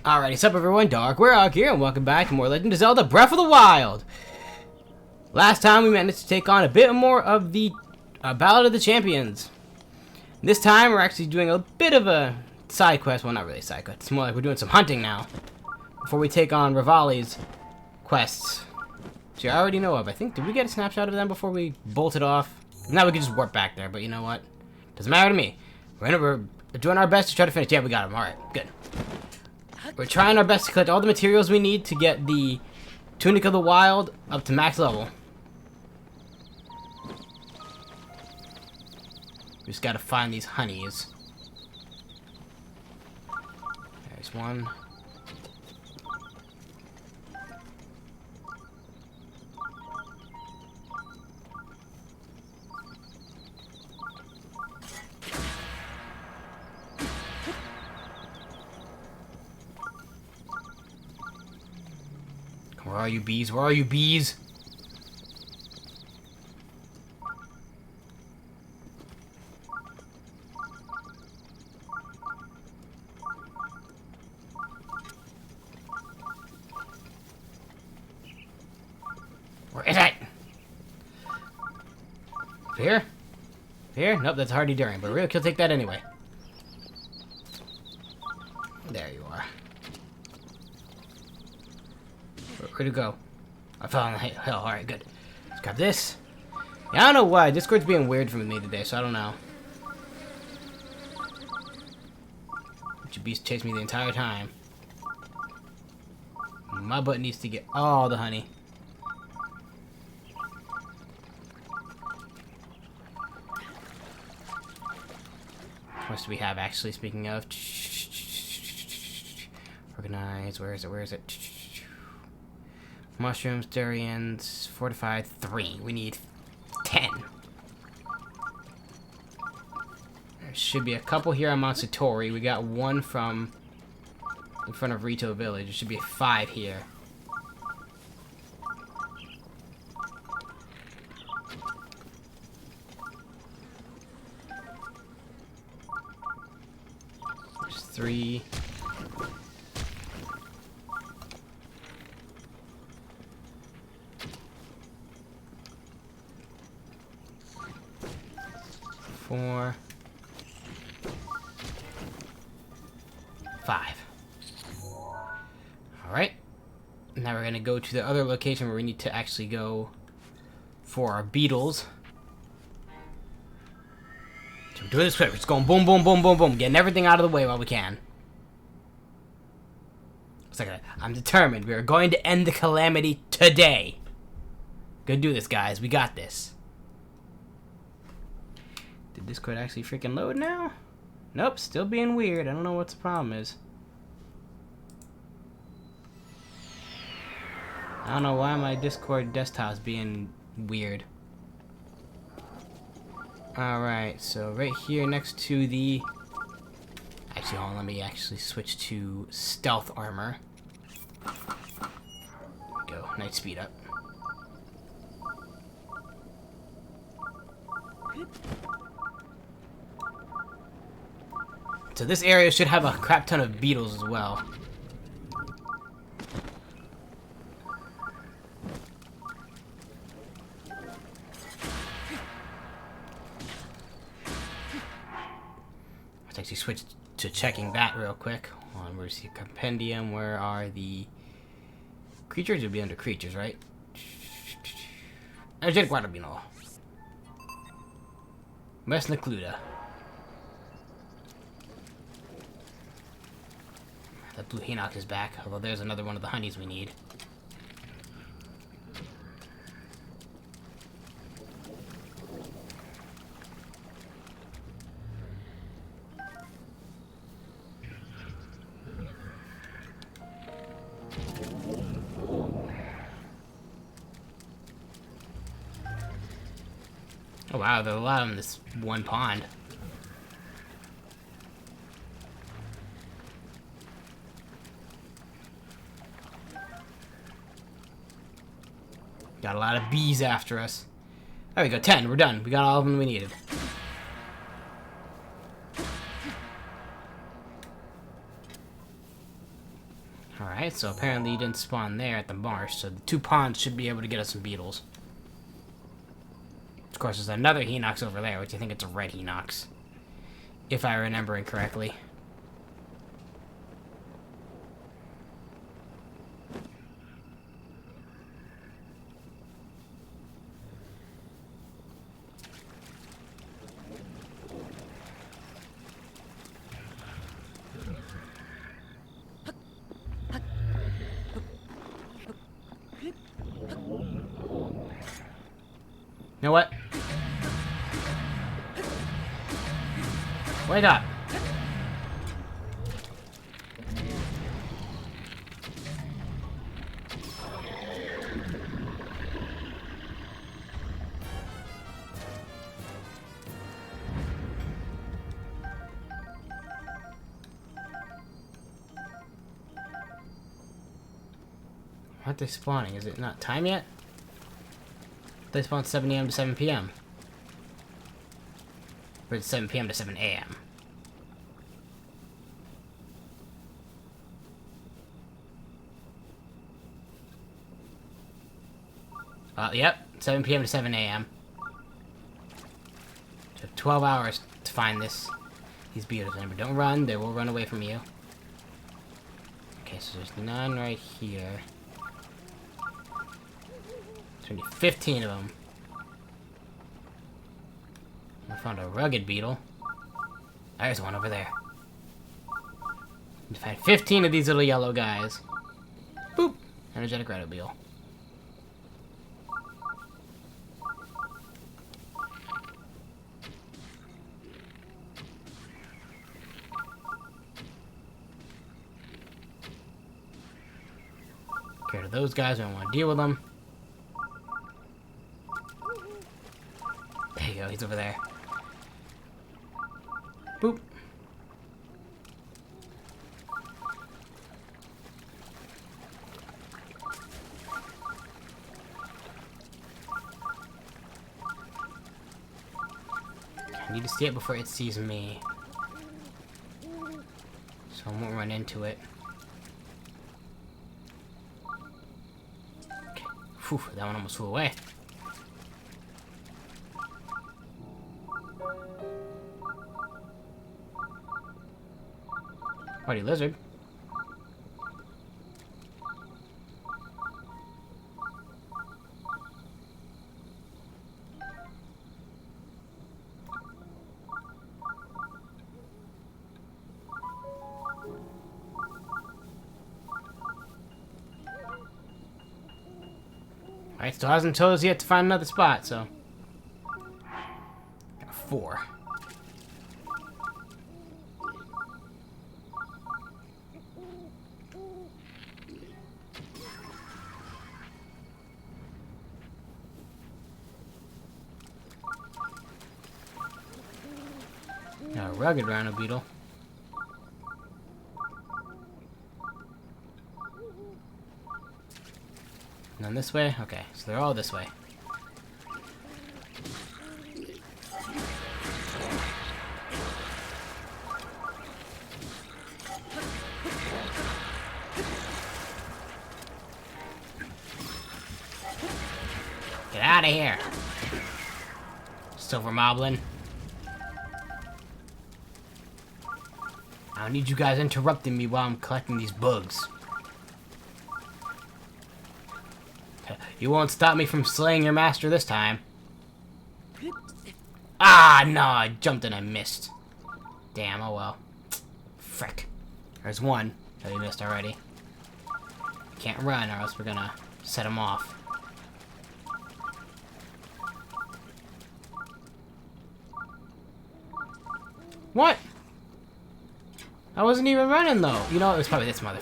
Alrighty, what's up everyone, Dark Warhawk here, and welcome back to more Legend of Zelda Breath of the Wild! Last time we managed to take on a bit more of the Ballad of the Champions. This time we're actually doing a bit of a side quest, well not really a side quest, it's more like we're doing some hunting now. Before we take on Rivali's quests. Which I already know of. I think, did we get a snapshot of them before we bolted off? Now we can just warp back there, but you know what? Doesn't matter to me. We're doing our best to try to finish. Yeah, we got them, alright, good. We're trying our best to collect all the materials we need to get the Tunic of the Wild up to max level. We just gotta find these honeys. There's one. Where are you, bees? Where are you, bees? Where is it? Here? Here? Nope, that's Hardy Durian, but Rick will take that anyway. There you are. Where'd it go? I fell on the hill. Alright, good. Let's grab this. Yeah, I don't know why. Discord's being weird for me today, so I don't know. Your beast chased me the entire time. My butt needs to get all the honey. What do we have, actually, speaking of? Organize. Where is it? Where is it? Mushrooms, durians, fortified, 3. We need 10. There should be a couple here on Mount Satori. We got one from in front of Rito Village. There should be 5 here. There's 3. Four, 5. Alright. Now we're gonna go to the other location where we need to actually go for our beetles. So we're doing this quick. We're just going boom, boom, boom, boom, boom. Getting everything out of the way while we can. Looks like I'm determined. We are going to end the calamity today. Go do this, guys. We got this. Did Discord actually freaking load now? Nope, still being weird. I don't know what the problem is. I don't know why my Discord desktop's being weird. Alright, so right here next to the... Actually, hold on, let me actually switch to stealth armor. There we go, nice speed up. So this area should have a crap ton of beetles as well. Let's actually switch to checking that real quick. Hold on, where's the compendium? Where are the creatures? It'll be under creatures, right? Energetic water beetle. Mesnacluda. That blue Hinox is back, although there's another one of the honeys we need. Oh wow, there's a lot in this one pond. Got a lot of bees after us. There we go, 10. We're done. We got all of them we needed. Alright, so apparently you didn't spawn there at the marsh, so the 2 ponds should be able to get us some beetles. Of course, there's another Hinox over there, which I think it's a red Hinox. If I remember it correctly. You know what? Wake up! Aren't they spawning? Is it not time yet? They spawn 7 a.m. to 7 p.m. Or it's 7 p.m. to 7 a.m. Yep, 7 p.m. to 7 a.m. So 12 hours to find these beetles. Remember, don't run, they will run away from you. Okay, so there's none right here. There's gonna be 15 of them. I found a rugged beetle. There's one over there. You find 15 of these little yellow guys. Boop! Energetic rhino beetle. Care to those guys, I don't want to deal with them. There you go, he's over there. Boop. I need to see it before it sees me. So I won't run into it. Okay. Whew, that one almost flew away. Party lizard. Alright, still hasn't told us yet to find another spot, so. Got 4. Got a rugged rhino beetle. None this way? Okay, so they're all this way. Get out of here! Silver Moblin. I don't need you guys interrupting me while I'm collecting these bugs. You won't stop me from slaying your master this time. Ah, no, I jumped and I missed. Damn, oh well. Frick. There's one that we missed already. Can't run or else we're gonna set him off. What? I wasn't even running though. You know, it was probably this mother.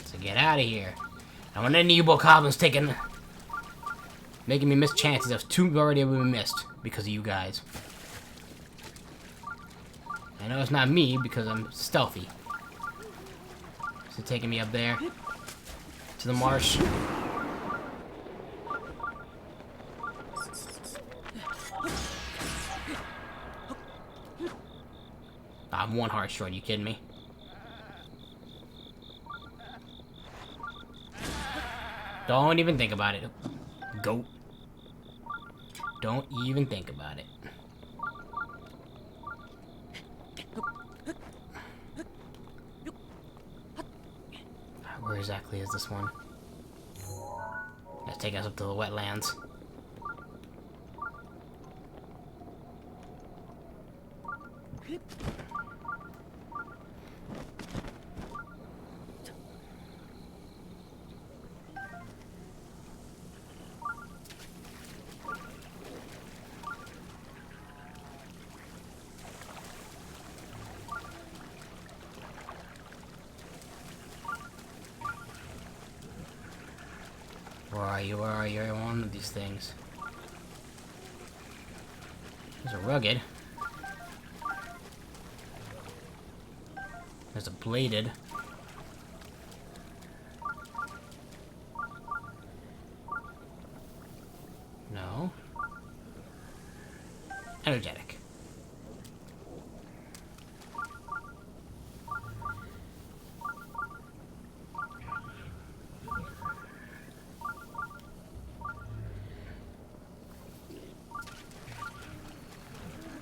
So get out of here. I don't want any Bokoblins making me miss chances of 2 already have been missed because of you guys. I know it's not me because I'm stealthy. So taking me up there to the marsh. I'm one heart short, you kidding me? Don't even think about it. Goat. Don't even think about it. Where exactly is this one? Let's take us up to the wetlands. Where are you? Where are you? You're one of these things. There's a rugged. There's a bladed. No. Energetic.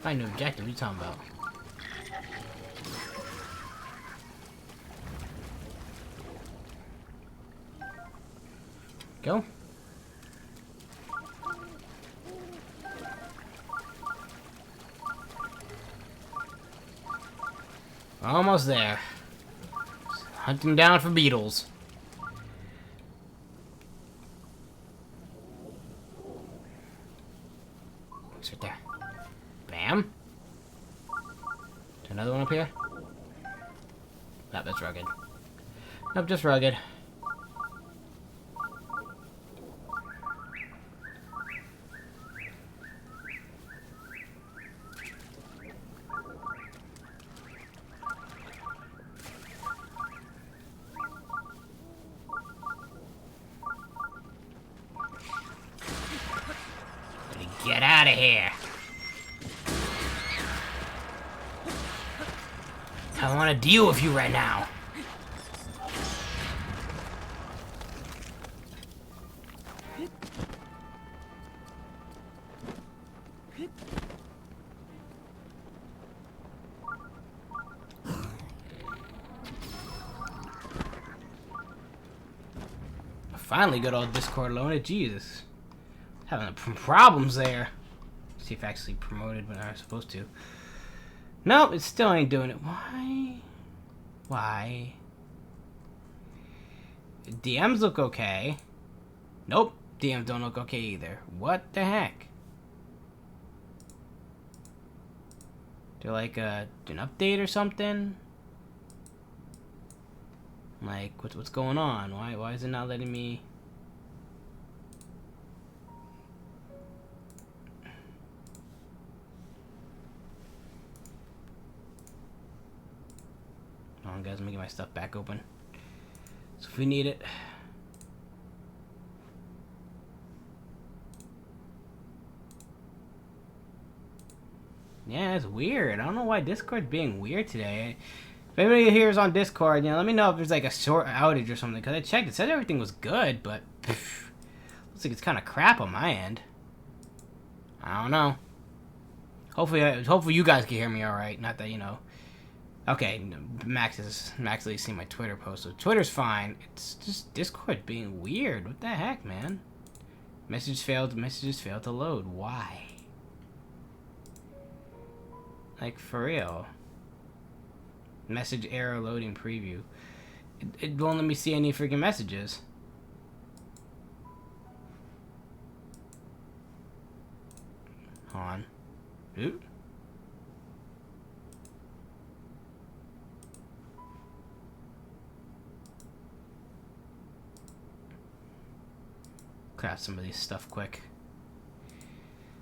Find new objective, what are you talking about? Go. Almost there. Hunting down for beetles. It's right there. Bam. Is another one up here? Nope, that's rugged. Nope, just rugged. Get out of here. I don't want to deal with you right now. Finally got all Discord loaded. Jesus. Having problems there. See if I actually promoted when I was supposed to. Nope, it still ain't doing it. Why? Why? DMs look okay. Nope, DMs don't look okay either. What the heck? Do like an update or something? Like, what's going on? Why is it not letting me? Hold on, guys, let me get my stuff back open. So if we need it. Yeah, it's weird. I don't know why Discord's being weird today. If anybody here is on Discord, let me know if there's like a short outage or something. Because I checked, it said everything was good, but looks like it's kind of crap on my end. I don't know. Hopefully you guys can hear me all right. Not that Okay, Max has seen my Twitter post, so Twitter's fine. It's just Discord being weird. What the heck, man? Messages failed to load. Why? Like, for real. Message error loading preview. It won't let me see any freaking messages. Hold on. Oop. Craft some of these stuff quick.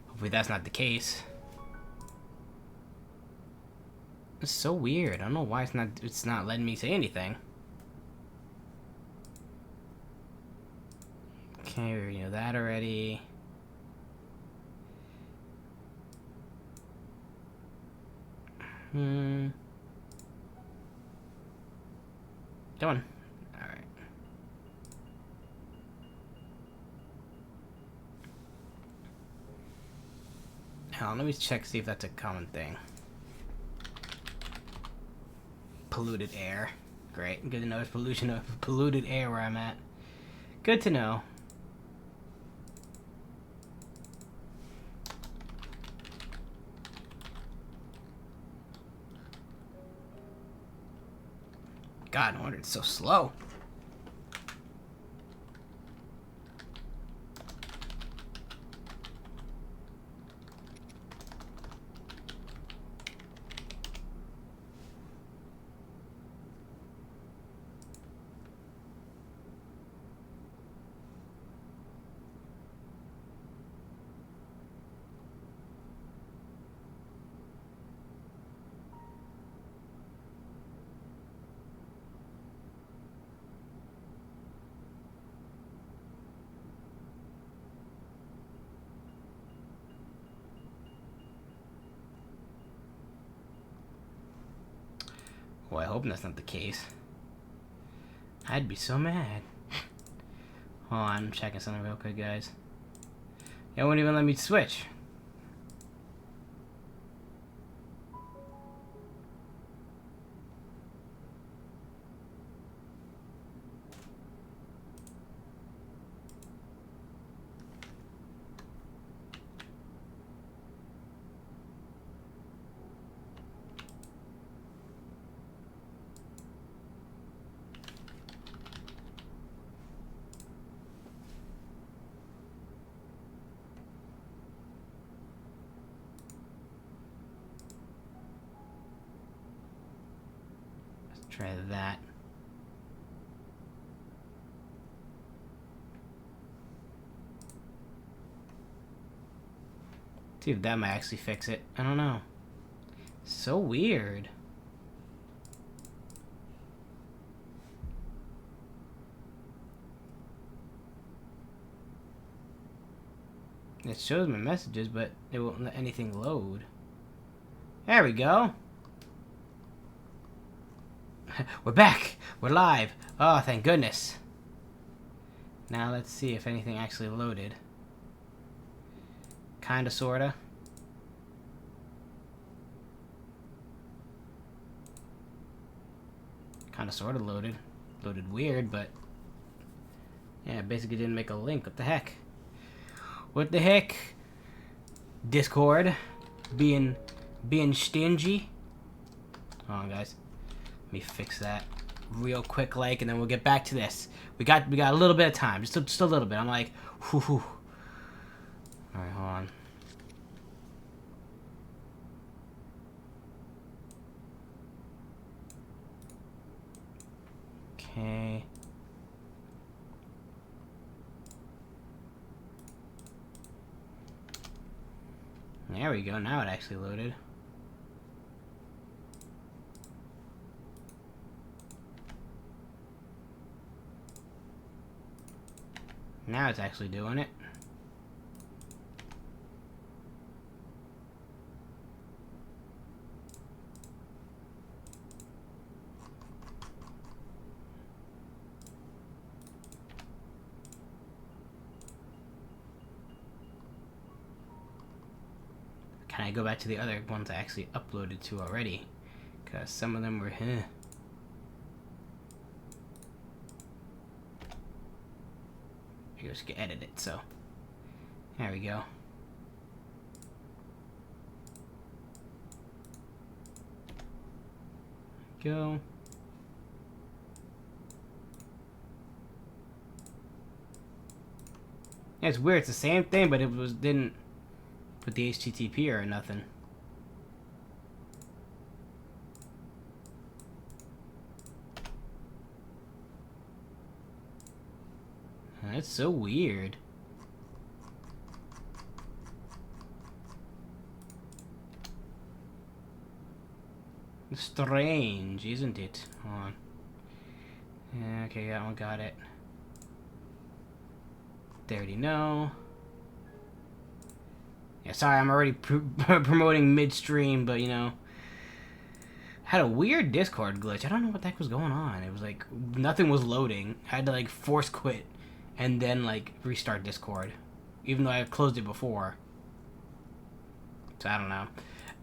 Hopefully that's not the case. It's so weird. I don't know why it's not letting me say anything. Okay, we already know that already. Done. Alright. Hold on, let me check, see if that's a common thing. Polluted air. Great. Good to know there's polluted air where I'm at. Good to know. God, no wonder it's so slow. Well, I hope that's not the case. I'd be so mad. Hold on, I'm checking something real quick, guys. It won't even let me switch. Try that. See if that might actually fix it. I don't know. So weird. It shows my messages, but it won't let anything load. There we go. We're back! We're live! Oh, thank goodness. Now let's see if anything actually loaded. Kinda, sorta. Kinda, sorta loaded. Loaded weird, but... yeah, it basically didn't make a link. What the heck? What the heck? Discord. Being stingy. Hold on, guys. Let me fix that real quick, like, and then we'll get back to this. We got a little bit of time, just a little bit. I'm like, whew, whew. All right, hold on. Okay. There we go. Now it actually loaded. Now it's actually doing it. Can I go back to the other ones I actually uploaded to already? Because some of them were, You just get edited, so there we go. Go. Yeah, it's weird. It's the same thing, but it didn't put the HTTP or nothing. That's so weird. Strange, isn't it? Hold on. Yeah, okay, that one got it. They already know. Yeah, sorry, I'm already promoting midstream, but you know, Had a weird Discord glitch. I don't know what the heck was going on. It was like nothing was loading. I had to like force quit and then like restart Discord, even though I had closed it before. So I don't know.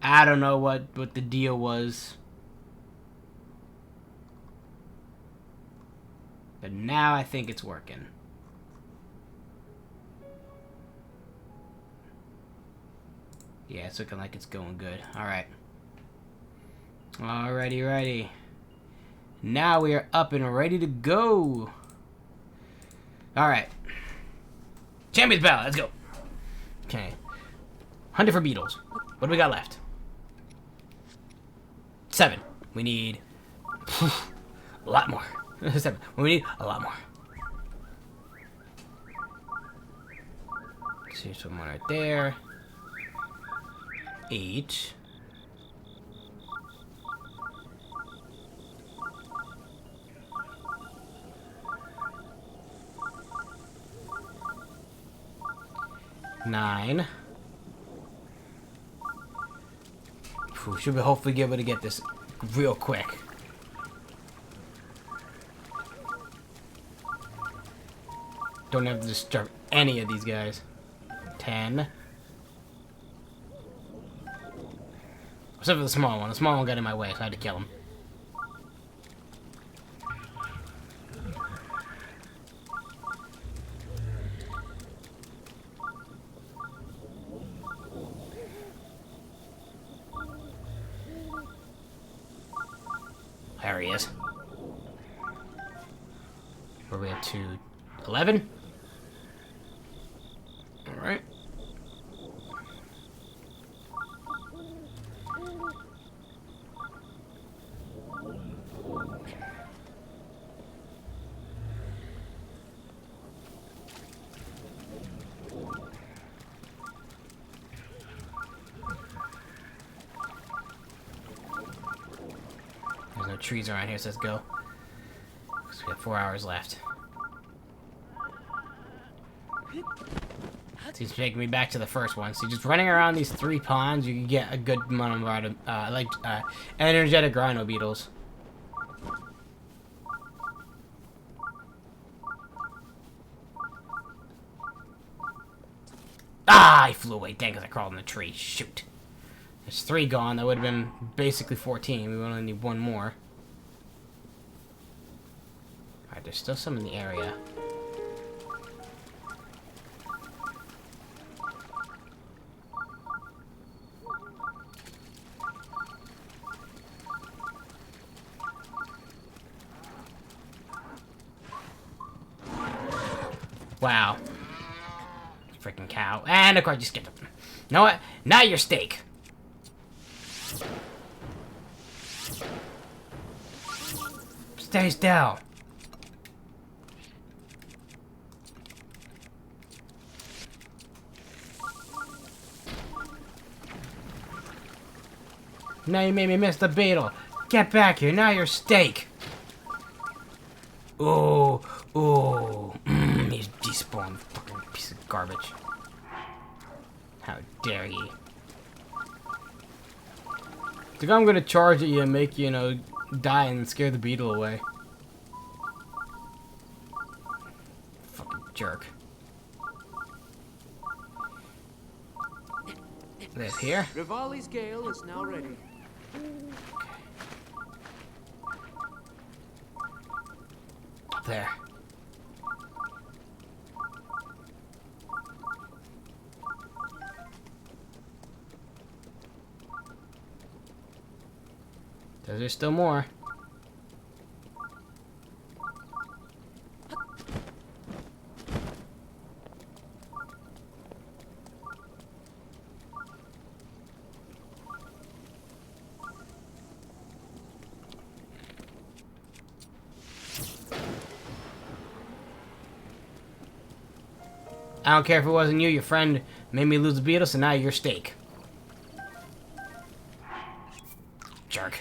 I don't know what the deal was. But now I think it's working. Yeah, it's looking like it's going good. Alright. Alrighty, ready. Now we are up and ready to go. Alright. Champions Battle, let's go. Okay. Hunting for beetles. What do we got left? 7. We need a lot more. 7. We need a lot more. See someone right there. 8. Nine. We should be hopefully be able to get this real quick. Don't have to disturb any of these guys. 10. Except for the small one. The small one got in my way, so I had to kill him. There he is. Where are we up to? 11? Alright. There's no trees around here, so let's go. So we have 4 hours left. He's taking me back to the first one. So just running around these 3 ponds, you can get a good amount of energetic rhino beetles. Ah, I flew away. Dang, because I crawled in the tree. Shoot. There's 3 gone. That would have been basically 14. We only need 1 more. Alright, there's still some in the area. Wow. Freaking cow. And of course you skipped it. You know what? Now your steak. Stay still. Now you made me miss the beetle. Get back here. Now your steak. Ooh. Ooh. He's despawned. Fucking piece of garbage. How dare he. Think I'm gonna charge at you and make you, die and scare the beetle away. Fucking jerk. Live here. Rivali's gale is now ready. Up there. There's still more. I don't care if it wasn't you, your friend made me lose the beetle, so now you're steak. Jerk.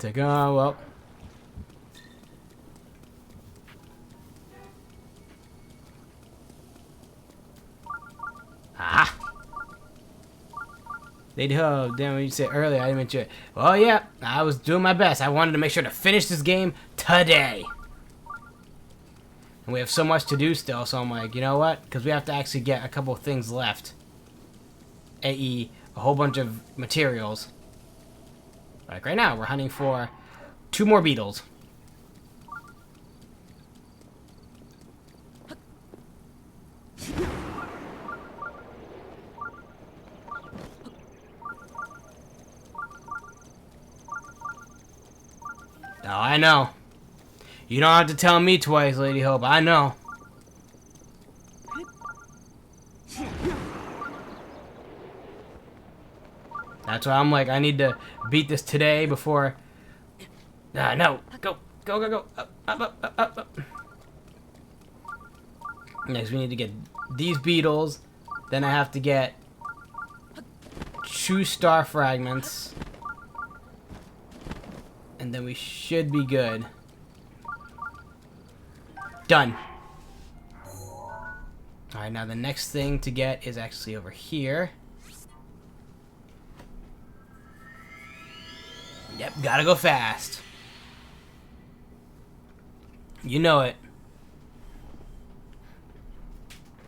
Oh, well. Lady Ho, damn what you said earlier, I didn't mention it. Well, yeah, I was doing my best. I wanted to make sure to finish this game today. And we have so much to do still, so I'm like, you know what? Because we have to actually get a couple of things left. A.e. a whole bunch of materials. Like right now, we're hunting for 2 more beetles. Oh, I know. You don't have to tell me twice, Lady Hope. I know. That's why I'm like, I need to beat this today before... no. Go. Go, go, go. Up, up, up, up, up, up. Next, we need to get these beetles. Then I have to get 2 star fragments. And then we should be good. Done. Alright, now the next thing to get is actually over here. Yep, gotta go fast. You know it.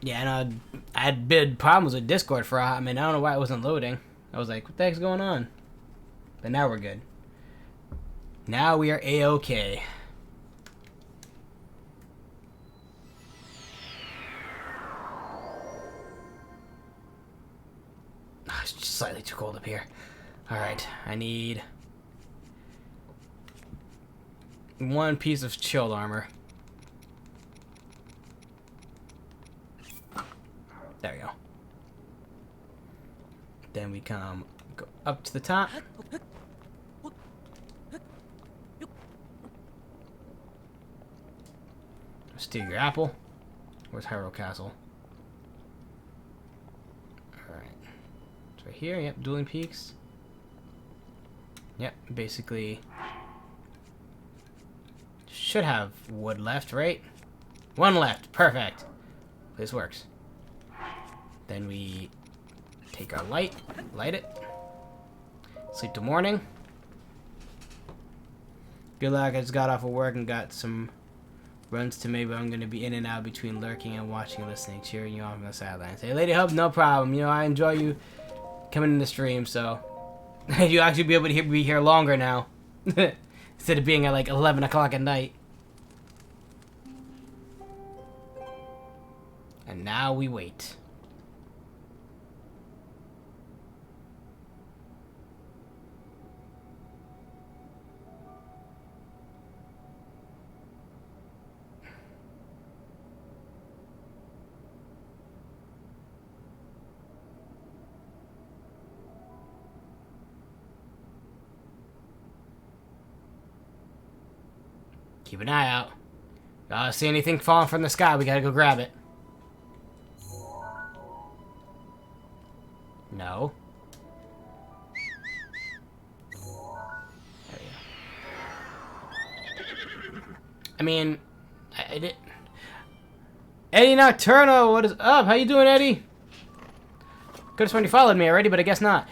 Yeah, and I had big problems with Discord for a hot minute. I don't know why it wasn't loading. I was like, what the heck's going on? But now we're good. Now we are A-OK. It's just slightly too cold up here. Alright, I need 1 piece of shield armor. There we go. Then we go up to the top. Steal your apple. Where's Hyrule Castle? Alright. It's right here. Yep, Dueling Peaks. Yep, basically should have wood left, right? 1 left. Perfect. This works. Then we take our light, light it, sleep till morning. Good luck. I just got off of work and got some runs to me, but I'm going to be in and out between lurking and watching and listening, cheering you on from the sidelines. Hey, Lady Hope, no problem. You know, I enjoy you coming in the stream, so you'll actually be able to be here longer now. Instead of being at like 11 o'clock at night. And now we wait. Keep an eye out. See anything falling from the sky, we gotta go grab it. No. There we go. I mean, I did. Eddie Nocturno, what is up? How you doing, Eddie? Could've sworn you followed me already, but I guess not.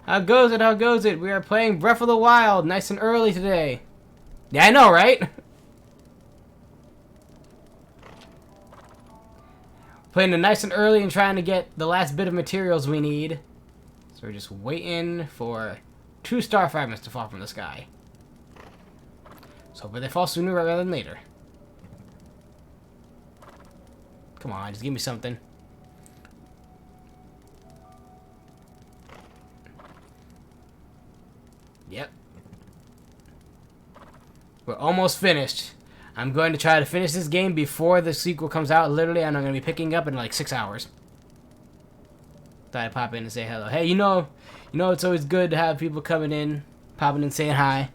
How goes it? How goes it? We are playing Breath of the Wild, nice and early today. Yeah, I know, right? Playing it nice and early and trying to get the last bit of materials we need. So we're just waiting for 2 star fragments to fall from the sky. So hopefully they fall sooner rather than later. Come on, just give me something. Yep. We're almost finished. I'm going to try to finish this game before the sequel comes out. Literally, and I'm going to be picking up in like 6 hours. Thought I'd pop in and say hello. Hey, you know it's always good to have people coming in, popping in, saying hi.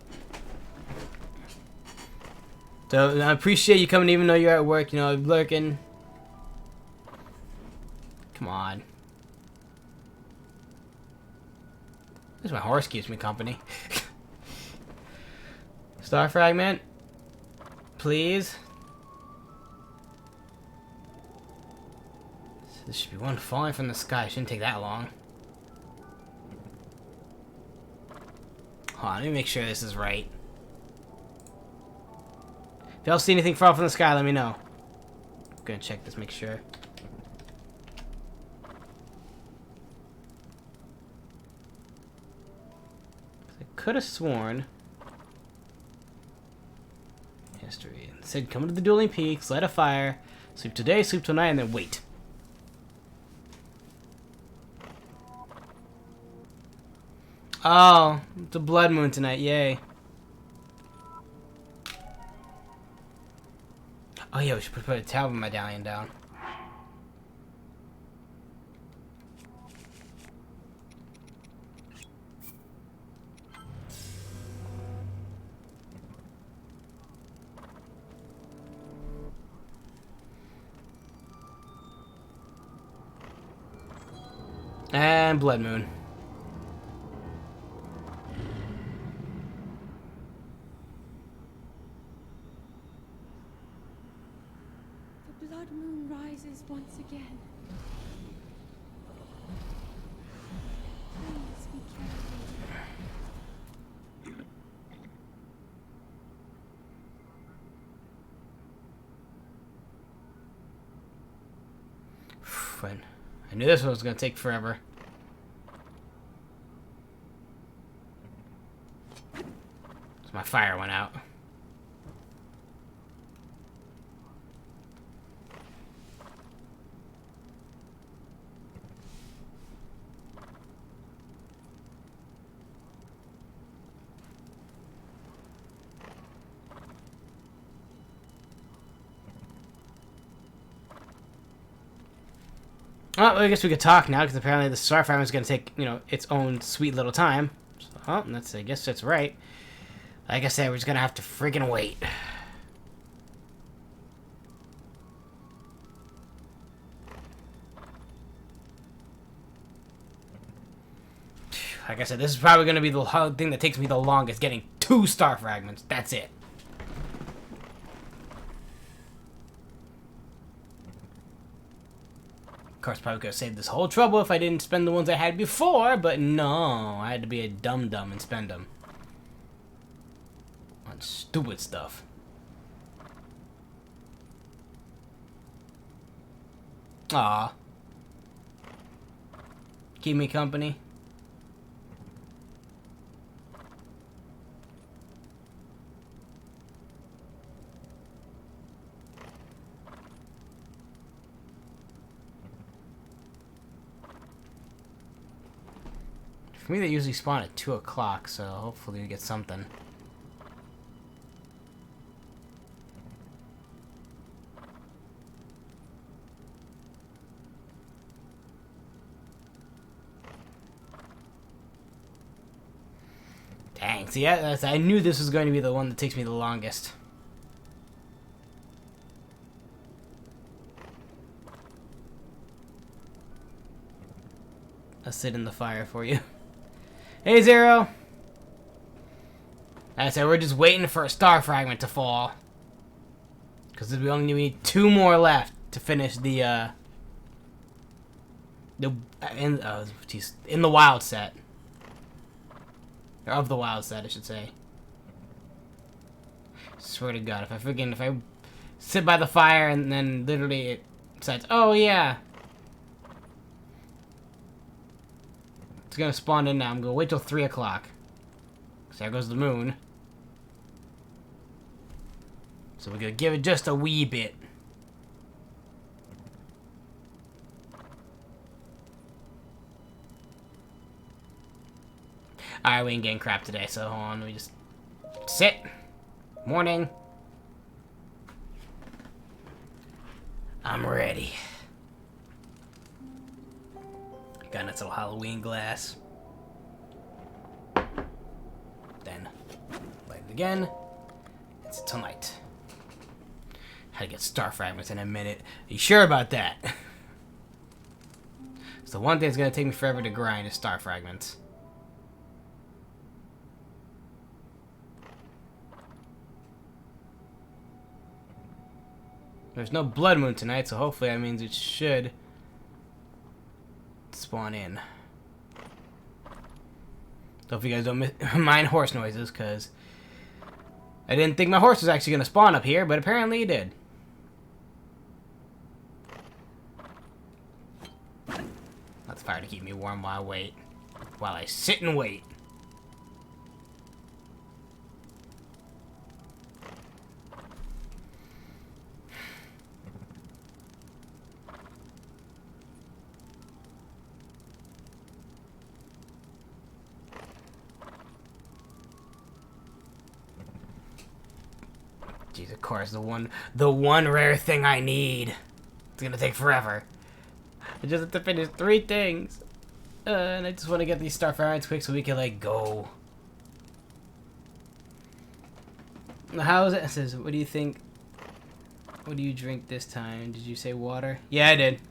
So I appreciate you coming even though you're at work, you know, lurking. Come on. At least my horse keeps me company. Star fragment. Please. This should be one falling from the sky. Shouldn't take that long. Hold on, let me make sure this is right. If y'all see anything fall from the sky, let me know. I'm gonna check this, make sure. I could have sworn. History. It said, come to the dueling peaks, light a fire, sleep today, sleep tonight, and then wait. Oh, it's a blood moon tonight, yay. Oh yeah, we should put a Talbot medallion down. And blood moon. The blood moon rises once again. Please be careful. I knew this one was gonna take forever. So my fire went out. Oh, I guess we could talk now, because apparently the star fragment is going to take, you know, its own sweet little time. So, oh, that's, I guess that's right. Like I said, we're just going to have to freaking wait. Like I said, this is probably going to be the thing that takes me the longest, getting 2 star fragments. That's it. Of course, probably could have saved this whole trouble if I didn't spend the ones I had before, but no, I had to be a dum-dum and spend them. On stupid stuff. Aw. Keep me company. For me, they usually spawn at 2 o'clock, so hopefully we get something. Dang, see, I knew this was going to be the one that takes me the longest. I'll sit in the fire for you. Hey, Zero! Like I said, we're just waiting for a star fragment to fall. Because we only need 2 more left to finish the in the wild set. Or of the wild set, I should say. Swear to God, if I sit by the fire and then literally it says, oh yeah, it's gonna spawn in now. I'm gonna wait till 3 o'clock. So there goes the moon. So we're gonna give it just a wee bit. Alright, we ain't getting crap today, so hold on, let me just sit. Morning. I'm ready. Got a nice little Halloween glass. Then light it again. It's tonight. How to get star fragments in a minute. Are you sure about that? So one thing that's gonna take me forever to grind is star fragments. There's no blood moon tonight, so hopefully that means it should spawn in. So if you guys don't mind horse noises, because I didn't think my horse was actually going to spawn up here, but apparently he did. That's fire to keep me warm while I wait. While I sit and wait. Jeez, of course, the one rare thing I need. It's gonna take forever. I just have to finish 3 things. And I just want to get these Starfire Irons quick so we can, like, go. How is it? It says, what do you think? What do you drink this time? Did you say water? Yeah, I did.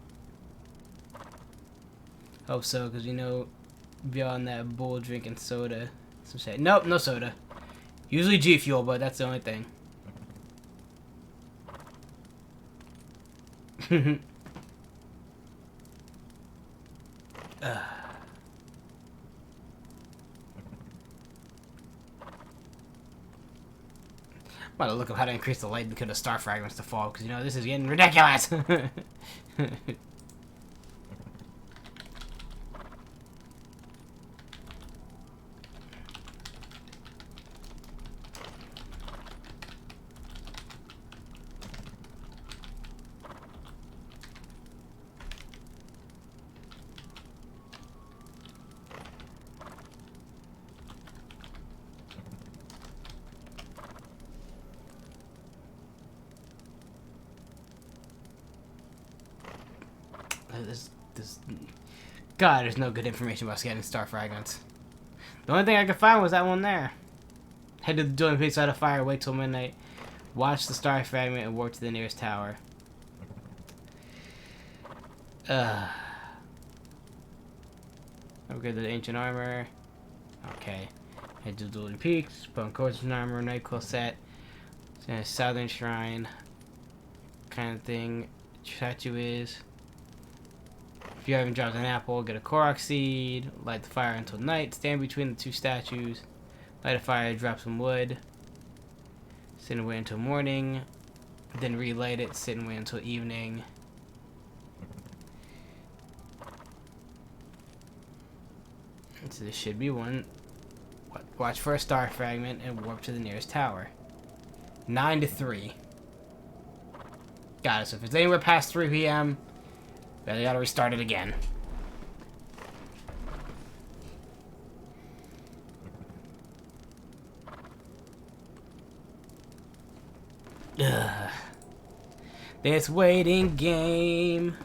Hope so, because you know, beyond that bull drinking soda. Some say, nope, no soda. Usually G Fuel, but that's the only thing. I'm about to look up how to increase the light because of star fragments to fall, because you know this is getting ridiculous. God, there's no good information about scanning star fragments. The only thing I could find was that one there. Head to the dueling piece out of fire, wait till midnight. Watch the star fragment and walk to the nearest tower. Upgrade the ancient armor. Okay. Head to the dueling peaks, put on Corson armor, nightclub set. Southern shrine. Kind of thing. Statue is. If you haven't dropped an apple, get a Korok seed, light the fire until night, stand between the 2 statues, light a fire, drop some wood, sit and wait until morning, then relight it, sit and wait until evening. So this should be one. Watch for a star fragment and warp to the nearest tower. 9 to 3. Got it, so if it's anywhere past 3 p.m., I gotta restart it again. Ugh. This waiting game.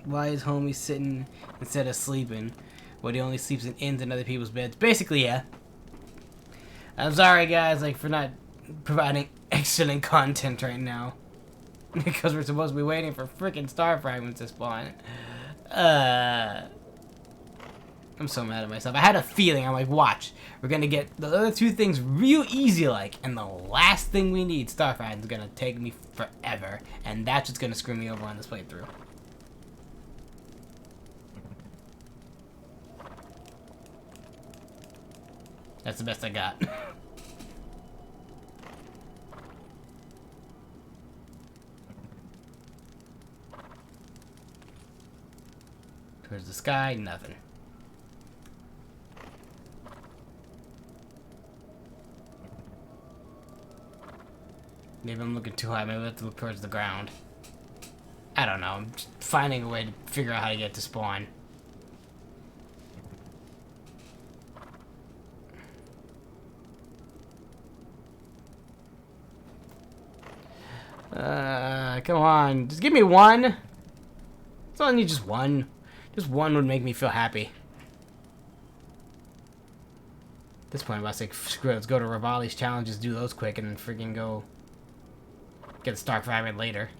Why is homie sitting instead of sleeping? Well, he only sleeps in inns and other people's beds. Basically, yeah. I'm sorry, guys, like, for not providing excellent content right now. Because we're supposed to be waiting for freaking star fragments to spawn. I'm so mad at myself. I had a feeling. I'm like, watch. We're going to get the other 2 things real easy like. And the last thing we need, star fragments, is going to take me forever. And that's what's going to screw me over on this playthrough. That's the best I got. Towards the sky, nothing. Maybe I'm looking too high. Maybe I have to look towards the ground. I don't know. I'm just finding a way to figure out how to get to spawn. Come on. Just give me 1. That's all I need, just 1. Just 1 would make me feel happy. At this point, I'm about to say, screw it, let's go to Rivali's challenges, do those quick, and then freaking go get the star fragment later.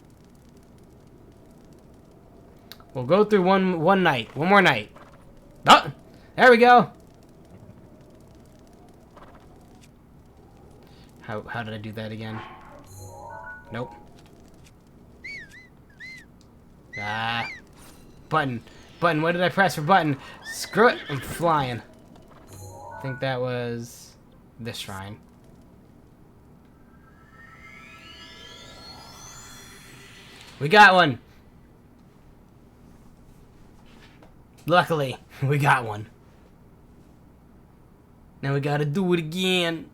We'll go through one night. One more night. Oh! There we go! How did I do that again? Nope. Ah. Button. Button. What did I press for button? Screw it. I'm flying. I think that was this shrine. We got one. Luckily, we got one. Now we gotta do it again.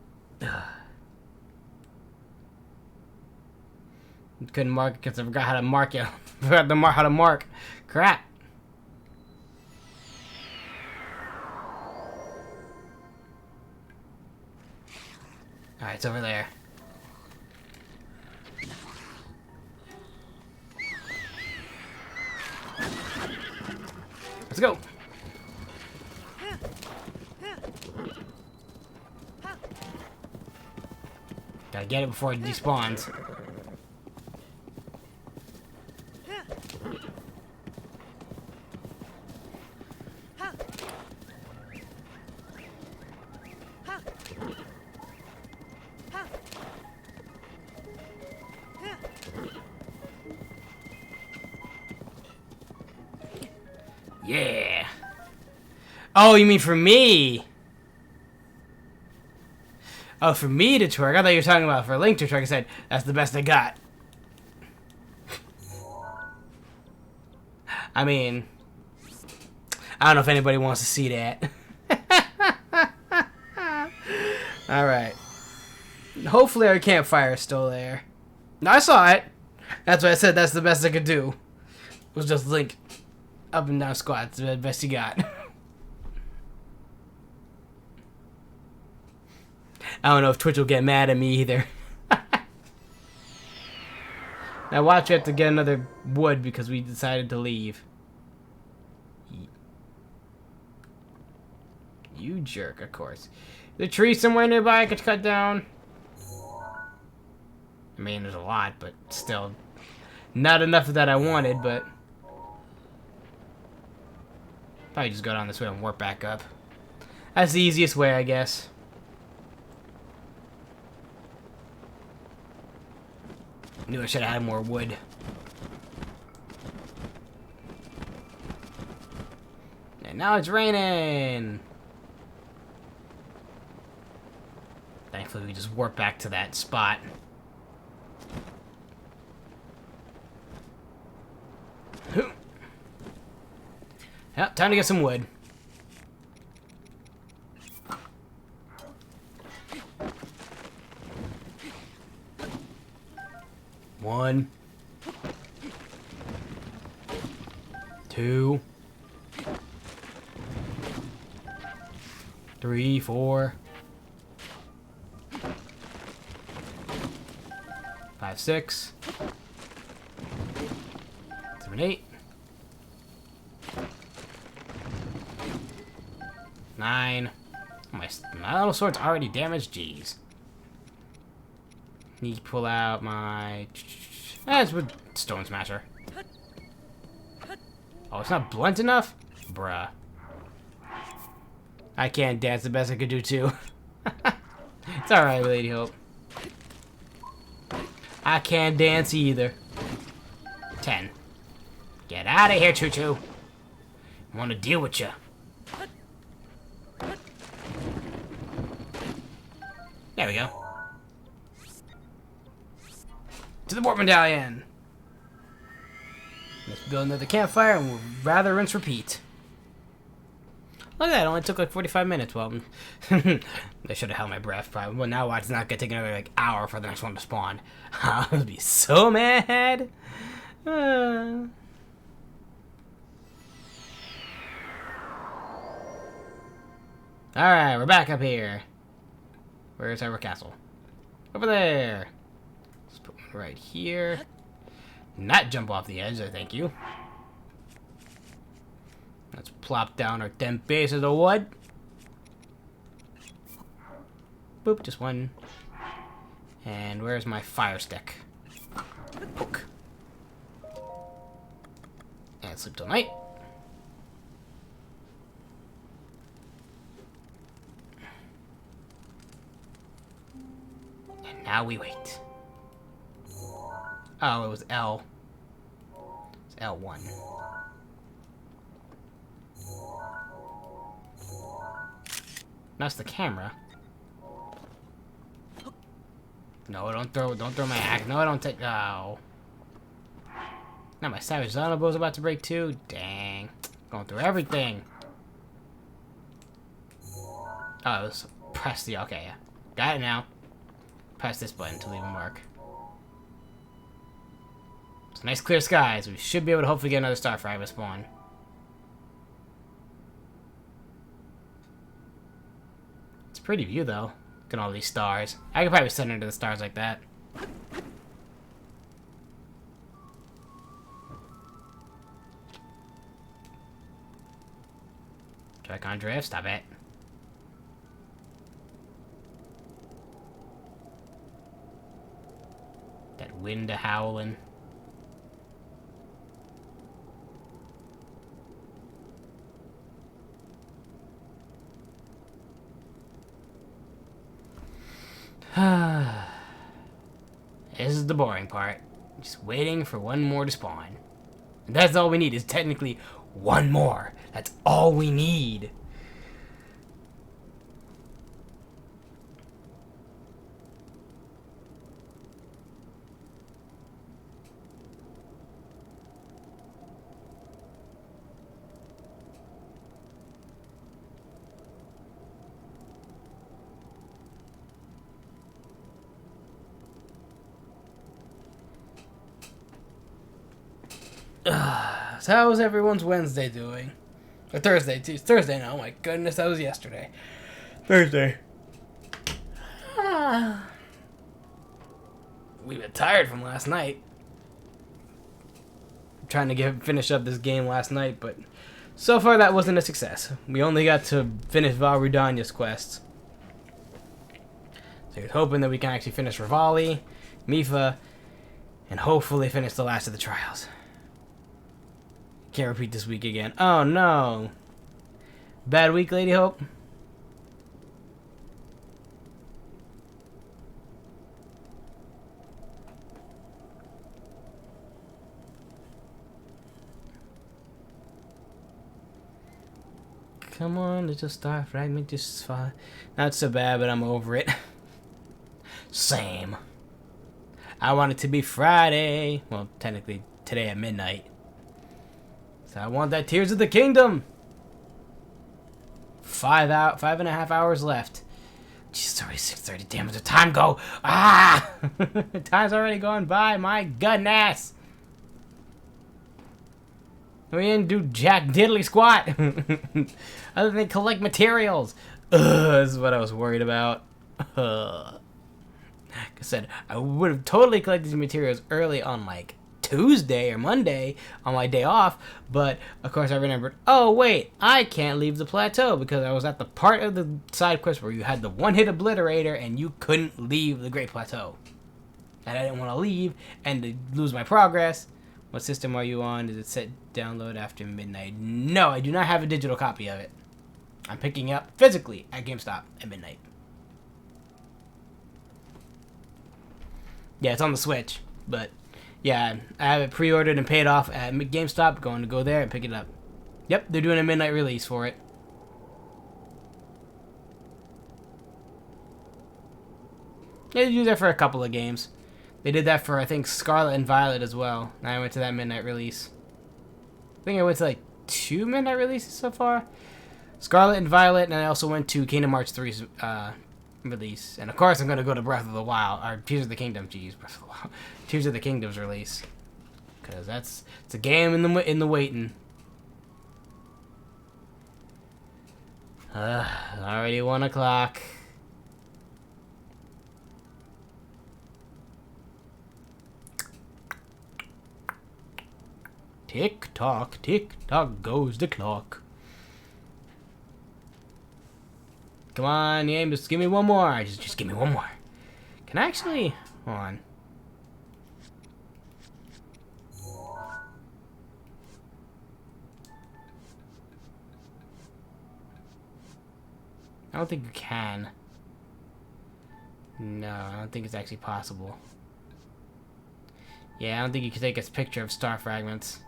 Couldn't mark it because I forgot how to mark it. Forgot to mark how to mark. Crap. Alright, it's over there. Let's go. Gotta get it before it despawns. Yeah. Oh, you mean for me? Oh, for me to twerk? I thought you were talking about for Link to twerk. I said, that's the best I got. I mean, I don't know if anybody wants to see that. Alright. Hopefully our campfire is still there. No, I saw it. That's why I said that's the best I could do. It was just Link up and down squats. The best you got. I don't know if Twitch will get mad at me either. Now watch, we have to get another wood because we decided to leave. You jerk, of course. The tree somewhere nearby I could cut down. I mean, there's a lot, but still. Not enough of that I wanted, but... Probably just go down this way and warp back up. That's the easiest way, I guess. Knew I should have had more wood. And now it's raining! Thankfully, we just warp back to that spot. Yep, time to get some wood. One. 2. 3, 4. 5, 6. 7, 8. 9. My little sword's already damaged. Jeez. Need to pull out my... That's with Stone Smasher. Oh, it's not blunt enough? Bruh. I can't dance the best I could do, too. It's alright, Lady Hope. I can't dance either. 10. Get out of here, Choo-Choo. I want to deal with you. There we go. To the Warp Medallion. Let's build another campfire and we'll rather rinse repeat. Look at that, it only took like 45 minutes. Well, I should have held my breath probably. Well, now it's not gonna take another like hour for the next one to spawn. I would be so mad. Alright, we're back up here. Where's our castle? Over there. Let's put one right here. Not jump off the edge, I thank you. Let's plop down our 10 pieces of wood. Boop, just one. And where's my fire stick? Poke. And sleep till night. And now we wait. Oh, it was L. It's L1. That's the camera. No, don't throw my axe. No, I don't take. Oh. Now my savage Zonabow's about to break too. Dang. Going through everything. Oh, it was press the. Okay, yeah. Got it now. Press this button to leave a mark. It's nice clear skies. We should be able to hopefully get another star fragment spawn. It's a pretty view though. Look at all these stars. I could probably sit under the stars like that. Track on drift, stop it. That wind howling. This is the boring part. Just waiting for one more to spawn. And that's all we need, is technically one more. That's all we need. So how's everyone's Wednesday doing? Or Thursday, too. It's Thursday now. Oh my goodness, that was yesterday. Thursday. We've been tired from last night. I'm trying to finish up this game last night, but so far that wasn't a success. We only got to finish Val Rudania's quest. So you're hoping that we can actually finish Rivali, Mifa, and hopefully finish the last of the trials. Can't repeat this week again. Oh no. Bad week, Lady Hope? Come on, little star fragment, just fine. Not so bad, but I'm over it. Same. I want it to be Friday. Well, technically today at midnight. So I want that Tears of the Kingdom. 5.5 hours left. Jeez, it's already 6:30. Damn, where's the time go? Ah! Time's already gone by. My goodness. We didn't do jack diddly squat. Other than collect materials. This is what I was worried about. Like I said, I would have totally collected these materials early on, like, Tuesday or Monday on my day off, but of course I remembered, oh wait, I can't leave the plateau because I was at the part of the side quest where you had the one-hit obliterator and you couldn't leave the Great Plateau. And I didn't want to leave and to lose my progress. What system are you on? Is it set download after midnight? No, I do not have a digital copy of it. I'm picking it up physically at GameStop at midnight. Yeah, it's on the Switch, but yeah, I have it pre-ordered and paid off at GameStop. Going to go there and pick it up. Yep, they're doing a midnight release for it. They do that for a couple of games. They did that for, I think, Scarlet and Violet as well. And I went to that midnight release. I think I went to like 2 midnight releases so far. Scarlet and Violet, and I also went to Kingdom Hearts 3's release. And of course I'm going to go to Breath of the Wild, or Tears of the Kingdom, jeez, Breath of the Wild. Tears of the Kingdom's release. Because it's a game in the waiting. Already 1 o'clock. Tick tock goes the clock. Come on, game, just give me one more. Just give me one more. Can I actually... Hold on. I don't think you can. No, I don't think it's actually possible. Yeah, I don't think you can take a picture of star fragments.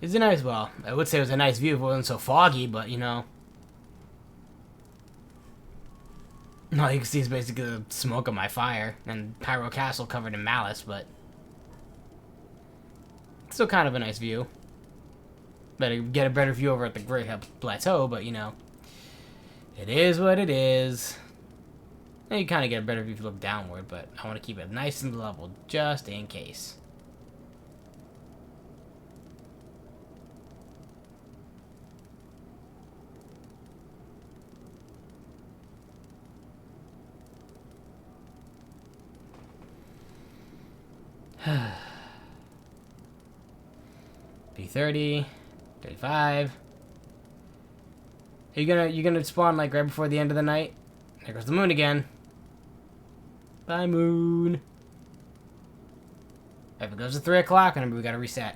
It's a nice, well, I would say it was a nice view if it wasn't so foggy, but, you know. All you can see is basically the smoke of my fire, and Pyro Castle covered in malice, but... still kind of a nice view. Better get a better view over at the Great Plateau, but, you know. It is what it is. And you kind of get a better view if you look downward, but I want to keep it nice and level, just in case. B30, 35. Are you gonna spawn like right before the end of the night? There goes the moon again. Bye, moon. If it goes to 3 o'clock, remember we gotta reset.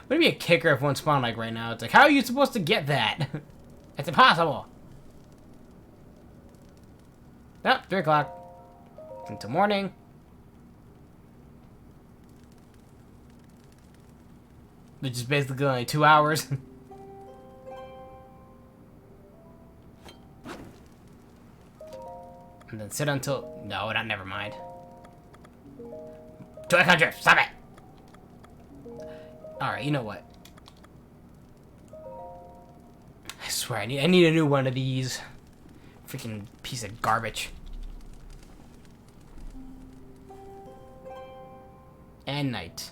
Would it be a kicker if one spawned like right now? It's like, how are you supposed to get that? It's impossible. Oh, 3 o'clock. Until morning. Which is basically only 2 hours. And then sit until... No, not, never mind. 200! Stop it! Alright, you know what? I swear, I need a new one of these. Freaking piece of garbage. And night.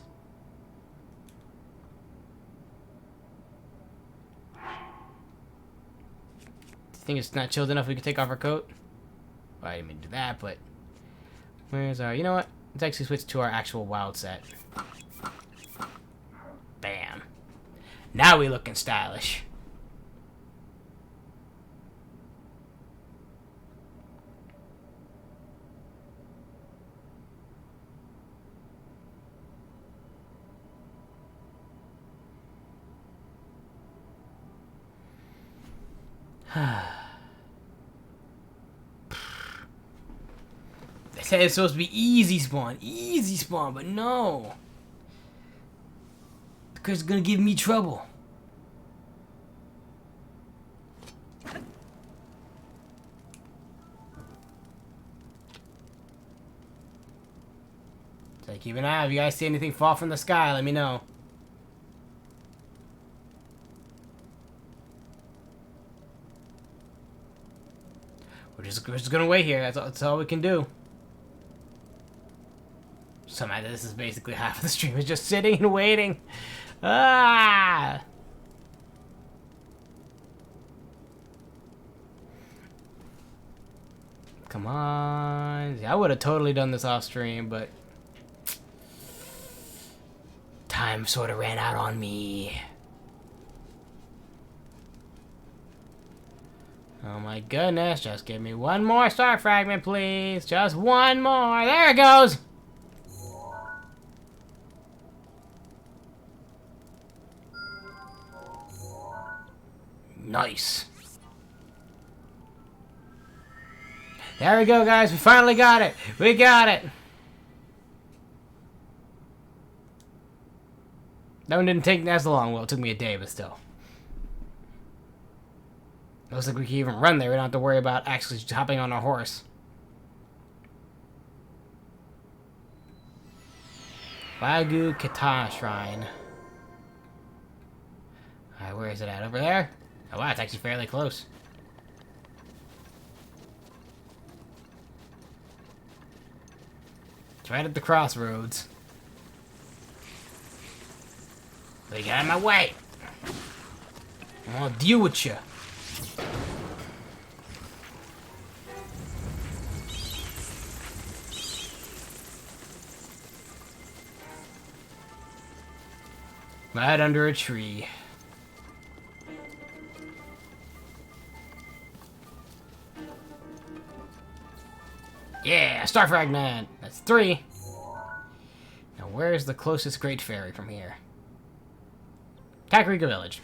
Think it's not chilled enough we can take off our coat? Well, I didn't mean to do that, but... Where's our... You know what? Let's actually switch to our actual wild set. Bam. Now we looking stylish. They said it's supposed to be easy spawn, but no. Because it's gonna give me trouble. So keep an eye out. If you guys see anything fall from the sky, let me know. We're just gonna wait here. That's all we can do. Somehow this is basically half of the stream is just sitting and waiting. Ah! Come on. Yeah, I would have totally done this off stream, but time sort of ran out on me. Oh my goodness, just give me one more star fragment, please. Just one more. There it goes. Nice. There we go, guys. We finally got it. We got it. That one didn't take as long. Well, it took me a day, but still. Looks like we can even run there. We don't have to worry about actually hopping on our horse. Wagyu Kata Shrine. Alright, where is it at? Over there? Oh wow, it's actually fairly close. It's right at the crossroads. They got in my way. I want to deal with you. Right under a tree. Yeah, star fragment. That's 3. Now, where's the closest Great Fairy from here? Kakarika Village.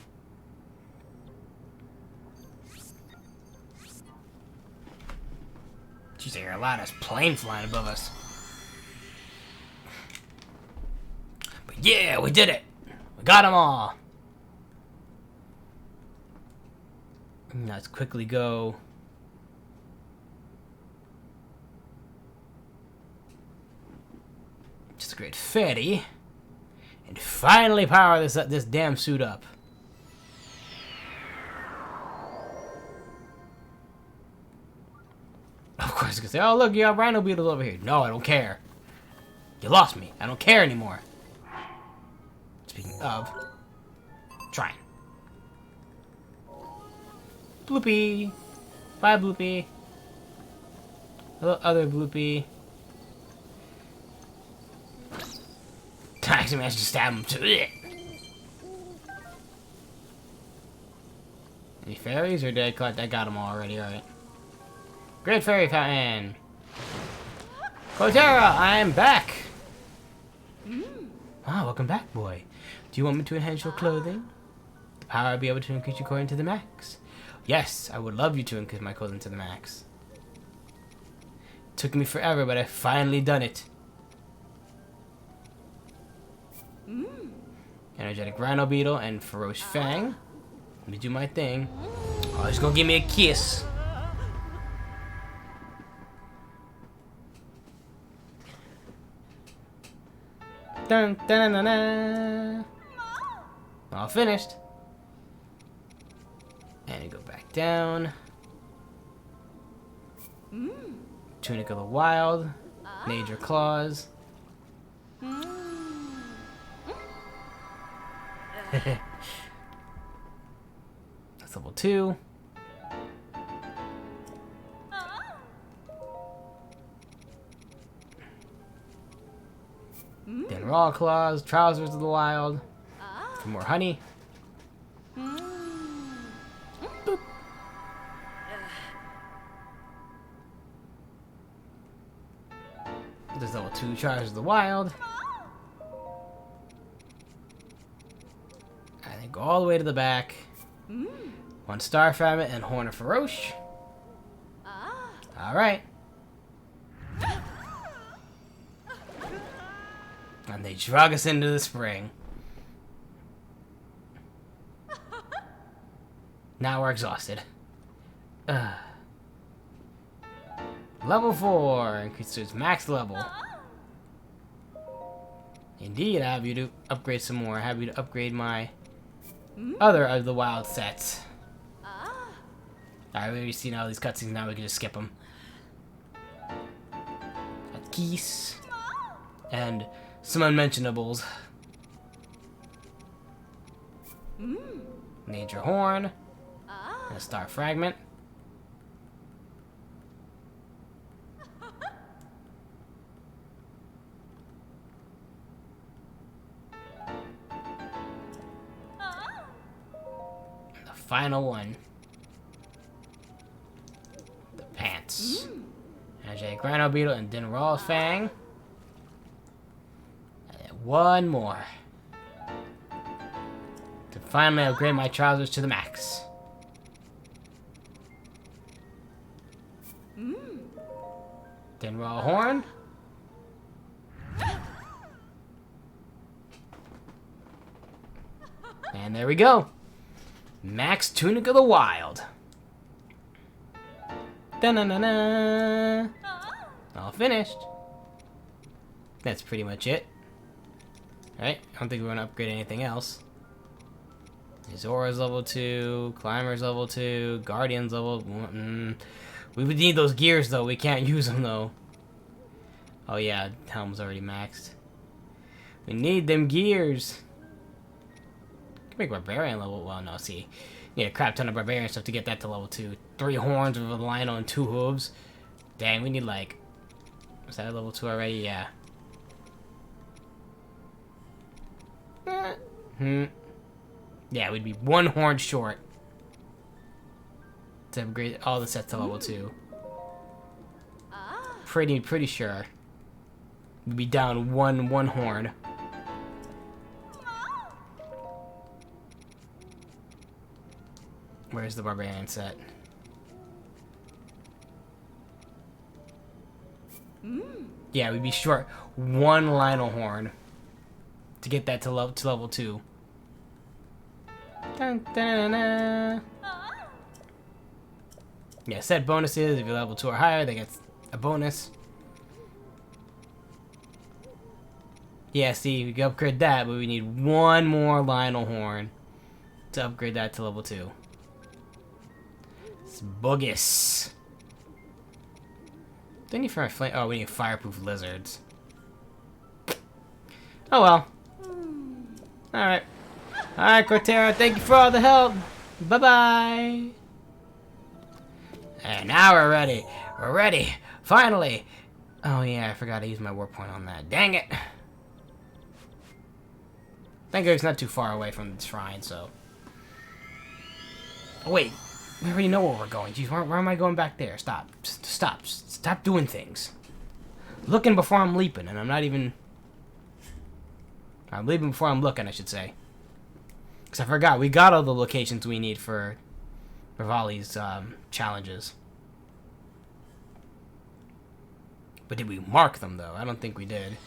Jeez, I hear a lot of plane flying above us. Yeah, we did it! We got them all! Let's quickly go. Just a great fatty. And finally power this damn suit up. Of course, you can say, oh look, you have Rhino Beetles over here. No, I don't care. You lost me. I don't care anymore. Speaking of, trying. Bloopy. Bye, Bloopy. Hello, other Bloopy. I actually managed to stab him too. Any fairies or did I collect? I got them all already, alright. Great Fairy Fountain! Kotera, I am back! Ah, welcome back, boy. Do you want me to enhance your clothing? The power will be able to increase your clothing to the max. Yes, I would love you to increase my clothing to the max. Took me forever, but I've finally done it. Energetic Rhino Beetle and Ferocious Fang. Let me do my thing. Oh, he's gonna give me a kiss. Dun, dun, dun, dun, dun. All finished. And you go back down. Tunic of the Wild. Major Claws. That's level 2. Then Raw Claws, Trousers of the Wild. For more honey. Boop. There's level 2 Trousers of the Wild. And then go all the way to the back. 1 Star Fragment and Horn of Feroce. Alright. And they drag us into the spring. Now we're exhausted. Level 4 increases max level. Indeed, I have you to upgrade some more. I have you to upgrade my other of the wild sets. Alright, we've seen all these cutscenes, now we can just skip them. Got geese. And some unmentionables. Major Horn. And a Star Fragment. And the final one. The pants. Energetic Rhino Beetle and Dinral Fang. One more. To finally upgrade my trousers to the max. Then Raw Horn. And there we go. Max Tunic of the Wild. Da-na-na-na. All finished. That's pretty much it. Alright, I don't think we're going to upgrade anything else. Zora's level 2, Climber's level 2, Guardian's level 1. We would need those gears though, we can't use them though. Oh yeah, Helm's already maxed. We need them gears. Can make Barbarian level, well no, see. You need a crap ton of Barbarian stuff to get that to level 2. 3 horns with a lino and 2 hooves. Dang, we need like... Was that level 2 already? Yeah. Yeah, we'd be 1 horn short to upgrade all the sets to level 2. Pretty sure. We'd be down one horn. Where's the Barbarian set? Yeah, we'd be short 1 Lionel horn to get that to level 2. Dun, dun, dun, dun. Yeah, set bonuses. If you're level 2 or higher, they get a bonus. Yeah, see, we can upgrade that, but we need one more Lionel horn to upgrade that to level 2. It's bogus. Don't need for flame. Oh, we need fireproof lizards. Oh well. Alright. Alright, Cortera, thank you for all the help. Bye-bye. And now we're ready. We're ready. Finally. Oh yeah, I forgot to use my warp point on that. Dang it. Thank God it's not too far away from the shrine, so. Oh, wait. We already know where we're going. Jeez, where am I going back there? Stop. Stop. Stop doing things. Looking before I'm leaping, and I'm not even... I'm leaping before I'm looking, I should say. Because I forgot, we got all the locations we need for Rivali's challenges. But did we mark them, though? I don't think we did.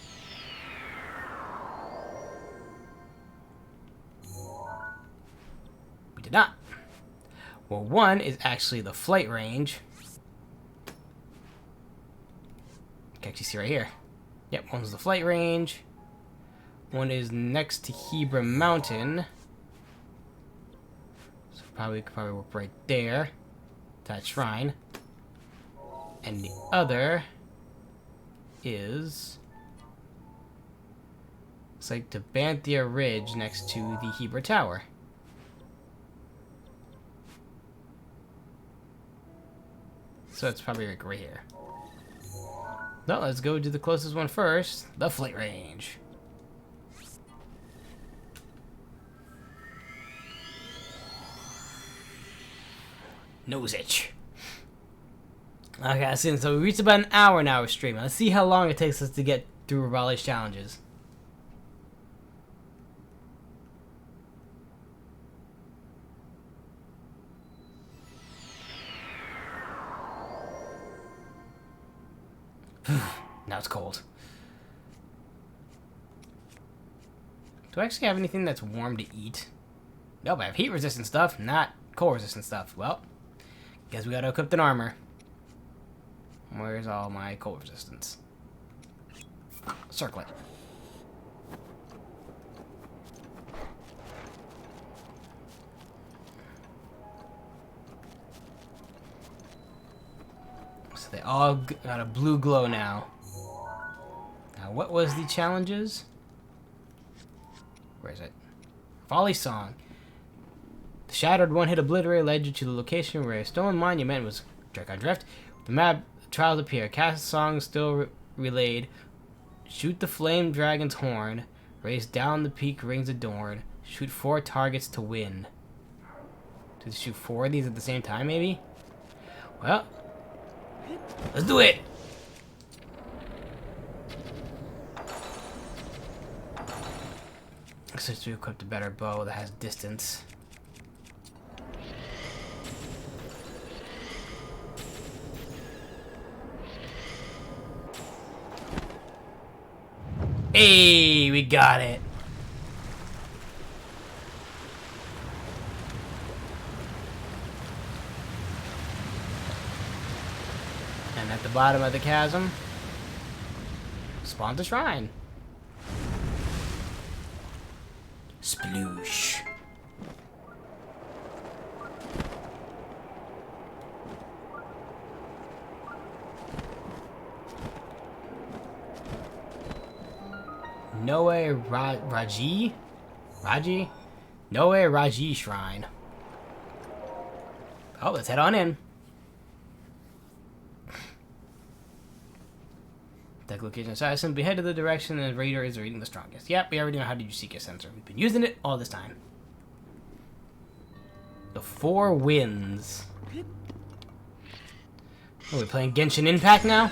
We did not. Well, one is actually the flight range. You can actually see right here. Yep, one's the flight range. One is next to Hebra Mountain. So we could probably work right there. That shrine. And the other is... It's like to Banthia Ridge next to the Hebra Tower. So it's probably like right here. No, let's go to the closest one first. The flight range. Nose itch. Okay, so we reached about an hour now of streaming. Let's see how long it takes us to get through Rivali's challenges. Now it's cold. Do I actually have anything that's warm to eat? Nope, I have heat resistant stuff, not cold resistant stuff. Well, guess we gotta equip an armor. Where's all my cold resistance? Circle it. So they all got a blue glow now. Now, what was the challenges? Where is it? Volley Song. The shattered one-hit obliterator led you to the location where a stone monument was Drakon Drift. The map trials appear. Cast song still relayed. Shoot the flame dragon's horn. Race down the peak rings adorn. Shoot 4 targets to win. To shoot 4 of these at the same time, maybe? Well, let's do it! Since we equipped a better bow that has distance. Hey, we got it. And at the bottom of the chasm spawns a shrine. Sploosh. Noe Raji? Raji? Noe Raji Shrine. Oh, let's head on in. Tech location assassin, be head to the direction the raider is reading the strongest. Yep, we already know how to use Seeker Sensor. We've been using it all this time. The 4 Winds. Oh, we're playing Genshin Impact now?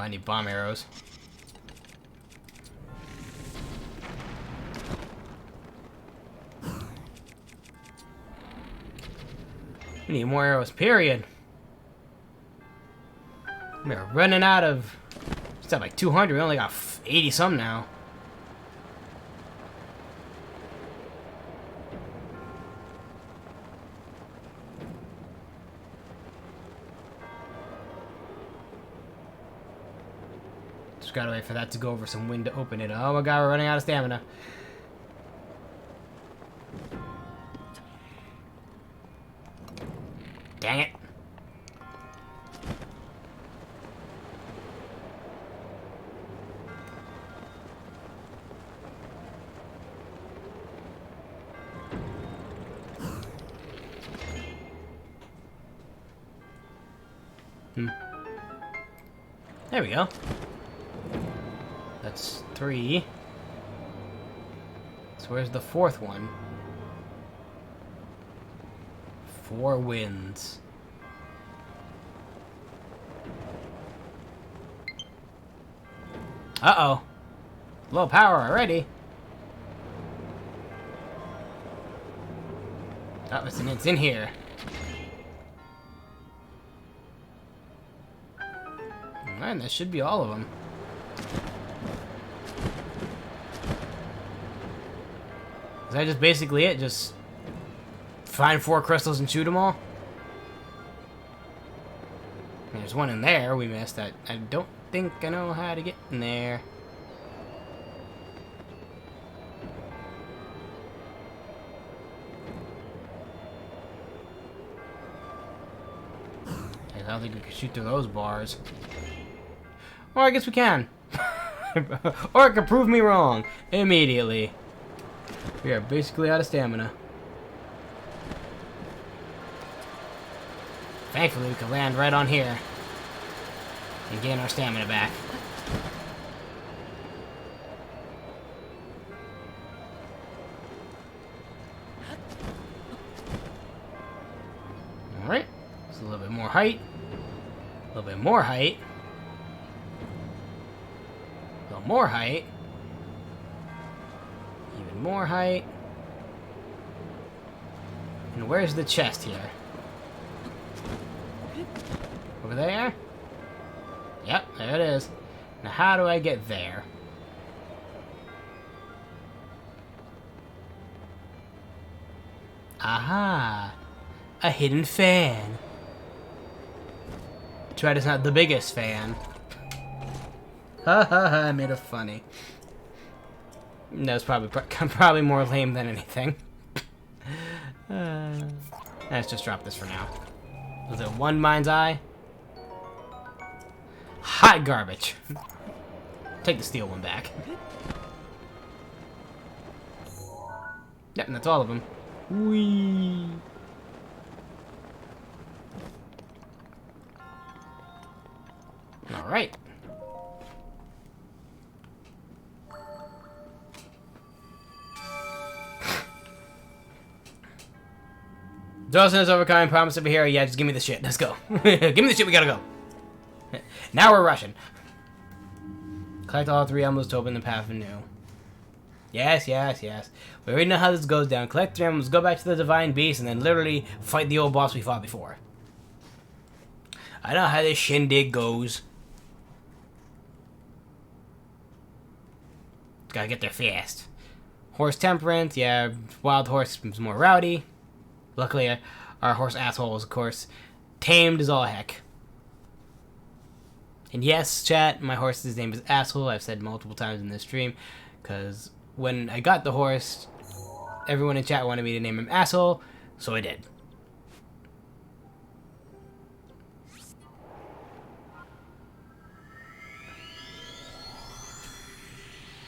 I need bomb arrows. We need more arrows, period. We're running out of... It's at like 200. We only got 80 some now. Just gotta wait for that to go over some wind to open it. Oh my god, we're running out of stamina. Dang it. There we go. That's 3. So where's the 4th one? 4 wins. Uh-oh. Low power already. Oh, it's in here. Alright, that should be all of them. Is that just basically it? Just find 4 crystals and shoot them all? There's one in there we missed that I don't think I know how to get in there. I don't think we can shoot through those bars. Or I guess we can. Or it could prove me wrong immediately. We are basically out of stamina. Thankfully, we can land right on here and gain our stamina back. Alright. Just a little bit more height. A little bit more height. A little more height. Even more height. And where's the chest here? Over there? Yep, there it is. Now how do I get there? Aha! A hidden fan. Try is not the biggest fan. Ha ha ha, I made it funny. That's probably more lame than anything. Let's just drop this for now. Was it one mind's eye? Hot garbage. Take the steel one back. Yep, and that's all of them. Whee! Alright. Dawson is overcoming, promise to be here. Yeah, just give me the shit. Let's go. Give me the shit, we gotta go. Now we're rushing. Collect all 3 emblems to open the path anew. Yes, yes, yes. We already know how this goes down. Collect 3 emblems, go back to the Divine Beast, and then literally fight the old boss we fought before. I know how this shindig goes. Gotta get there fast. Horse Temperance, yeah, wild horse is more rowdy. Luckily, our horse asshole is, of course, tamed as all heck. And yes, chat, my horse's name is Asshole. I've said multiple times in this stream, because when I got the horse, everyone in chat wanted me to name him Asshole, so I did.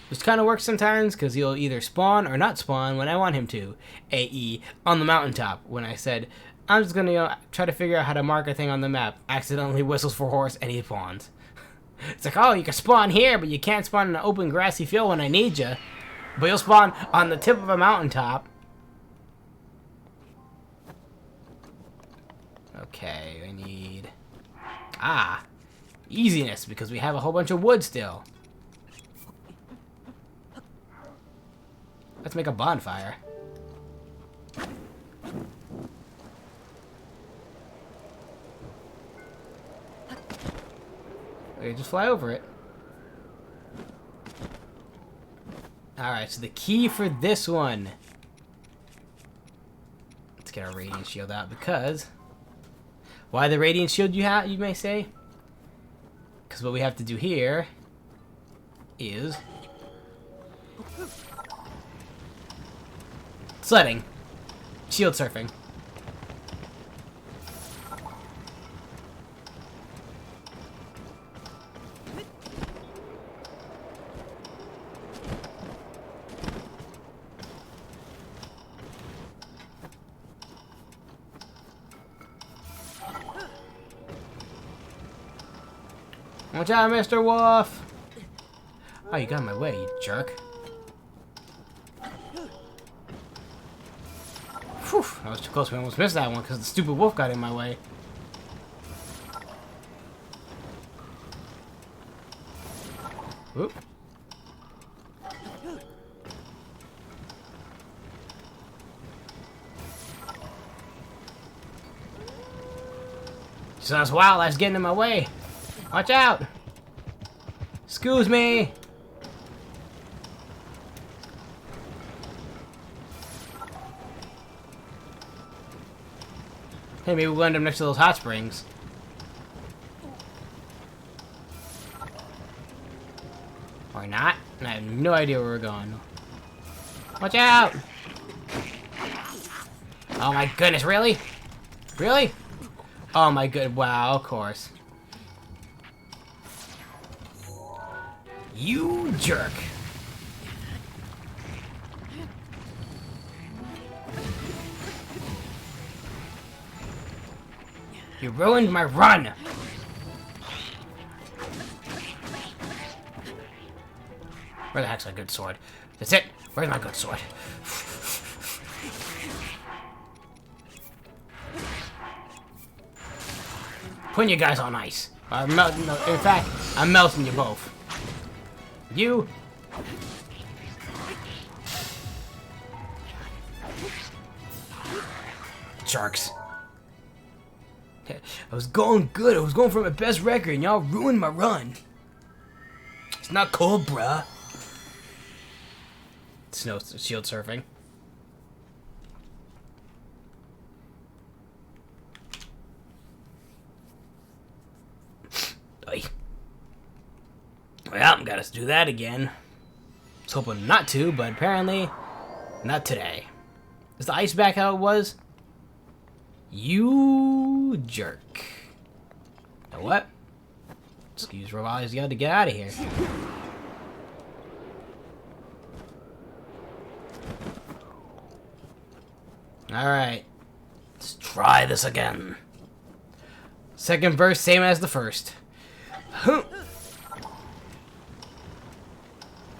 Which kind of works sometimes, because he'll either spawn or not spawn when I want him to. A.E. on the mountaintop, when I said, I'm just gonna try to figure out how to mark a thing on the map. Accidentally whistles for horse, and he spawns. It's like, oh, you can spawn here, but you can't spawn in an open grassy field when I need you. But you'll spawn on the tip of a mountaintop. Okay, I need... Ah. Easiness, because we have a whole bunch of wood still. Let's make a bonfire. Okay, just fly over it. Alright, so the key for this one. Let's get our radiant shield out, because why the radiant shield you may say? Because what we have to do here is sledding, shield surfing. Watch out, Mr. Wolf! Oh, you got in my way, you jerk. Whew, that was too close. We almost missed that one because the stupid wolf got in my way. Whoop. So that's wildlife's getting in my way. Watch out! Excuse me! Hey, maybe we'll end up next to those hot springs. Or not. I have no idea where we're going. Watch out! Oh my goodness, really? Really? Oh my good, wow, of course. You jerk. You ruined my run. Where the heck's my good sword? That's it. Where's my good sword? Putting you guys on ice. In fact, I'm melting you both. You. Sharks. I was going good. I was going for my best record, and y'all ruined my run. It's not cold, bruh. Snow shield surfing. Oy. Well, gotta do that again. I was hoping not to, but apparently not today. Is the ice back how it was? You jerk. Now what? Excuse Ravali's got to get out of here. Alright. Let's try this again. Second verse, same as the first.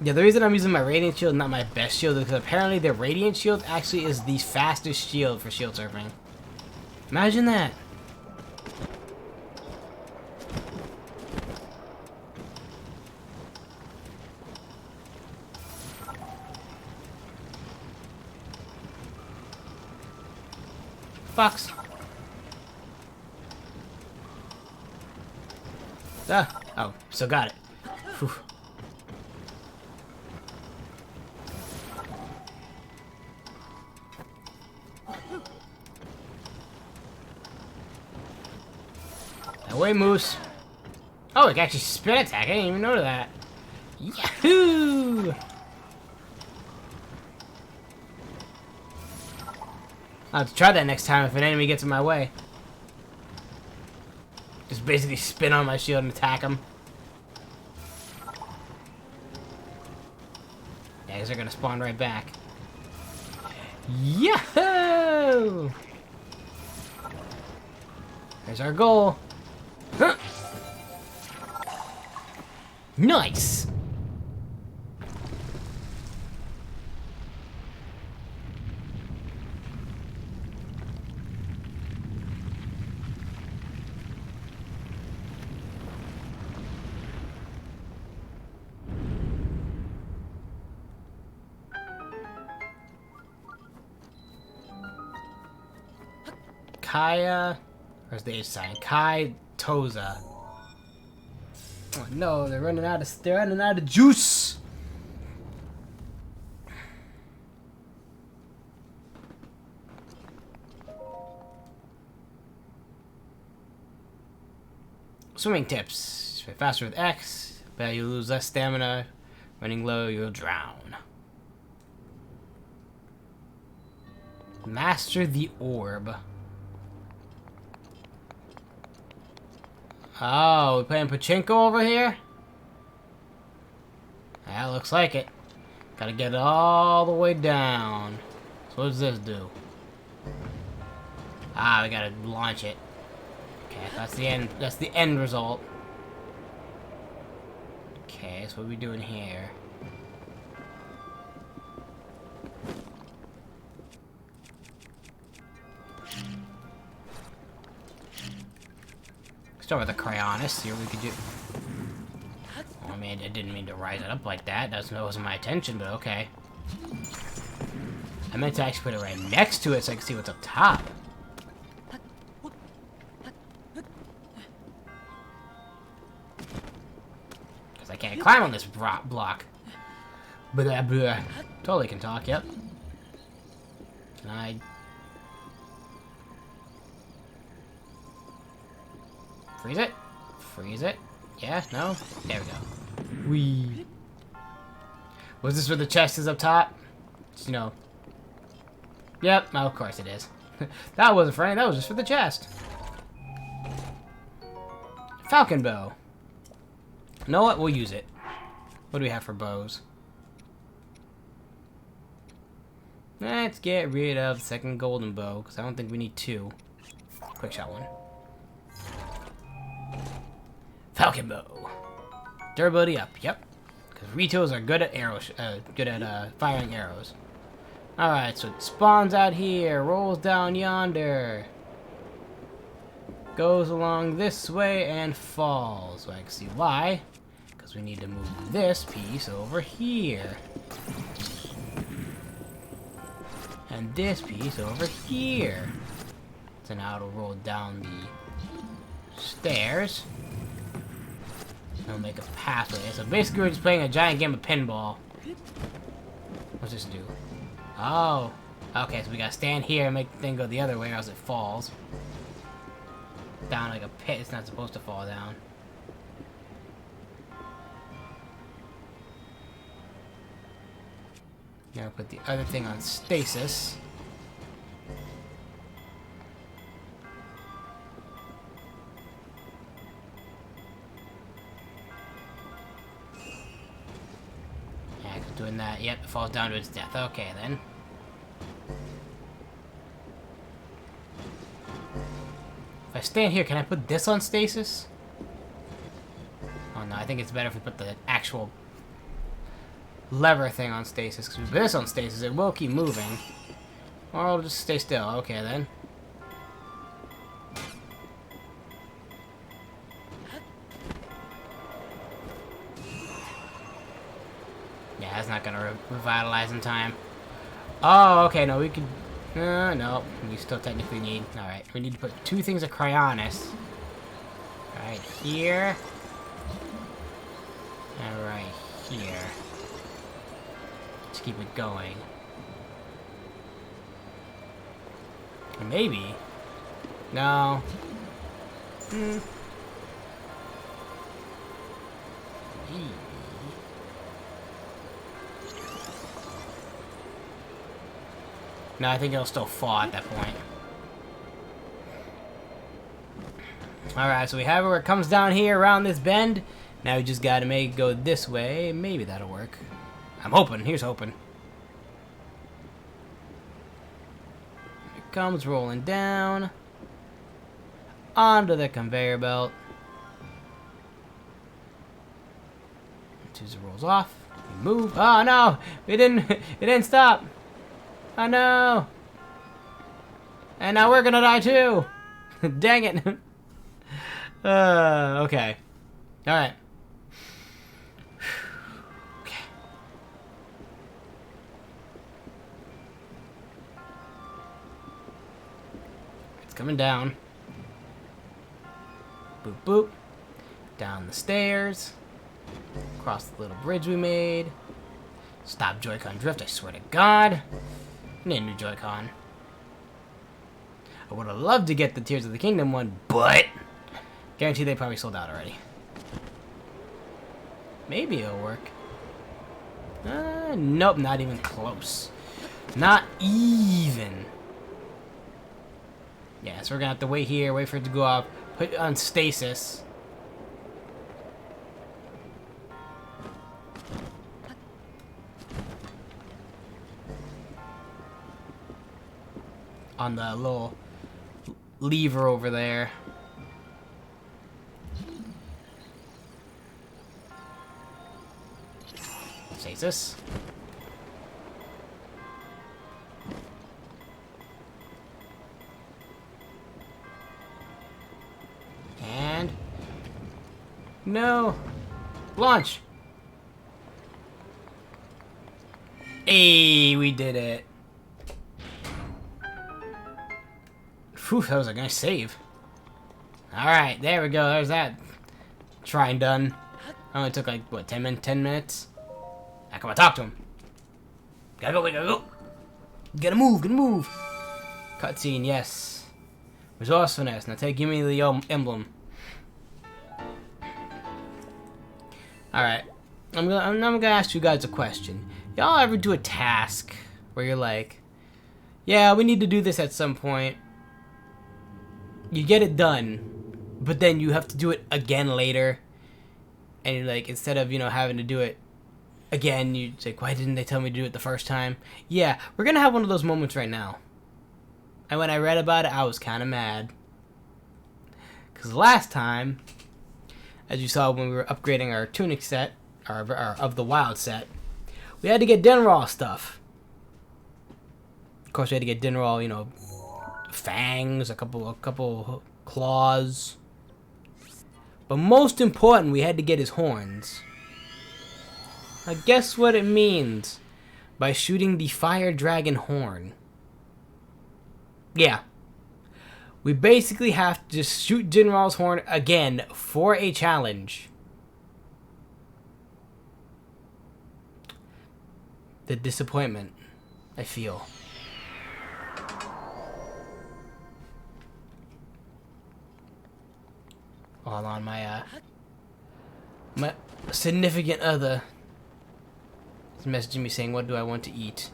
Yeah, the reason I'm using my Radiant Shield, not my best shield, is because apparently the Radiant Shield actually is the fastest shield for shield surfing. Imagine that. Fox. Ah, oh, still got it. Whew. Away, Moose. Oh, it can actually spin attack. I didn't even know that. Yahoo! I'll have to try that next time if an enemy gets in my way. Just basically spin on my shield and attack them. Yeah, because they're gonna spawn right back. Yahoo! There's our goal. Huh. Nice! Kaya. Where's the H sign? Kai Toza. Oh no, they're running out of juice. Swimming tips. Swim faster with X, but you lose less stamina. Running low, you'll drown. Master the orb. Oh, we playing pachinko over here? Yeah, looks like it. Gotta get it all the way down. So what does this do? Ah, we gotta launch it. Okay, that's the end. That's the end result. Okay, so what are we doing here? Start with the Cryonis, see what we could do. Oh, I mean, I didn't mean to rise it up like that. That wasn't my intention, but okay. I meant to actually put it right next to it so I can see what's up top. Because I can't climb on this block. Blah, blah. Totally can talk, yep. Can I... freeze it? Freeze it? Yeah? No? There we go. Whee! Was this where the chest is up top? Just, you know. Yep, well, of course it is. That wasn't for anything, that was just for the chest. Falcon bow. You know what? We'll use it. What do we have for bows? Let's get rid of the second golden bow, because I don't think we need two. Quick shot one. Falcon bow. Durability up, yep. Because Ritos are good at arrows, firing arrows. Alright, so it spawns out here, rolls down yonder. Goes along this way and falls. So I can see why. Because we need to move this piece over here. And this piece over here. So now it'll roll down the stairs. It'll make a pathway. So basically we're just playing a giant game of pinball. What's this do? Oh. Okay, so we gotta stand here and make the thing go the other way or else it falls. Down like a pit. It's not supposed to fall down. Now put the other thing on stasis. Yeah, doing that. Yep, it falls down to its death. Okay, then. If I stand here, can I put this on stasis? Oh no, I think it's better if we put the actual lever thing on stasis. Because if we put this on stasis, it will keep moving. Or it'll just stay still. Okay, then. Yeah, that's not gonna revitalize in time. Oh, okay, no, we could... no, we still technically need... Alright, we need to put two things of Cryonis. Right here. And right here. Let's keep it going. Maybe. No. No, I think it'll still fall at that point. Alright, so we have it where it comes down here around this bend. Now we just gotta make it go this way. Maybe that'll work. I'm hoping. Here's hoping. Here it comes rolling down. Onto the conveyor belt. As it rolls off. We move. Oh no! It didn't stop! Oh no! And now we're gonna die too! Dang it! Okay. Alright. Okay. coming down. Boop, boop. Down the stairs. Across the little bridge we made. Stop Joy-Con drift, I swear to God. I need a new Joy-Con. I would have loved to get the Tears of the Kingdom one, but guarantee they probably sold out already. Maybe it'll work. Nope, not even close. Not even. Yeah, so we're gonna have to wait here, wait for it to go up, put it on stasis. On the little lever over there. Stasis. And no. Launch. Hey, we did it. Phew, that was a nice save. Alright, there we go. There's that. Try and done. Only took like, what, 10 minutes? Now come on, talk to him. Gotta go, we gotta go. Gotta move, gotta move. Cutscene, yes. Resourcefulness. Now give me the emblem. Alright. I'm gonna ask you guys a question. Y'all ever do a task where you're like, yeah, we need to do this at some point. You get it done, but then you have to do it again later. And you're like, instead of, having to do it again, you like, why didn't they tell me to do it the first time? Yeah, we're gonna have one of those moments right now. And when I read about it, I was kind of mad. Because last time, as you saw when we were upgrading our tunic set, our of the wild set, we had to get Dinral stuff. Of course, we had to get Dinral, fangs, a couple claws. But most important, we had to get his horns. Now guess what it means by shooting the fire dragon horn? Yeah. We basically have to just shoot Jinral's horn again for a challenge. The disappointment I feel. Hold on, my significant other is messaging me saying, what do I want to eat?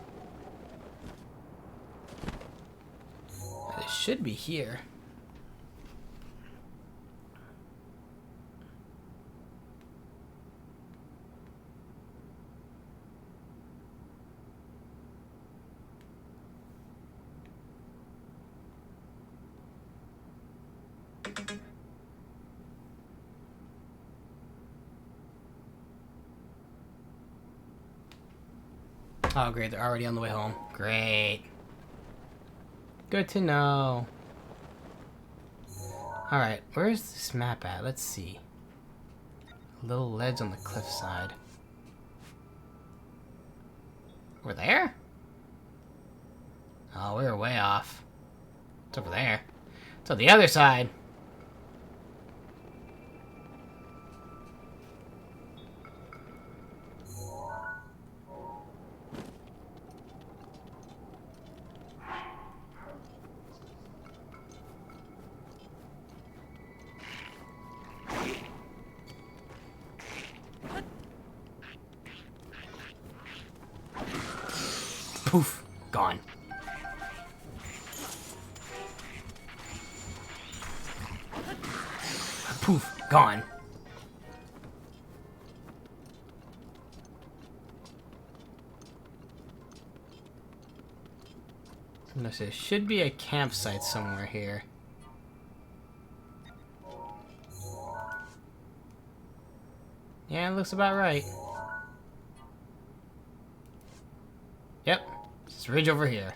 It should be here. Oh, great. They're already on the way home. Great. Good to know. Alright, where's this map at? Let's see. A little ledge on the cliffside. We're there? Oh, we were way off. It's over there. It's on the other side. Poof, gone. Poof, gone. There should be a campsite somewhere here. Yeah, it looks about right. Yep, this ridge over here.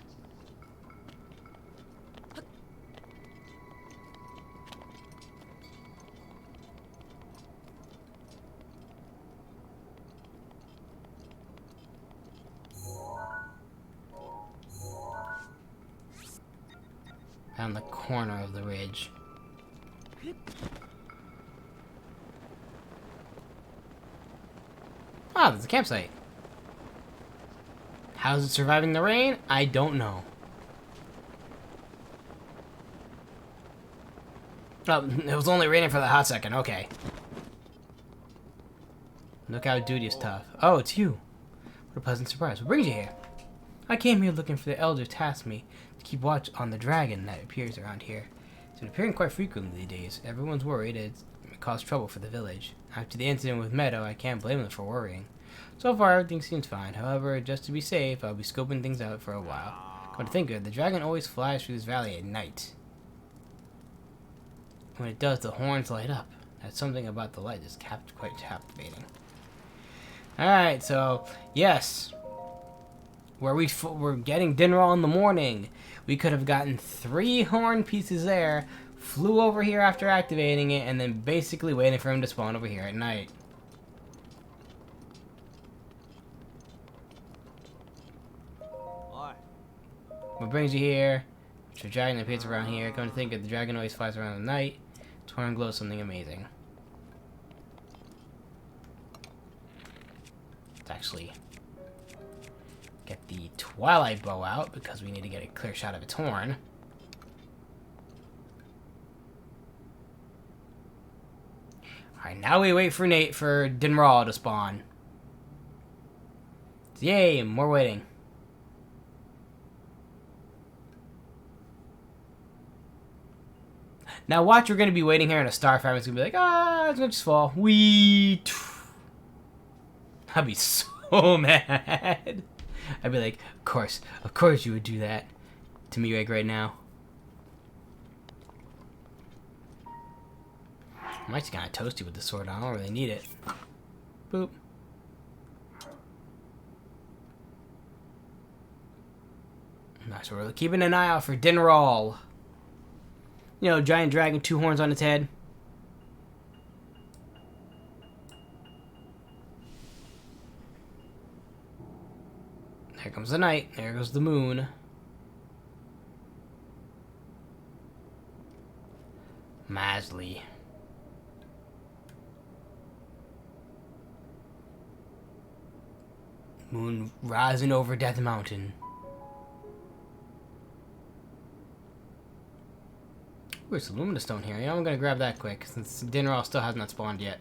on the corner of the ridge. Ah, there's a campsite. How's it surviving the rain? I don't know. Oh, it was only raining for the hot second. Okay. Look how duty is tough. Oh, it's you. What a pleasant surprise. What brings you here? I came here looking for the elder tasked me to keep watch on the dragon that appears around here. It's been appearing quite frequently these days. Everyone's worried it caused trouble for the village. After the incident with Meadow, I can't blame them for worrying. So far, everything seems fine. However, just to be safe, I'll be scoping things out for a while. Come to think of it, the dragon always flies through this valley at night. When it does, the horns light up. That's something about the light that's quite captivating. Alright, so, yes. We're getting Dinral in the morning. We could have gotten 3 horn pieces there, flew over here after activating it, and then basically waiting for him to spawn over here at night. What brings you here? It's a dragon that appears around here. Come to think of it, the dragon always flies around at night. Its horn glows something amazing. Let's actually get the Twilight Bow out because we need to get a clear shot of its horn. Alright, now we wait for Dinral to spawn. Yay, more waiting. Now watch, we're going to be waiting here in a star farm. It's going to be like, it's going to just fall. I'd be so mad. I'd be like, of course you would do that to me right now. I'm actually kind of toasty with the sword. I don't really need it. Boop. Nice, we're keeping an eye out for Dinral. You know, giant dragon, 2 horns on its head. There comes the night. There goes the moon. Masley. Moon rising over Death Mountain. Ooh, it's a Lumina Stone here. Yeah, I'm gonna grab that quick, since Dinral still has not spawned yet.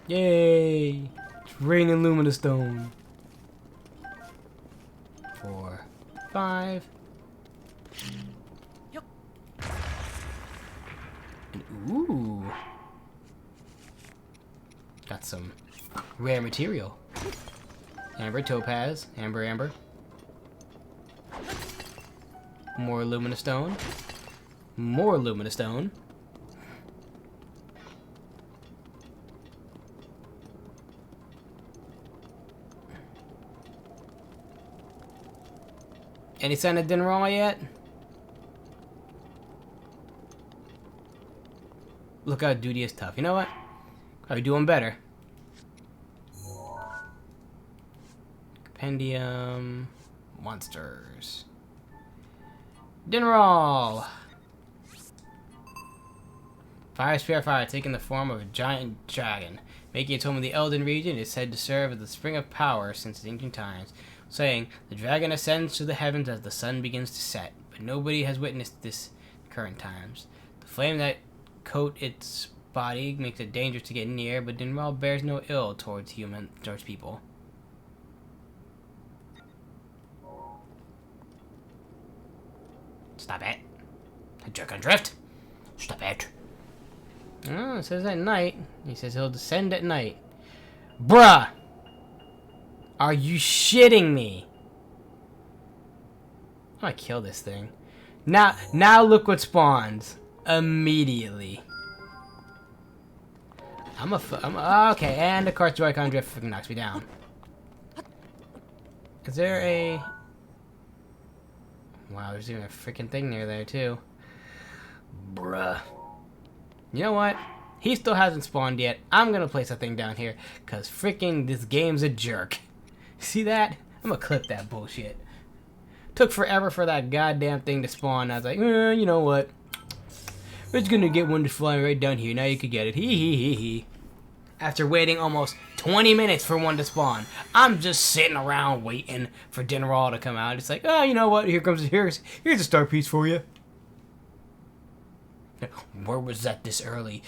Yay! It's raining Lumina Stone. 4, 5. Yep. And ooh. Got some rare material. Amber, topaz, amber. More Lumina Stone. More Lumina Stone. Any sign of Dinral yet? Look how duty is tough. You know what? Probably doing better. Compendium. Monsters. Dinral! Fire Spirit Fire, taking the form of a giant dragon. Making its home in the Elden region, it is said to serve as the spring of power since ancient times. Saying, the dragon ascends to the heavens as the sun begins to set, but nobody has witnessed this in current times. The flame that coat its body makes it dangerous to get near, but Dinral bears no ill towards people. Stop it. Dragon Drift. Stop it. Oh, it says at night. He says he'll descend at night. Bruh! Are you shitting me? I kill this thing. Now look what spawns. Immediately. Okay, and of course Joy-Con Drift fucking knocks me down. Is there a... Wow, there's even a freaking thing near there too. Bruh. You know what? He still hasn't spawned yet. I'm gonna place a thing down here, cause freaking this game's a jerk. See that? I'm gonna clip that bullshit. Took forever for that goddamn thing to spawn. I was like, you know what? We're just gonna get one to fly right down here. Now you could get it. Hee hee hee hee. After waiting almost 20 minutes for one to spawn, I'm just sitting around waiting for Dinnerall to come out. It's like, oh, you know what? Here's a star piece for you. Where was that this early?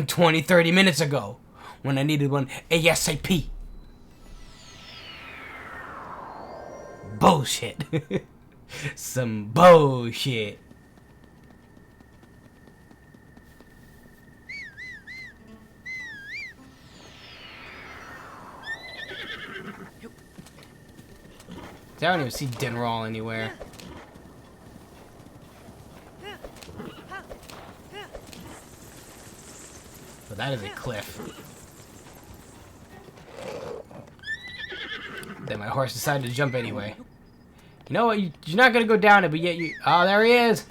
20, 30 minutes ago, when I needed one ASAP. Bullshit. Some bullshit. I don't even see Dinnerall anywhere. But that is a cliff. Then my horse decided to jump anyway. You know what? You're not gonna go down it, but yet you. Oh, there he is.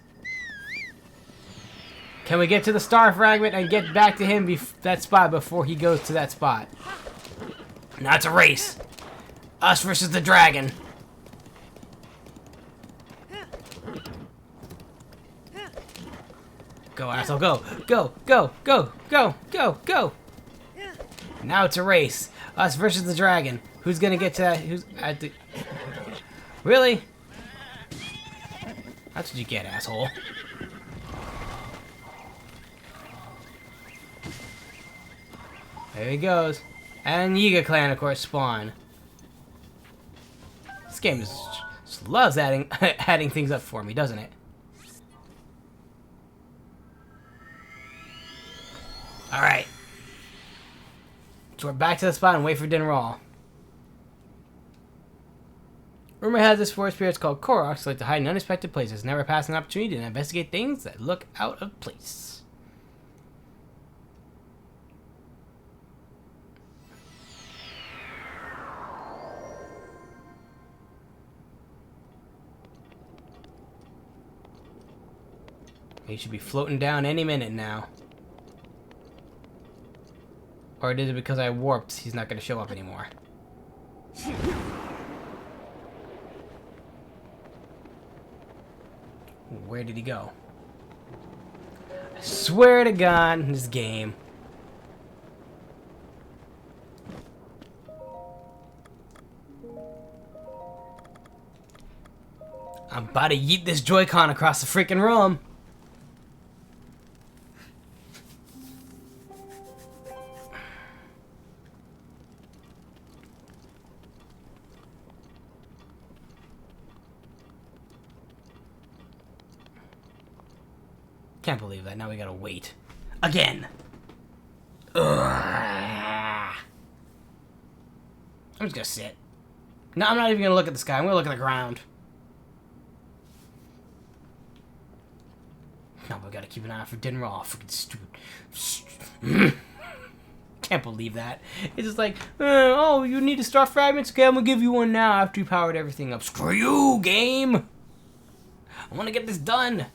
Can we get to the star fragment and get back to him that spot before he goes to that spot? Now it's a race. Us versus the dragon. Go, asshole, go. Go, go, go, go, go, go. Now it's a race. Us versus the dragon. Who's gonna get to that? Who's at the... Really? That's what you get, asshole. There he goes. And Yiga Clan, of course, spawn. This game just loves adding adding things up for me, doesn't it? Alright. So we're back to the spot and wait for Dinnerall. Rumor has this forest spirits called Koroks like to hide in unexpected places, never pass an opportunity to investigate things that look out of place. He should be floating down any minute now. Or is it because I warped, he's not going to show up anymore? Where did he go? I swear to God, this game. I'm about to yeet this Joy-Con across the freaking room. Can't believe that. Now we gotta wait. Again! Ugh. I'm just gonna sit. No, I'm not even gonna look at the sky. I'm gonna look at the ground. No, we gotta keep an eye out for Dinnerall. Freaking stupid. Can't believe that. It's just like, oh, you need to start fragments? Okay, I'm gonna give you one now after you powered everything up. Screw you, game! I wanna get this done.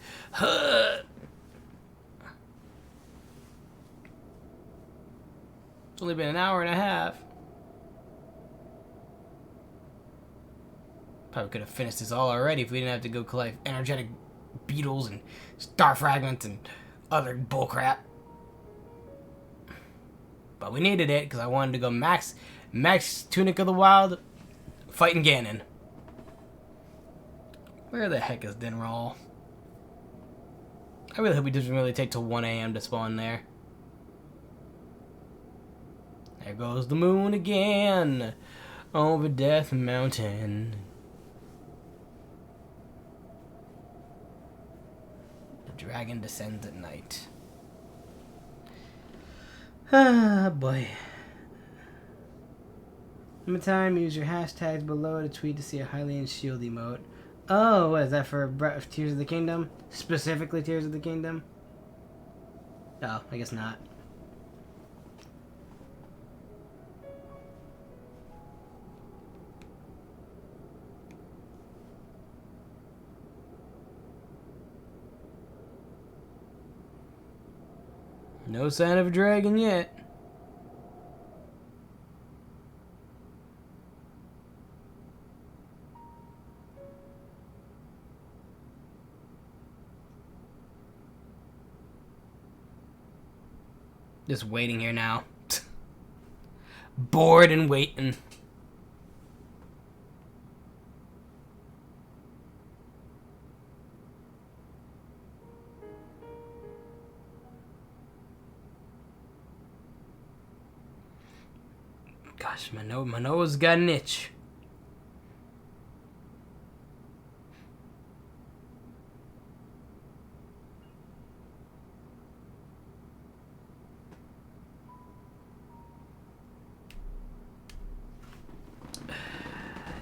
It's only been an hour and a half. Probably could have finished this all already if we didn't have to go collect energetic beetles and star fragments and other bullcrap. But we needed it because I wanted to go max Tunic of the Wild fighting Ganon. Where the heck is Dinnerall? I really hope he doesn't really take till 1 AM to spawn there. There goes the moon again over Death Mountain. The dragon descends at night. Ah, boy. Limit time, use your hashtags below to tweet to see a Hylian shield emote. Oh, what is that for Tears of the Kingdom? Specifically Tears of the Kingdom? Oh, I guess not. No sign of a dragon yet. Just waiting here now. Bored and waiting. Gosh, my nose got an itch.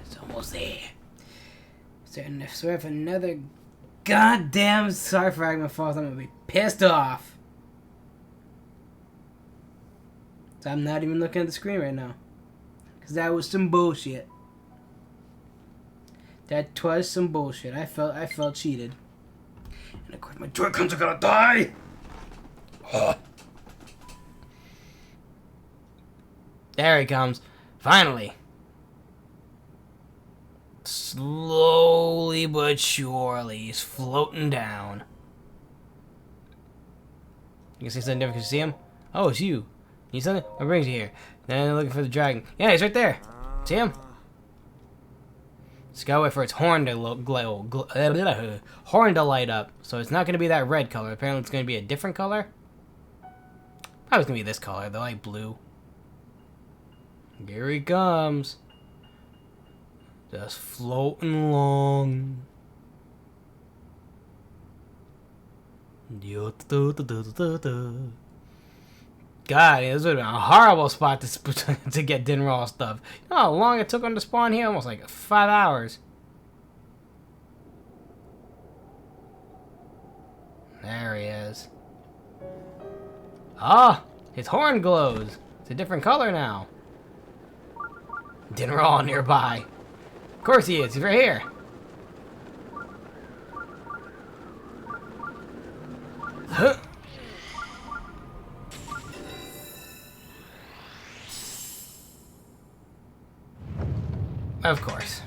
It's almost there. Starting to swear if another goddamn star fragment falls, I'm gonna be pissed off. So I'm not even looking at the screen right now. Cause that was some bullshit. That was some bullshit. I felt cheated. And of course my Joy-Cons are gonna die! Ugh. There he comes. Finally. Slowly but surely, he's floating down. You can say something different because you see him? Oh, it's you. Need something? What brings you here? Then they're looking for the dragon. Yeah, he's right there. See him? Just gotta wait for its horn to horn to light up. So it's not gonna be that red color. Apparently it's gonna be a different color. Probably gonna be this color, though, like blue. Here he comes. Just floating along. God, this would have been a horrible spot to get Dinraal stuff. You know how long it took him to spawn here? Almost like 5 hours. There he is. Ah, his horn glows. It's a different color now. Dinraal nearby. Of course he is. He's right here. Huh. Of course.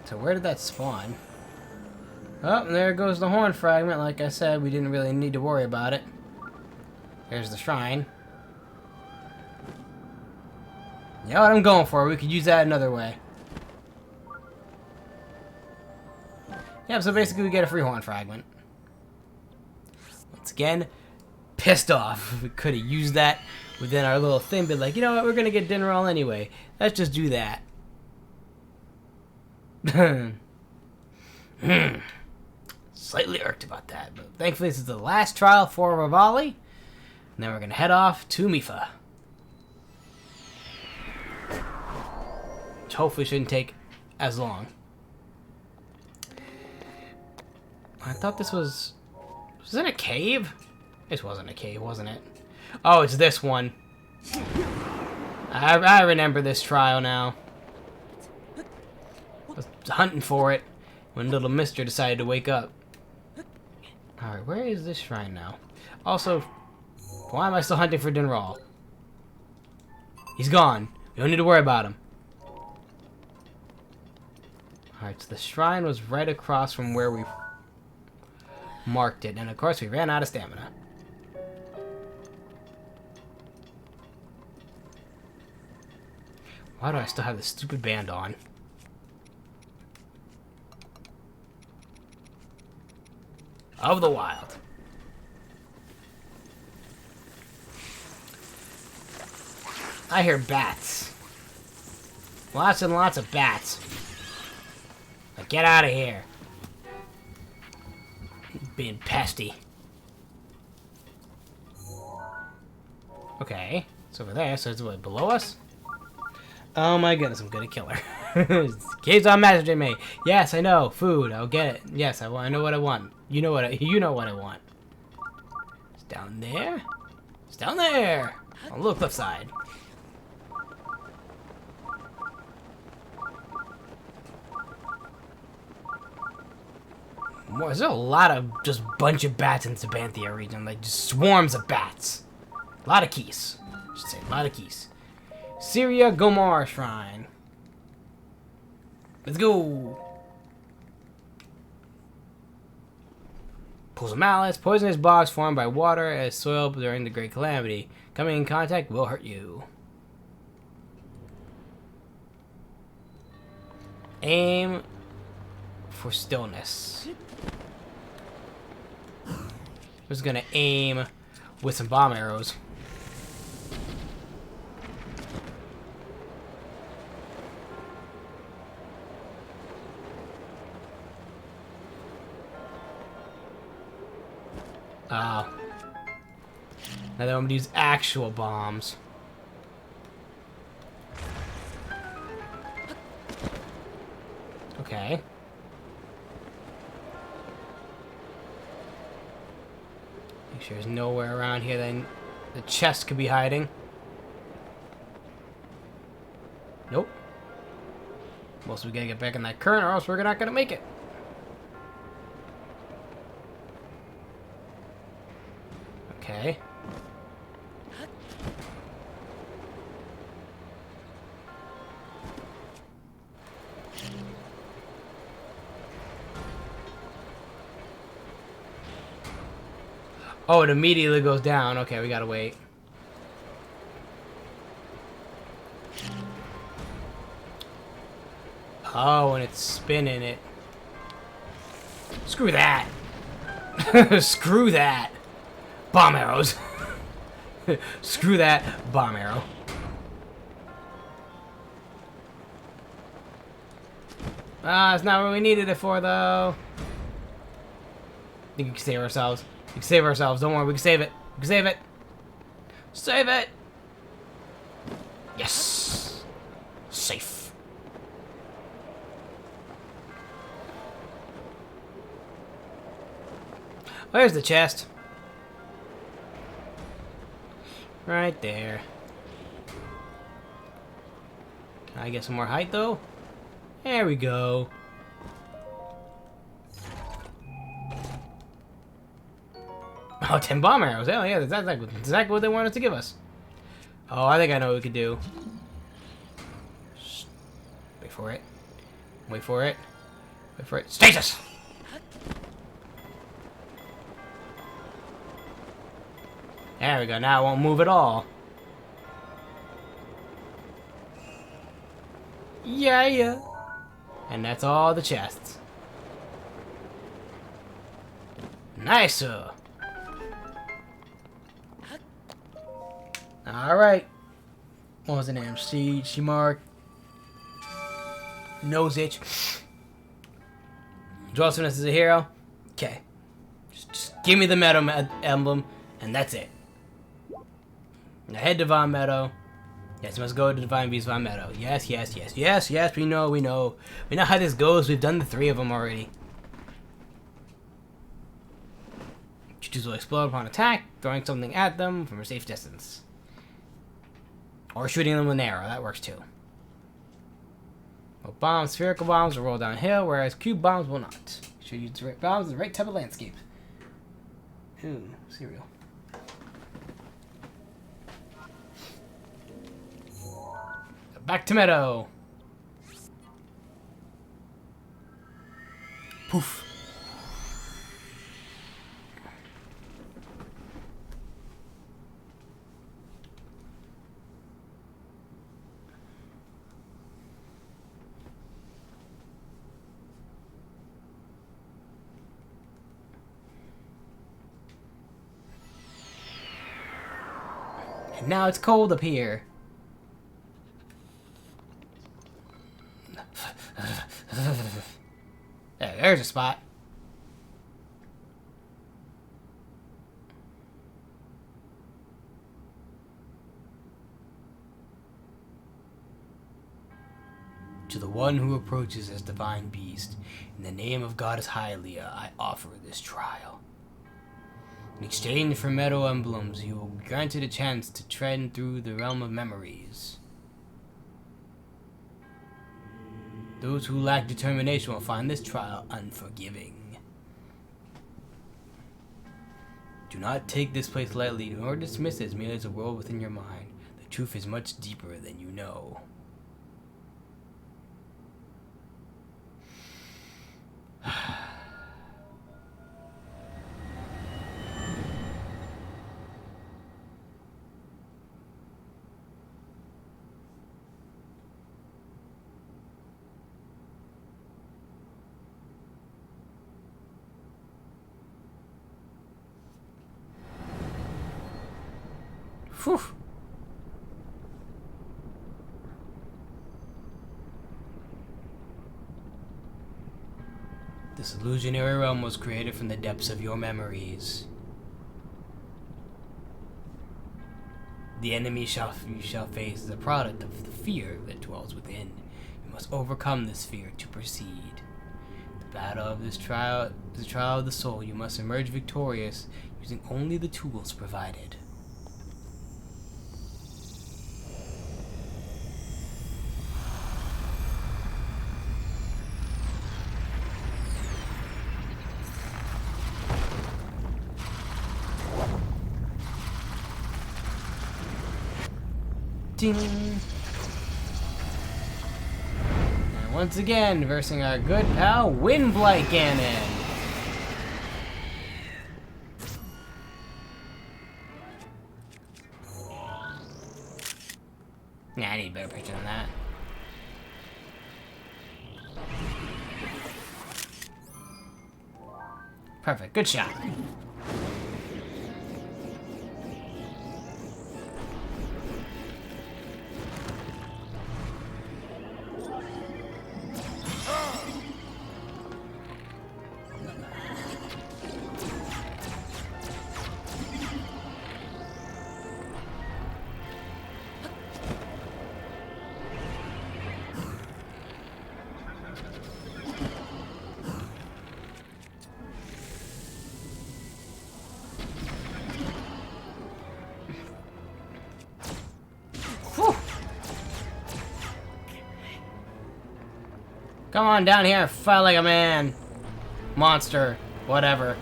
So where did that spawn? Oh, there goes the horn fragment. Like I said, we didn't really need to worry about it. There's the shrine. You know what I'm going for? We could use that another way. Yeah, so basically we get a free horn fragment. Once again, pissed off. We could have used that within our little thing, but like, you know what? We're going to get Dinraal anyway. Let's just do that. Slightly irked about that, but thankfully this is the last trial for Revali. And then we're going to head off to Mipha. Which hopefully shouldn't take as long. I thought this was... Was it a cave? This wasn't a cave, wasn't it? Oh, it's this one. I remember this trial now. I was hunting for it when little mister decided to wake up. Alright, where is this shrine now? Also, why am I still hunting for Dinraal? He's gone. We don't need to worry about him. Alright, so the shrine was right across from where we marked it. And of course, we ran out of stamina. Why do I still have this stupid band on? Of the Wild. I hear bats. Lots and lots of bats. Like, get out of here. Being pesty. Okay. It's over there, so it's what, below us? Oh my goodness, I'm gonna kill her. Keeps on messaging me. Yes, I know. Food. I'll get it. Yes, I know what I want. You know what I want. It's down there. It's down there. On the cliff side. More. There's a lot of just bunch of bats in Sabanthia region. Like just swarms of bats. A lot of keys. I should say a lot of keys. Syria Gomar Shrine. Let's go. Pools of Malice. Poisonous bogs formed by water as soil during the Great Calamity. Coming in contact will hurt you. Aim for stillness. I'm just gonna aim with some bomb arrows. Oh. Now then I'm gonna use actual bombs. Okay. Make sure there's nowhere around here that the chest could be hiding. Nope. Mostly we gotta get back in that current or else we're not gonna make it. Okay. Oh, it immediately goes down. Okay, we gotta wait. Oh, and it's spinning it. Screw that. Screw that. Bomb arrows. Screw that. Bomb arrow. Ah, it's not what we needed it for, though. I think we can save ourselves. We can save ourselves. Don't worry, we can save it. We can save it. Save it! Yes! Safe. Where's the chest? Right there. Can I get some more height, though? There we go. Oh, 10 bomb arrows. Oh, yeah, that's exactly what they wanted to give us. Oh, I think I know what we could do. Wait for it. Wait for it. Wait for it. Stasis! There we go. Now it won't move at all. Yeah. And that's all the chests. Nice. Alright. What was the name? She marked. Nose itch. Josephus is a hero. Okay. Just give me the Meadow emblem, and that's it. Now head to Von Meadow. Yes, you must go to Divine Beast Von Meadow. Yes. We know. We know how this goes. We've done the 3 of them already. Choose will explode upon attack, throwing something at them from a safe distance. Or shooting them with an arrow. That works too. Well, bombs, spherical bombs will roll downhill, whereas cube bombs will not. You should use the right bombs in the right type of landscape. Ooh, cereal. Back to Meadow. Poof. And now it's cold up here. There's a spot. To the one who approaches this divine beast, in the name of Goddess Hylia, I offer this trial. In exchange for metal emblems, you will be granted a chance to tread through the realm of memories. Those who lack determination will find this trial unforgiving. Do not take this place lightly, nor dismiss it merely as a world within your mind. The truth is much deeper than you know. Whew. This illusionary realm was created from the depths of your memories. The enemy you shall face is a product of the fear that dwells within. You must overcome this fear to proceed. The battle of this trial is the trial of the soul. You must emerge victorious using only the tools provided. Ding. And once again, versing our good pal, Windblight Ganon. Nah, I need a better picture than that. Perfect, good shot. Come on down here and fight like a man. Monster. Whatever.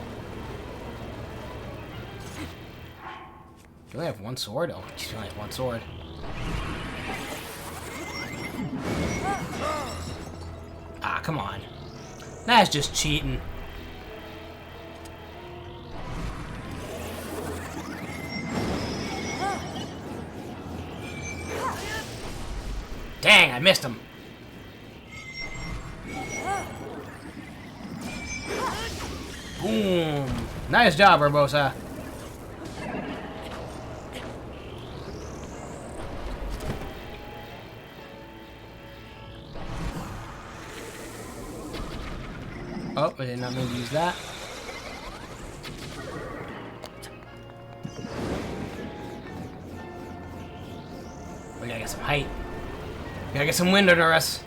Do I have one sword? Oh, I only have one sword. Ah, come on. That's just cheating. Dang, I missed him. Boom. Nice job, Urbosa. Oh, I did not mean to use that. We gotta get some height. We gotta get some wind under us.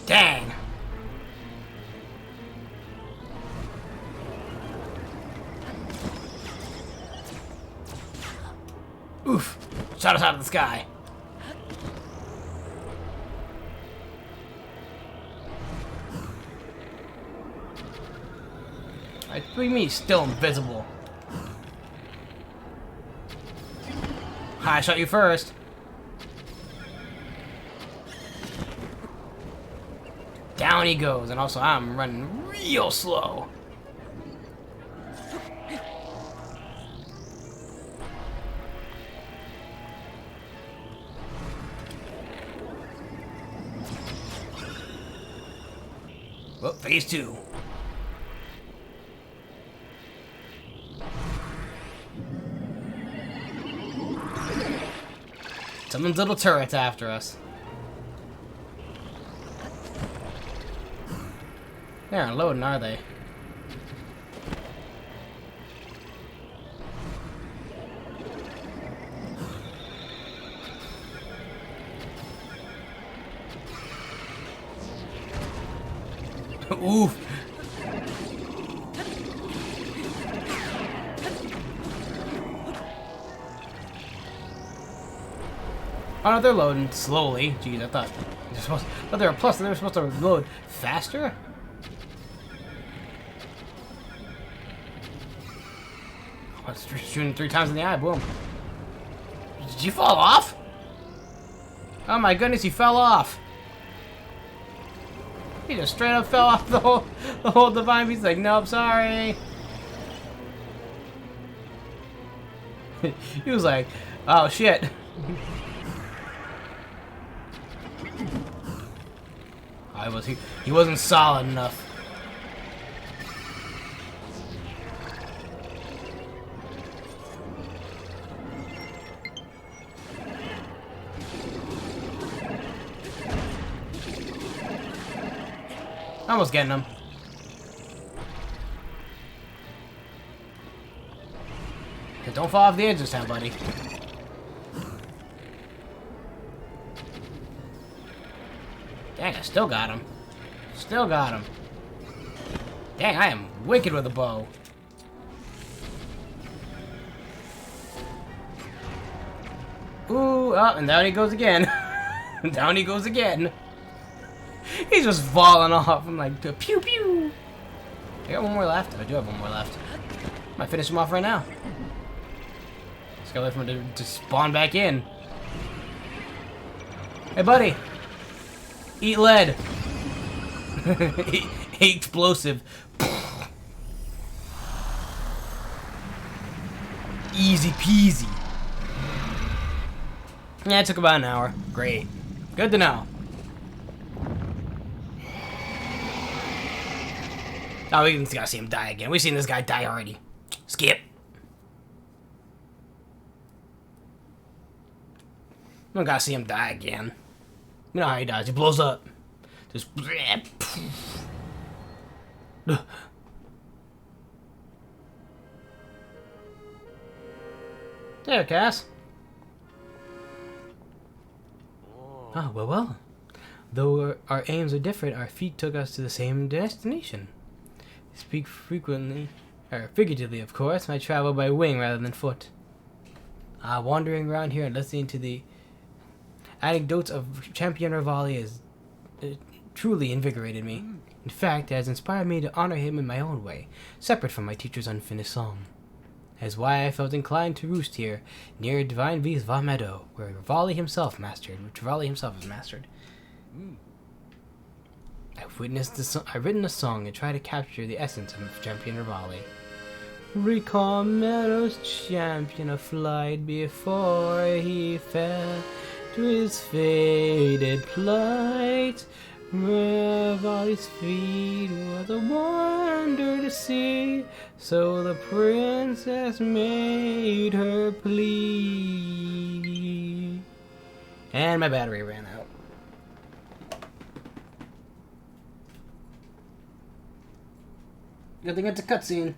Dang! Oof! Shot us out of the sky. What do you mean he's still invisible? I shot you first. Down he goes, and also I'm running real slow. Well, phase 2. Someone's little turret's after us. They aren't loading, are they? Oof. Oh no, they're loading slowly. Jeez, I thought they were plus. They were supposed to load faster. Oh, it's shooting 3 times in the eye. Boom. Did you fall off? Oh my goodness, he fell off. He just straight up fell off the whole divine beast. Like, nope, sorry. He was like, oh shit. He wasn't solid enough. Almost getting him. Don't fall off the edge this time, buddy. Dang, I still got him. Still got him. Dang, I am wicked with a bow. Ooh, oh, and down he goes again. Down he goes again. He's just falling off. I'm like, pew pew. I got one more left. I do have one more left. Might finish him off right now. Just gotta wait for him to spawn back in. Hey, buddy. Eat lead. Eat explosive. Easy peasy. Yeah, it took about an hour. Great. Good to know. Oh, we gotta see him die again. We've seen this guy die already. Skip. We don't gotta see him die again. You know how he dies. He blows up. Just... There, Cass. Ah, well. Though our aims are different, our feet took us to the same destination. Speak frequently, or figuratively, of course. I travel by wing rather than foot. Wandering around here and listening to the anecdotes of Champion Rivali has truly invigorated me. In fact, it has inspired me to honor him in my own way, separate from my teacher's unfinished song. That is why I felt inclined to roost here, near Divine V's Va Meadow, where Rivali himself has mastered. I've written a song and tried to capture the essence of Champion Rivali. Recall Meadow's champion of flight before he fell to his fated plight. Rivali's feet was a wonder to see, so the princess made her plea. And my battery ran out. Good thing it's a cutscene.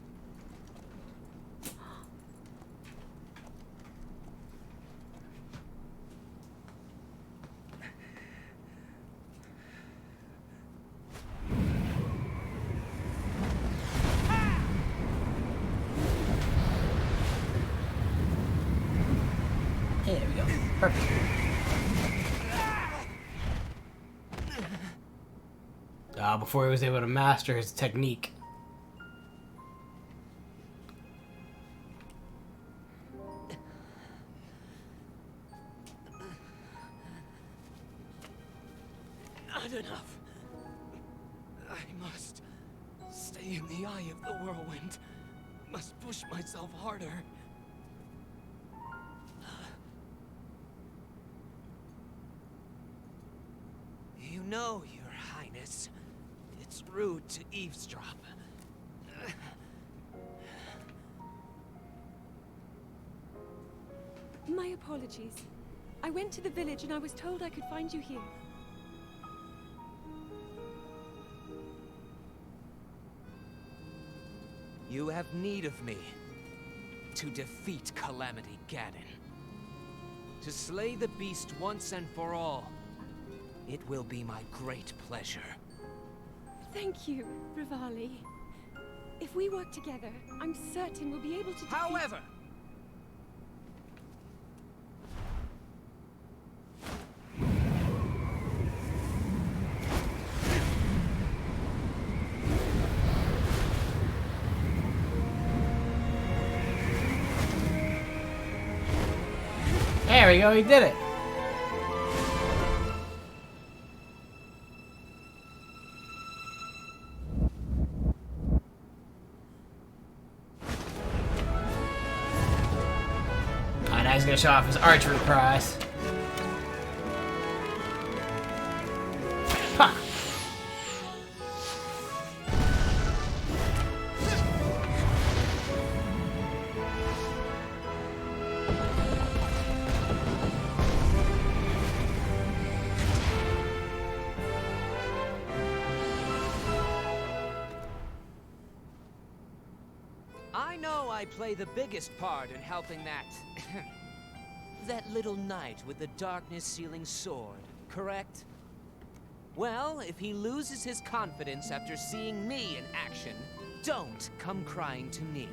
There we go. Perfect. Before he was able to master his technique. Not enough. I must stay in the eye of the whirlwind. Must push myself harder. You know, Your Highness, it's rude to eavesdrop. My apologies. I went to the village and I was told I could find you here. You have need of me to defeat Calamity Ganon. To slay the beast once and for all. It will be my great pleasure. Thank you, Rivali. If we work together, I'm certain we'll be able to defeat... However, There we go, he did it. Oh, now he's gonna show off his archery prowess. Ha! I know I play the biggest part in helping that... that little knight with the darkness-sealing sword, correct? Well, if he loses his confidence after seeing me in action, don't come crying to me.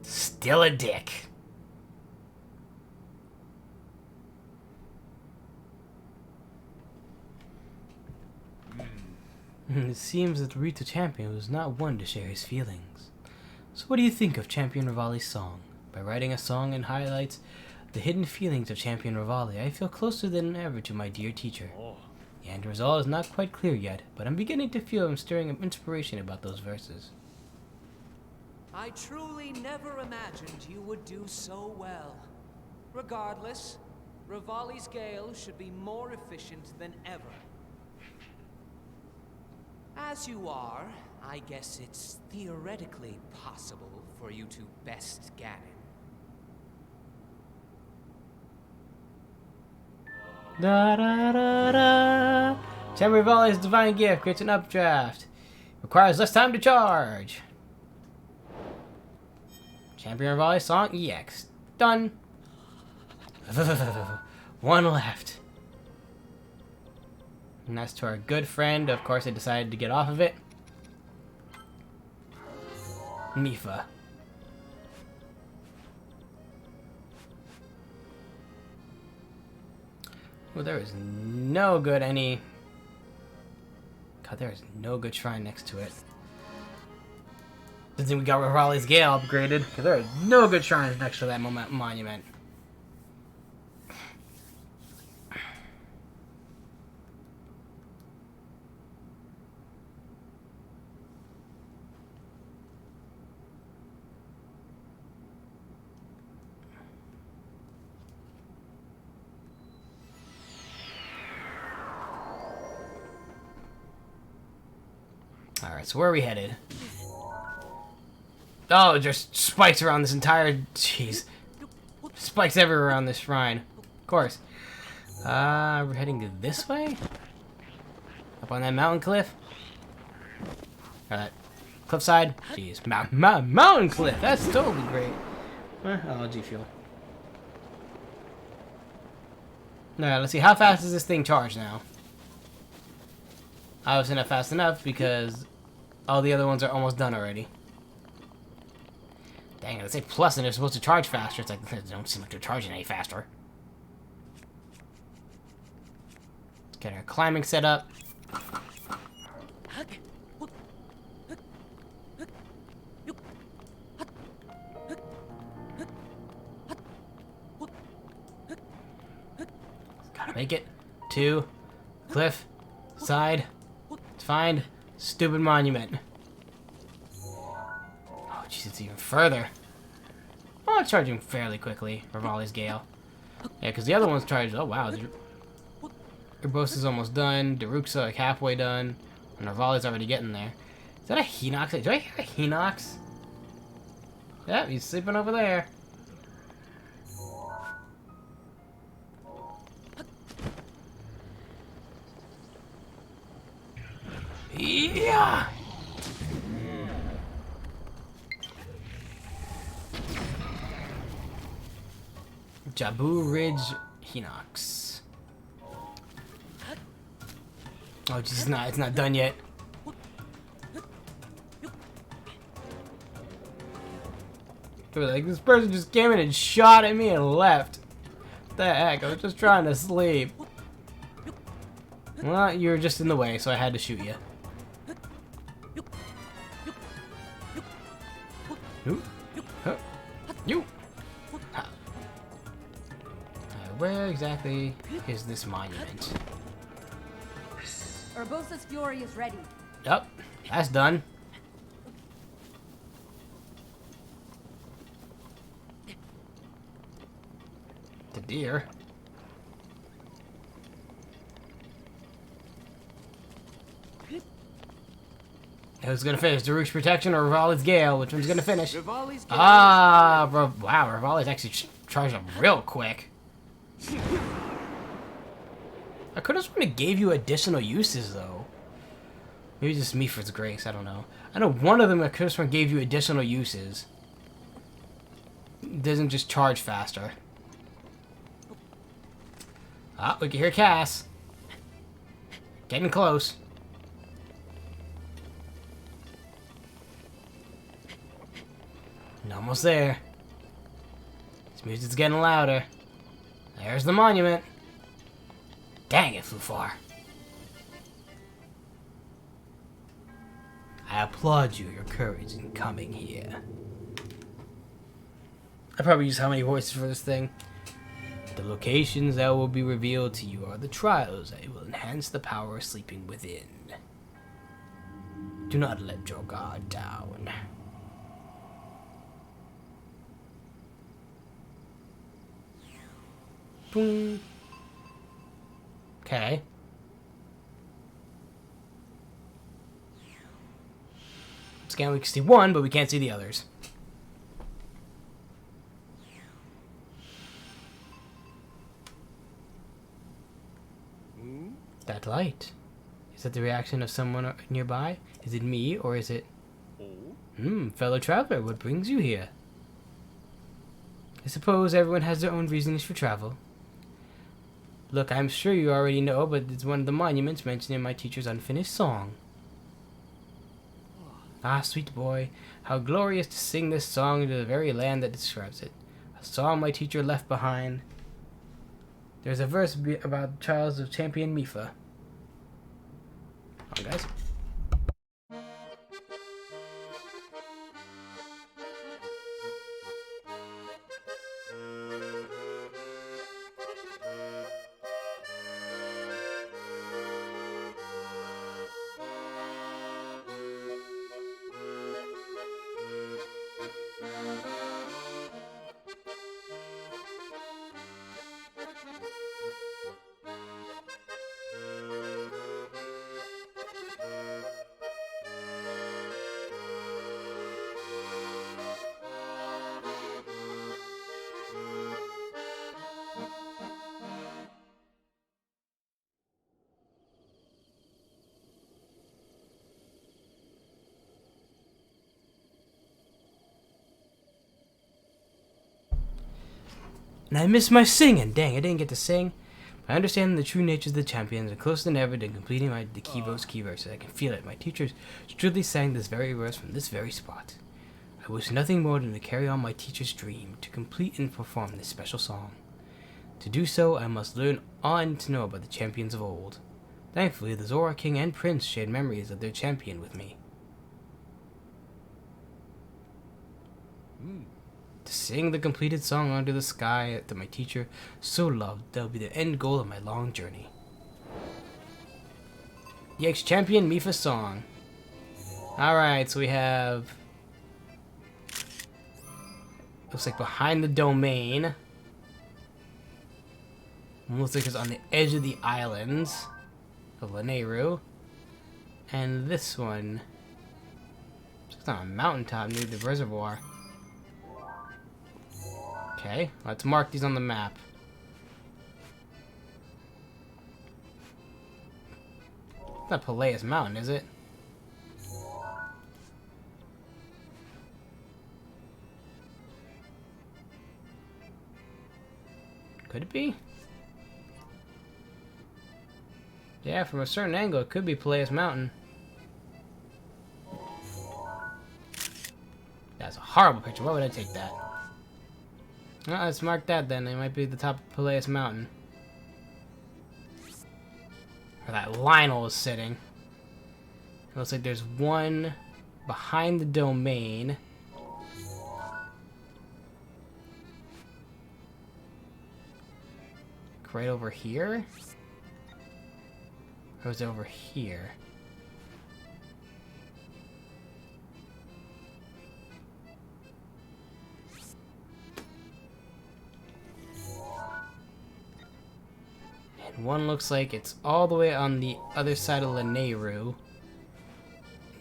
Still a dick. It seems that the Rita champion was not one to share his feelings. So what do you think of Champion Rivali's song? By writing a song and highlights the hidden feelings of Champion Rivali, I feel closer than ever to my dear teacher. The end result is not quite clear yet, but I'm beginning to feel I'm stirring up inspiration about those verses. I truly never imagined you would do so well. Regardless, Rivali's Gale should be more efficient than ever. As you are, I guess it's theoretically possible for you to best Ganon. Da da da da. Champion Rivali's divine gift creates an updraft. Requires less time to charge. Champion Rivali's song EX. Done. One left. And that's to our good friend. Of course, I decided to get off of it. Mifa. Well, there is no good any... God, there is no good shrine next to it. Doesn't think we got Rivali's Gale upgraded, because there is no good shrines next to that monument. Alright, so where are we headed? Oh, there's spikes around this entire... Jeez. Spikes everywhere around this shrine. Of course. We're heading this way? Up on that mountain cliff? Alright. Cliffside? Jeez. Mountain cliff! That's totally great. Oh, G fuel. Alright, let's see. How fast is this thing charged now? Obviously not fast enough because all the other ones are almost done already. Dang it, they say plus and they're supposed to charge faster. It's like, they don't seem like they're charging any faster. Let's get our climbing set up. Gotta make it to cliff side. Find stupid monument. Oh, jeez, it's even further. Oh, it's charging fairly quickly. Rivali's Gale. Yeah, because the other one's charged. Oh, wow. Urbosa's almost done. Daruk's like halfway done. And Rivali's already getting there. Is that a Hinox? Do I hear a Hinox? Yeah, he's sleeping over there. Yeah! Jabu Ridge Hinox. Oh, jeez, it's not done yet. Like, this person just came in and shot at me and left. What the heck? I was just trying to sleep. Well, you were just in the way, so I had to shoot you. You. Where exactly is this monument? Urbosa's Fury is ready. Yep, that's done. The deer. Who's gonna finish? Daruk's Protection or Rivali's Gale? Which one's gonna finish? Rivali's Gale. Wow, Rivali's actually charged up real quick. I could have sworn it gave you additional uses, though. Maybe just Mifred's Grace, I don't know. I know one of them I could have sworn gave you additional uses. It doesn't just charge faster. Ah, we can hear Cass. Getting close. And almost there. This music's getting louder. There's the monument. Dang, it flew far. I applaud you, your courage in coming here. I probably use how many voices for this thing. The locations that will be revealed to you are the trials that will enhance the power sleeping within. Do not let your guard down. Boom. Okay. Scan, we can see one, but we can't see the others. That light. Is that the reaction of someone nearby? Is it me, or is it... fellow traveler, what brings you here? I suppose everyone has their own reasons for travel. Look, I'm sure you already know, but it's one of the monuments mentioned in my teacher's unfinished song. Ah, sweet boy, how glorious to sing this song to the very land that describes it. A song my teacher left behind. There's a verse about the trials of Champion Mifa. Come on, guys. And I miss my singing. Dang, I didn't get to sing. But I understand the true nature of the champions and closer than ever to completing the key verses. I can feel it. My teachers truly sang this very verse from this very spot. I wish nothing more than to carry on my teacher's dream, to complete and perform this special song. To do so, I must learn on to know about the champions of old. Thankfully, the Zora King and Prince shared memories of their champion with me. To sing the completed song under the sky that my teacher so loved, that will be the end goal of my long journey. The ex-champion Mifa song. Alright, so we have... looks like behind the domain. Looks like it's on the edge of the islands of Lanayru. And this one... it's on a mountaintop near the reservoir. Okay, let's mark these on the map. It's not Peleus Mountain, is it? be. Yeah, from a certain angle, it could be Peleus Mountain. That's a horrible picture. Why would I take that? Well, let's mark that then. It might be the top of Peleus Mountain. Where that Lionel is sitting. It looks like there's one behind the domain. Right over here? Or was it over here? And one looks like it's all the way on the other side of Lanayru,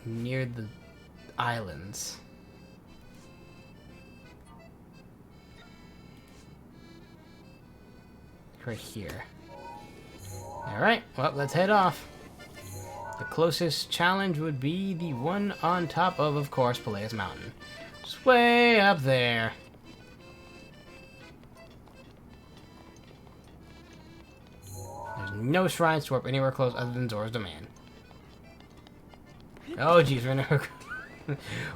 near the islands. Right here. Alright, well, let's head off. The closest challenge would be the one on top of course, Peleus Mountain. Just way up there. There's no shrines to warp anywhere close other than Zora's domain. Oh jeez,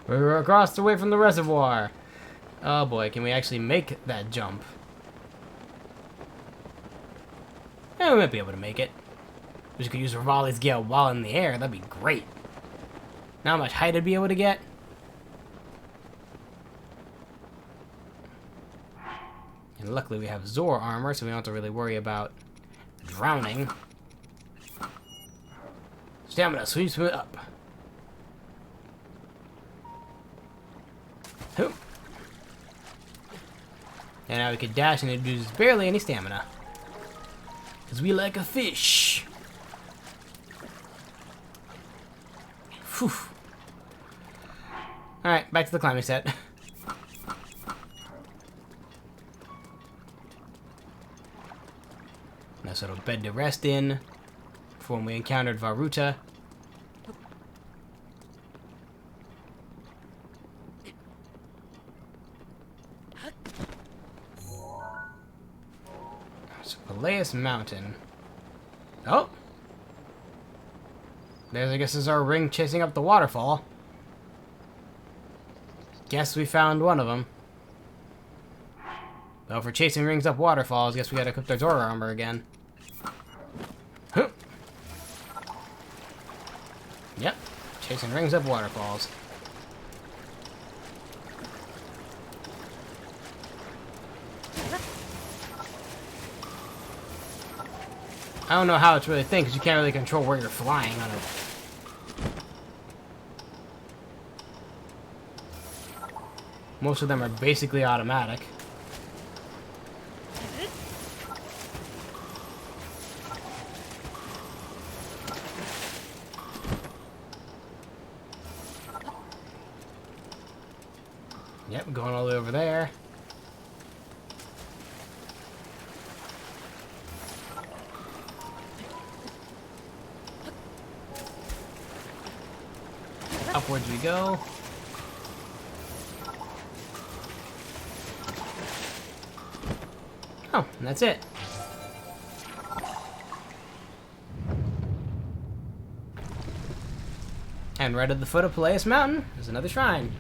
we're across the way from the reservoir. Oh boy, can we actually make that jump? Yeah, we might be able to make it. We could use Rivali's Gale while in the air. That'd be great. Not much height I'd be able to get. And luckily we have Zora armor, so we don't have to really worry about drowning. Stamina sweeps me up. Hoop. And now we could dash and it uses barely any stamina. Because we like a fish. Whew. Alright, back to the climbing set. Nice little bed to rest in for when we encountered Varuta. So Peleus Mountain. Oh! There's, I guess, is our ring chasing up the waterfall. Guess we found one of them. Well, for chasing rings up waterfalls, guess we gotta equip their Zora armor again. Huh. Yep, chasing rings up waterfalls. I don't know how it's really a thing, because you can't really control where you're flying on it. Most of them are basically automatic. Yep, going all the way over there. Upwards we go. Oh, and that's it. And right at the foot of Peleus Mountain is another shrine.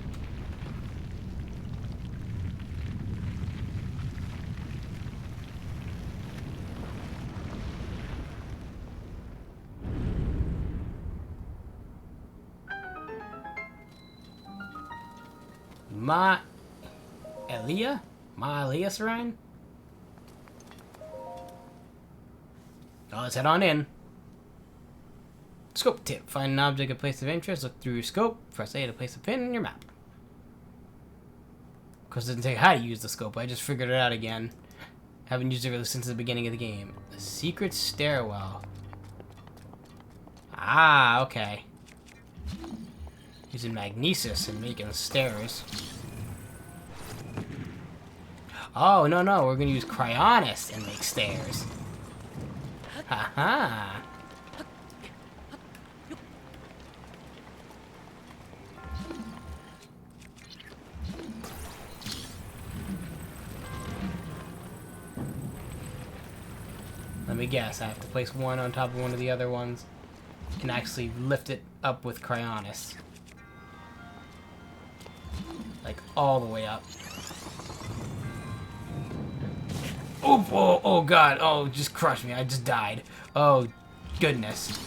Ma Elia Shrine? Oh, let's head on in. Scope tip. Find an object, a place of interest, look through your scope, press A to place a pin in your map. Of course, it doesn't say how to use the scope, I just figured it out again. Haven't used it really since the beginning of the game. A secret stairwell. Ah, okay. Using magnesis and making stairs. Oh, no, we're gonna use Cryonis and make stairs. Haha. me guess. I have to place one on top of one of the other ones. And actually lift it up with Cryonis. Like, all the way up. Oh, oh, oh god. Oh, just crushed me. I just died. Oh, goodness.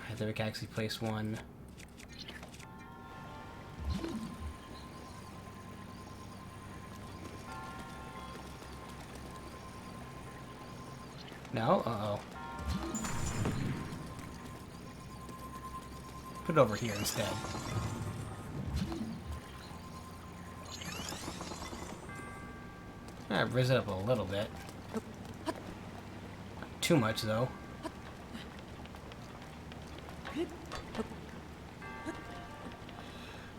I think we can actually place one. No? Uh-oh. Put it over here instead. Alright, raise it up a little bit. Not too much, though.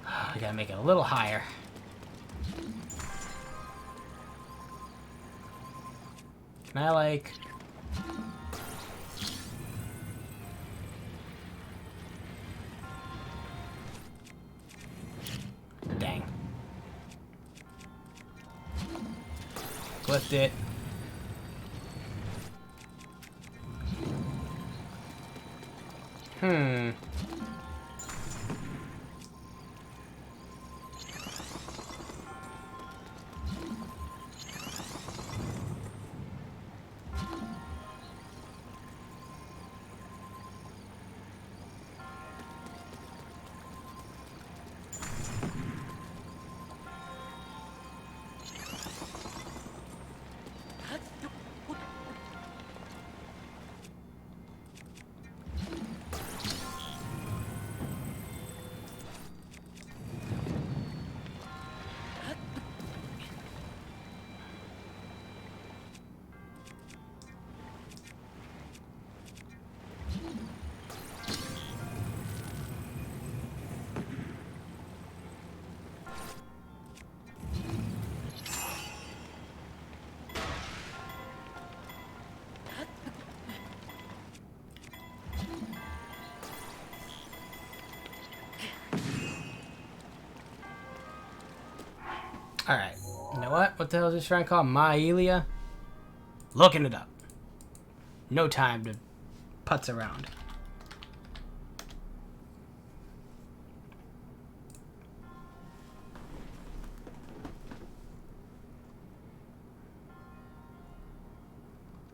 I gotta make it a little higher. Can I, like... Dang. Lift it. Alright. You know what? What the hell is this shrine called? Maelia? Looking it up. No time to putz around.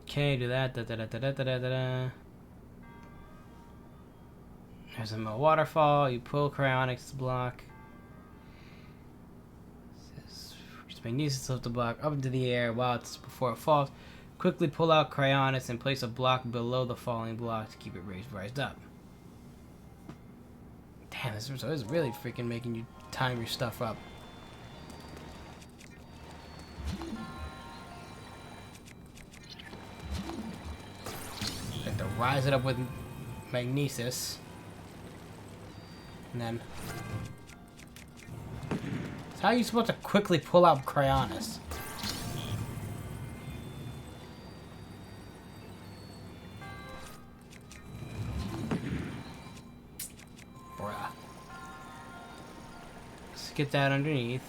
Okay, do that. There's a waterfall. You pull cryonics to block. Just magnesis lift the block up into the air while it's before it falls. Quickly pull out Cryonis and place a block below the falling block to keep it raised up. Damn, this is really freaking making you time your stuff up. Have to rise it up with magnesis. And then... So how are you supposed to quickly pull out Cryonis? Bruh. Let's get that underneath.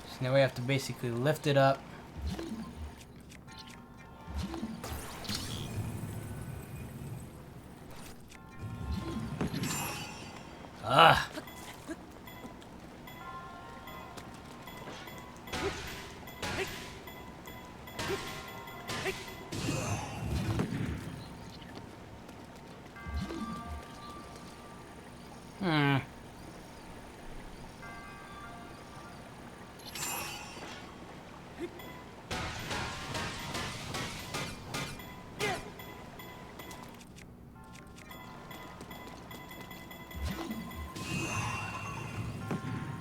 So now we have to basically lift it up. Ugh.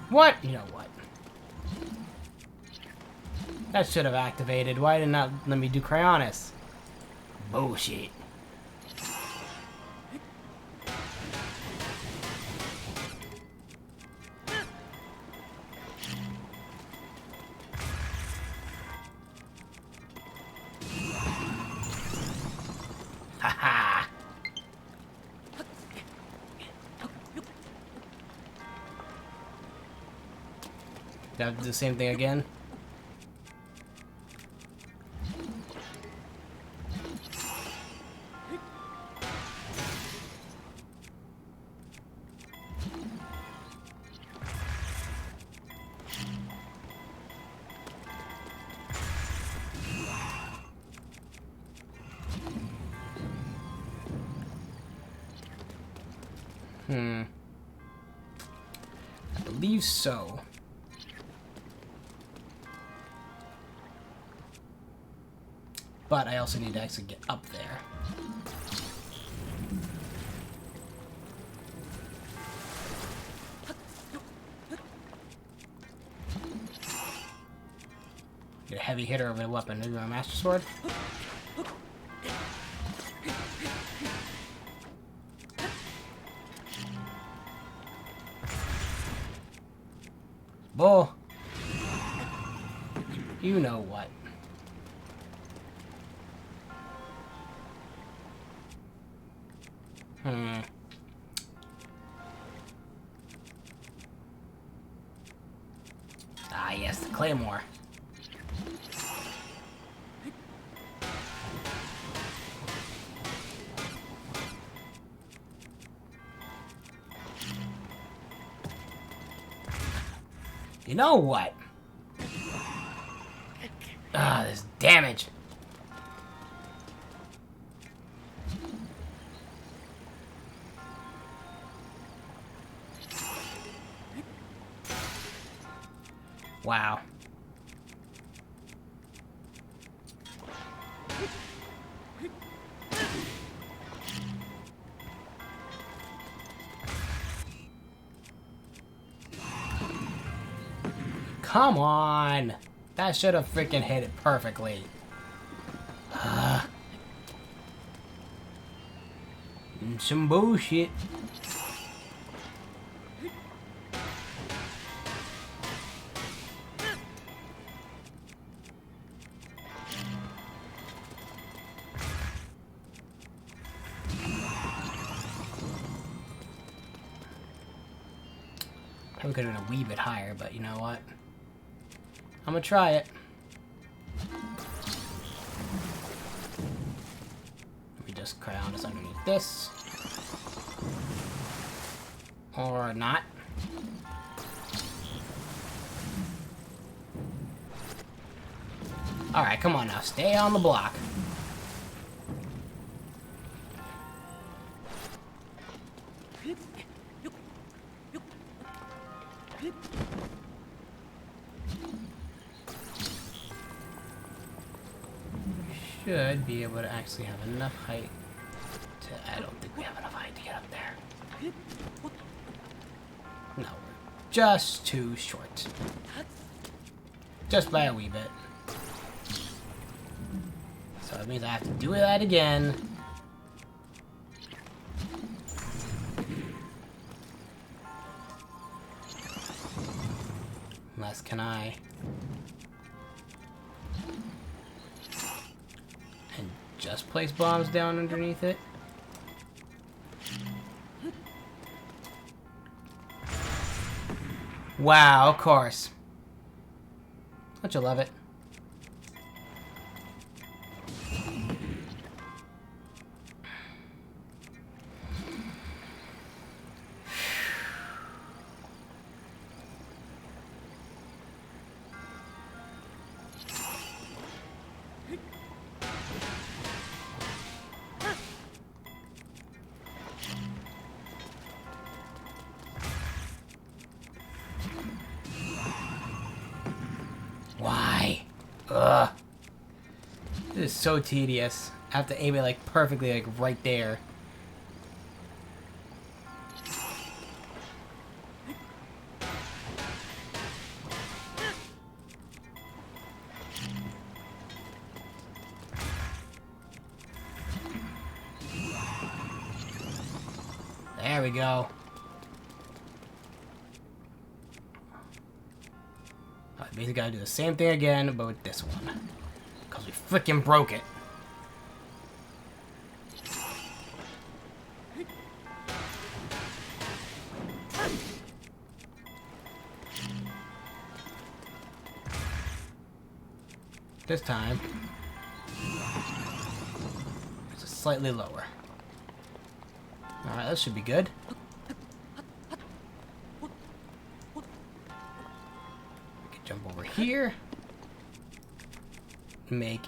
What? You know what? That should have activated. Why did it not let me do Cryonis? Bullshit. Haha. Gonna have to do the same thing again. I believe so. But I also need to actually get up there. Get a heavy hitter of a weapon. Maybe my Master Sword? Bull. You know what. Ah, yes, the Claymore. You know what? Ah, this damage. Wow. Come on! That should have freaking hit it perfectly. Some bullshit. Probably could have been a wee bit higher, but you know what? I'm gonna try it. Let me just crown this underneath this. Or not. Alright, come on now. Stay on the block. Should be able to actually have enough height to... I don't think we have enough height to get up there. No, we're just too short. Just by a wee bit. So that means I have to do that again. Unless can I... and just place bombs down underneath it? Wow, of course. Don't you love it? Why? Ugh. This is so tedious. I have to aim it like perfectly, like right there. There we go. I basically gotta do the same thing again, but with this one. Because we freaking broke it. This time, it's slightly lower. Alright, that should be good. We can jump over here. Make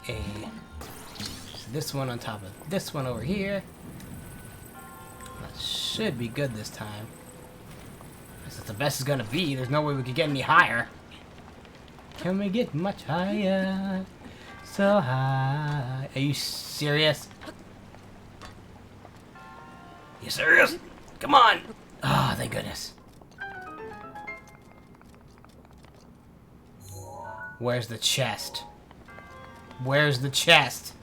this one on top of this one over here. That should be good this time. This is the best it's gonna be. There's no way we could get any higher. Can we get much higher? So high. Are you serious? You serious? Come on! Oh, thank goodness. Where's the chest? Where's the chest?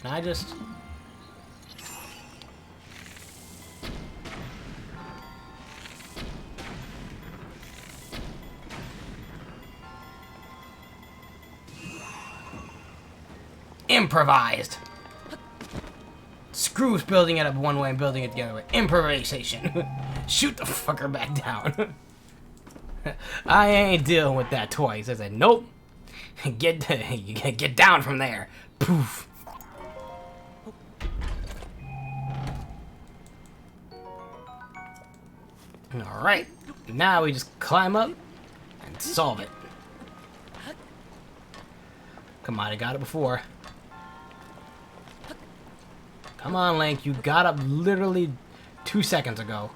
Can I just... Improvised! Screw building it up one way and building it the other way. Improvisation. Shoot the fucker back down. I ain't dealing with that twice. I said, nope. Get down from there. Poof. Alright. Now we just climb up and solve it. Come on, I got it before. Come on, Link. You got up literally 2 seconds ago.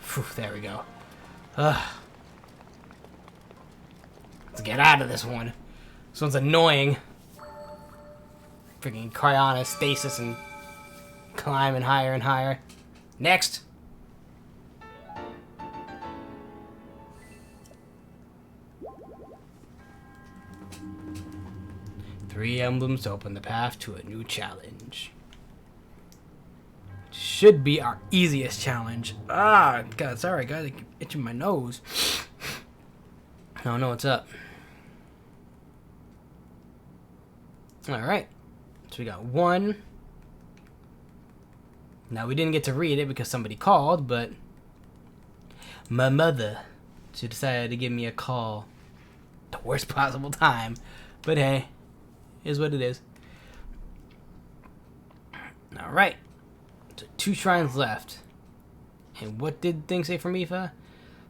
Phew, there we go. Let's get out of this one. This one's annoying. Freaking cryonic stasis and climbing higher and higher. Next. Three emblems to open the path to a new challenge. Should be our easiest challenge. Ah, God, sorry guys, I keep itching my nose. I don't know what's up. Alright. So we got one. Now we didn't get to read it because somebody called, but my mother, she decided to give me a call. The worst possible time. But hey, is what it is. Alright. So 2 shrines left. And what did things say from Aoife?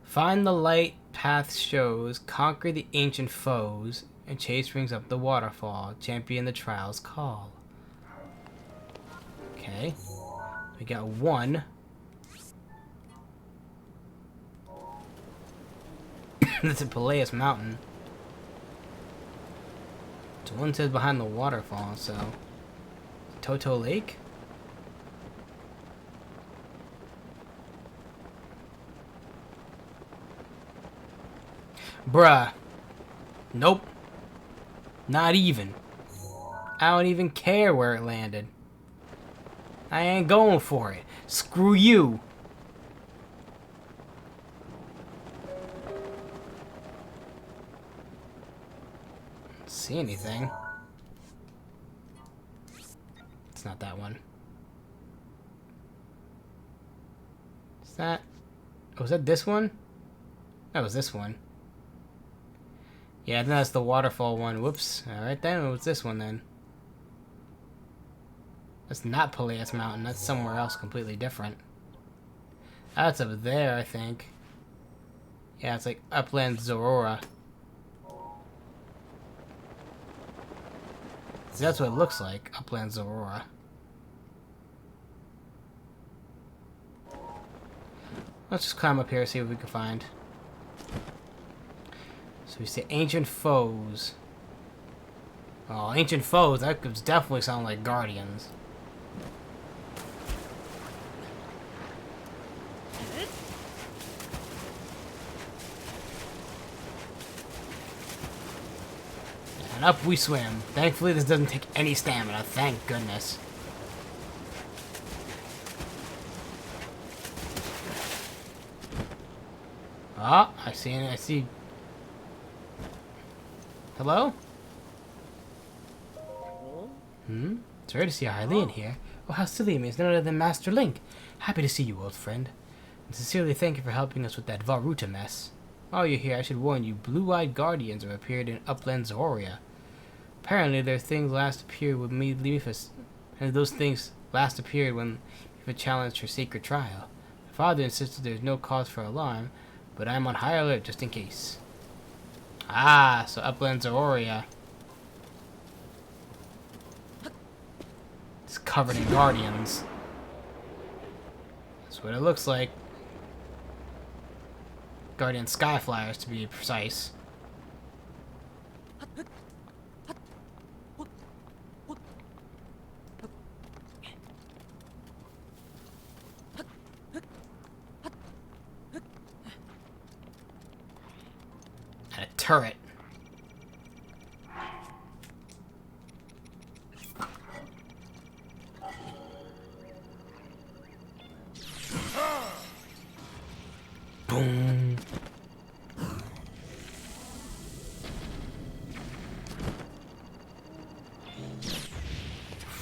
Find the light path shows, conquer the ancient foes, and chase brings up the waterfall. Champion the trial's call. Okay. We got 1. That's a Peleus Mountain. So one says behind the waterfall, so... Toto Lake? Bruh. Nope. Not even. I don't even care where it landed. I ain't going for it. Screw you. Don't see anything. It's not that one. Is that... Oh, was that this one? That was this one. Yeah, I think that's the waterfall one. Whoops. Alright then, what's this one then? That's not Peleus Mountain. That's somewhere else completely different. That's up there, I think. Yeah, it's like Upland Zorora. So that's what it looks like, Upland Zorora. Let's just climb up here and see what we can find. So we say ancient foes. Oh, ancient foes, that could definitely sound like guardians. And up we swim. Thankfully this doesn't take any stamina, thank goodness. Ah, I see it. I see. Hello? Hmm? Sorry to see Hylian here. Oh, how silly of me. It's none other than Master Link. Happy to see you, old friend. And sincerely thank you for helping us with that Varuta mess. While you're here, I should warn you, blue-eyed guardians have appeared in Upland Zoria. Apparently, their things last appeared when those things last appeared when Mifa challenged her sacred trial. My father insisted there is no cause for alarm, but I'm on high alert just in case. Ah, so Upland Zoria. It's covered in guardians. That's what it looks like. Guardian Skyflyers, to be precise. And a turret. Boom.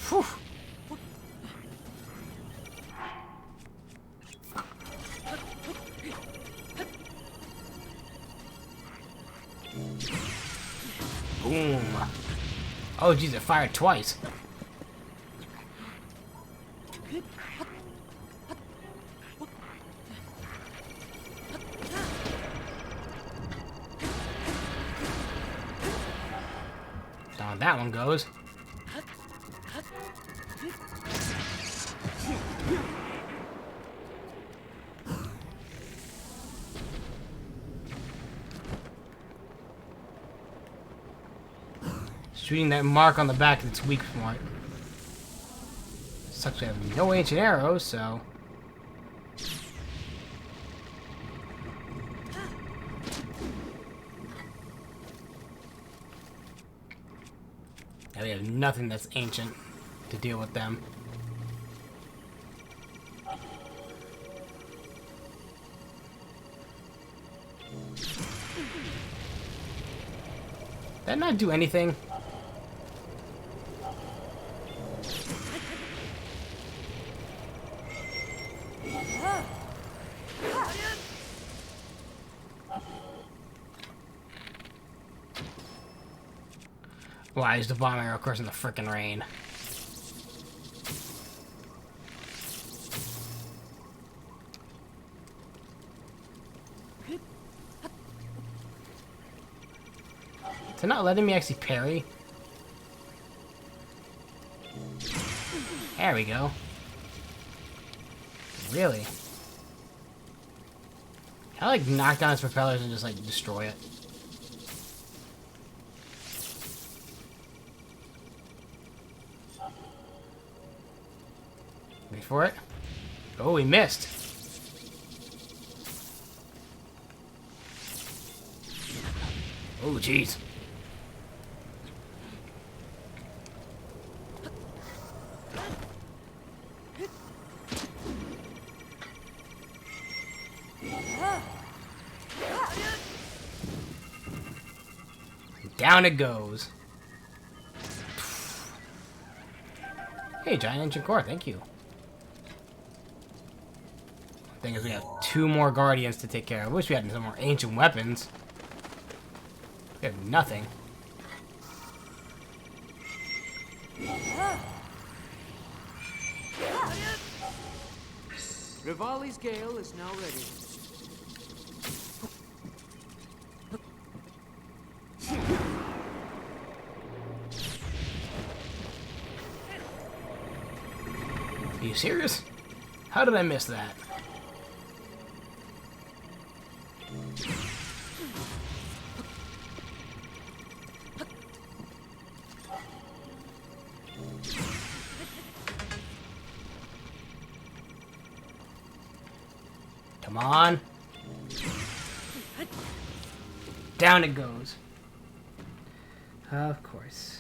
Whew. Boom. Oh, geez, it fired twice. Down that one goes. Shooting that mark on the back is its weak point. Sucks we have no ancient arrows, so... And we have nothing that's ancient to deal with them. Did that not do anything? Why is the bomb arrow, of course, in the frickin' rain? Is it not letting me actually parry? There we go. Really? Can I, like, knock down its propellers and just, like, destroy it? Wait for it. Oh, we missed. Oh, jeez. Down it goes. Hey, giant ancient core, thank you. Thing is, we have 2 more guardians to take care of. I wish we had some more ancient weapons. We have nothing. Rivali's gale is now ready. Are you serious? How did I miss that? Come on. Down it goes. Of course.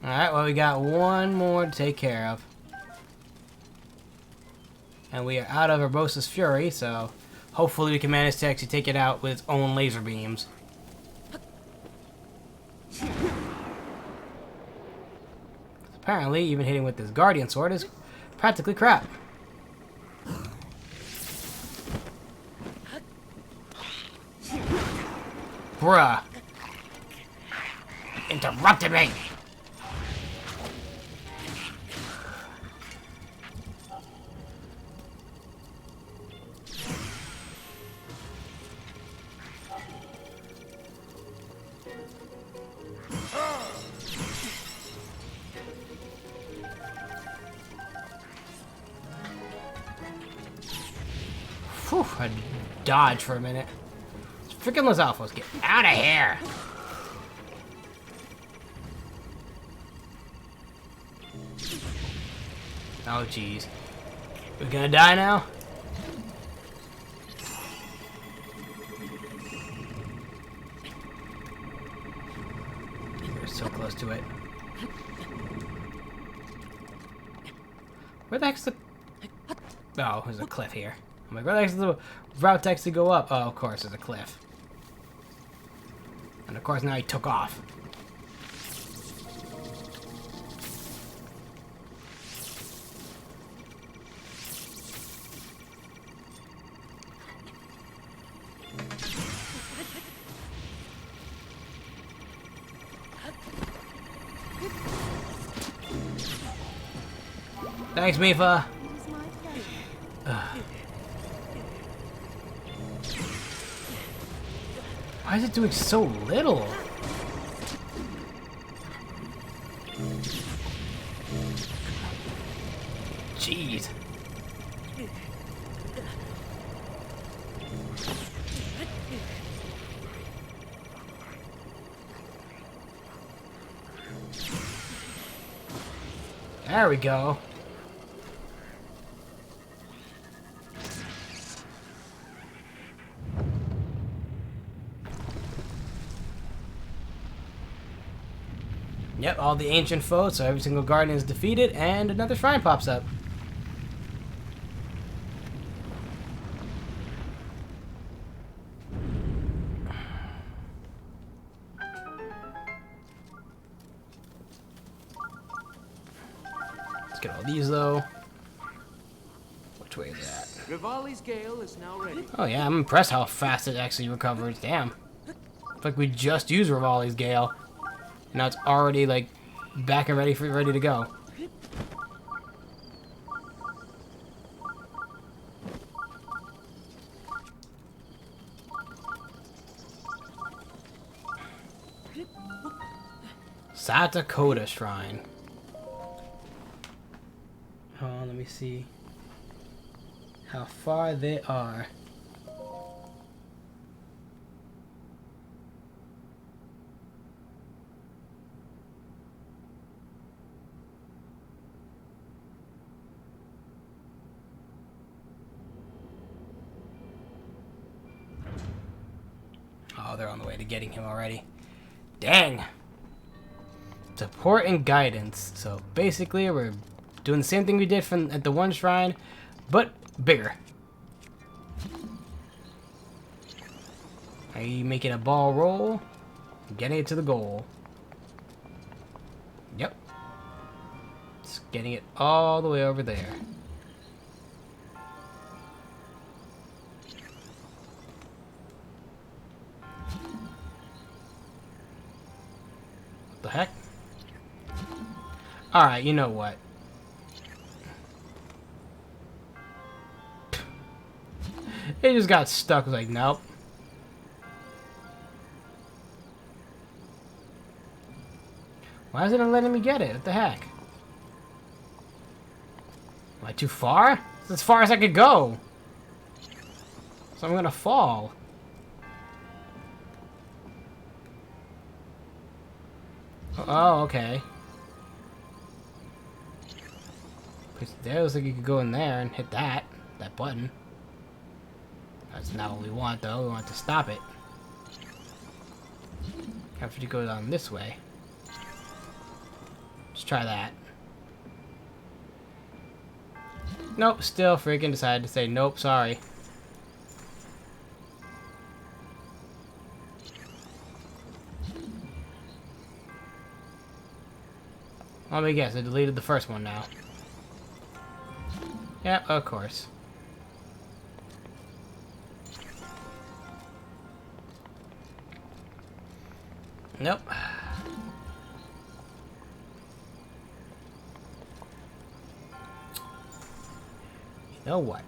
Alright, well, we got one more to take care of. And we are out of Urbosa's Fury, so hopefully we can manage to actually take it out with its own laser beams. Apparently, even hitting with this Guardian Sword is practically crap. Bruh. Interrupted me! Whew, I dodged for a minute. Freaking Los Alphos, get out of here! Oh, jeez. We're gonna die now? We're so close to it. Where the heck's the... Oh, there's a cliff here. I'm like, where the heck's the route to actually go up? Oh, of course, there's a cliff. And of course, now he took off. Thanks, Mifa. Why is it doing so little? Jeez. There we go. Yep, all the ancient foes, so every single guardian is defeated, and another shrine pops up. Let's get all these, though. Which way is that? Rivali's Gale is now ready. Oh yeah, I'm impressed how fast it actually recovers. Damn. It's like we just used Rivali's Gale. Now it's already like back and ready to go. South Dakota Shrine. Oh, let me see how far they are. Oh, they're on the way to getting him already. Dang! Support and guidance. So basically, we're doing the same thing we did from at the one shrine, but bigger. Are you making a ball roll? Getting it to the goal. Yep. Just getting it all the way over there. The heck? Alright, you know what? It just got stuck. I was like, nope. Why isn't it letting me get it? What the heck? Am I too far? It's as far as I could go. So I'm gonna fall. Oh, okay. There looks like you could go in there and hit that button. That's not what we want, though. We want to stop it. After you go down this way. Let's try that. Nope, still freaking decided to say nope, sorry. Let me guess, I deleted the first one now. Yep, of course. Nope. You know what?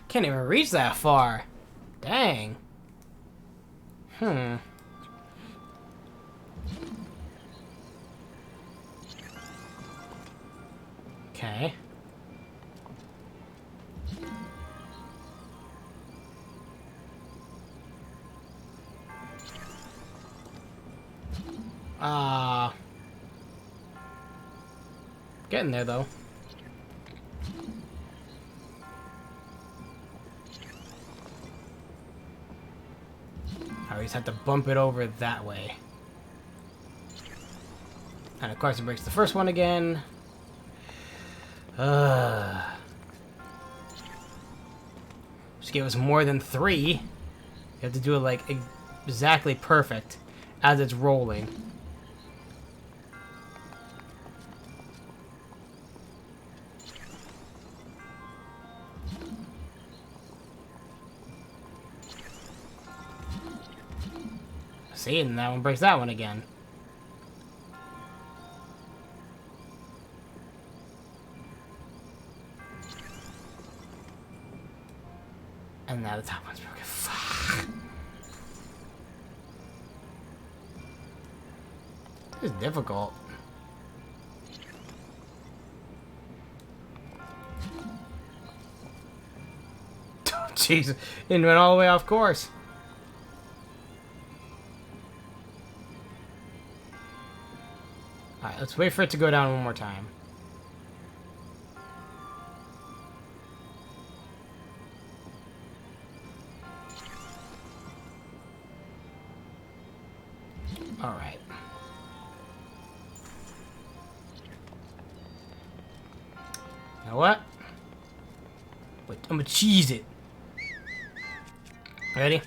Can't even reach that far. Dang. Okay. Getting there though. I just have to bump it over that way. And of course it breaks the first one again. Just give us more than 3. You have to do it like exactly perfect as it's rolling. See, and that one breaks that one again. And now the top one's broken. Fuck. This is difficult. Oh, jeez. It went all the way off course. Alright, let's wait for it to go down one more time. Alright. You know what? Wait, I'm gonna cheese it. Ready?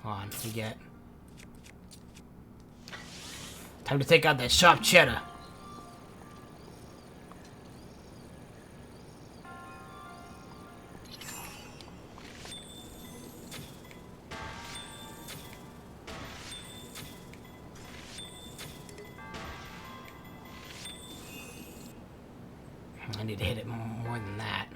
On, we get. Time to take out that sharp cheddar. I need to hit it more than that.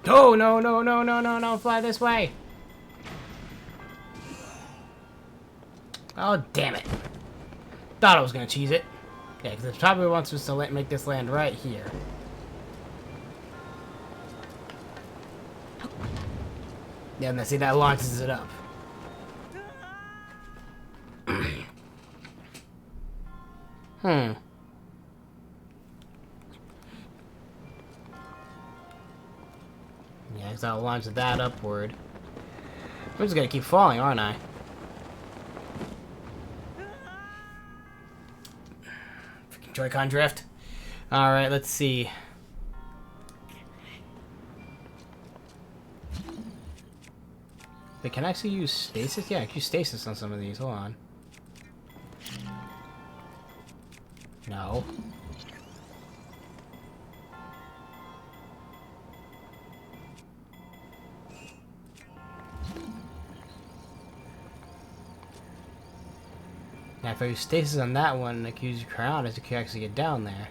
Oh, no, no, no, no, no, no, fly this way. Oh, damn it. Thought I was gonna cheese it. Yeah, because it probably wants us to make this land right here. Yeah, and see, that launches it up. Yeah, because I'll launch that upward. I'm just gonna keep falling, aren't I? Freaking Joy-Con drift. Alright, let's see. Wait, can I actually use stasis? Yeah, I can use stasis on some of these. Hold on. No. Now, if I use stasis on that one, I can use crowd as to actually get down there.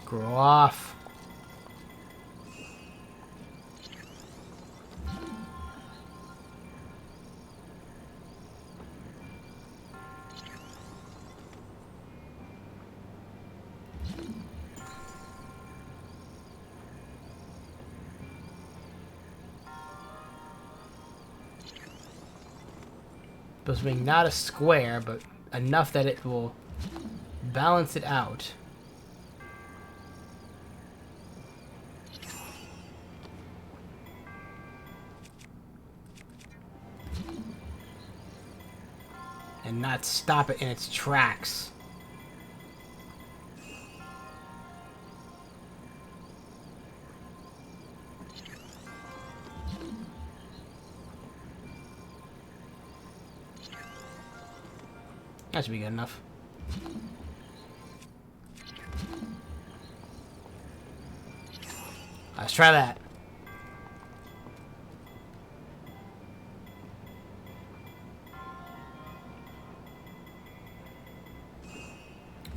Screw off. Supposed to be not a square, but enough that it will balance it out. And not stop it in its tracks. That should be good enough. Let's try that.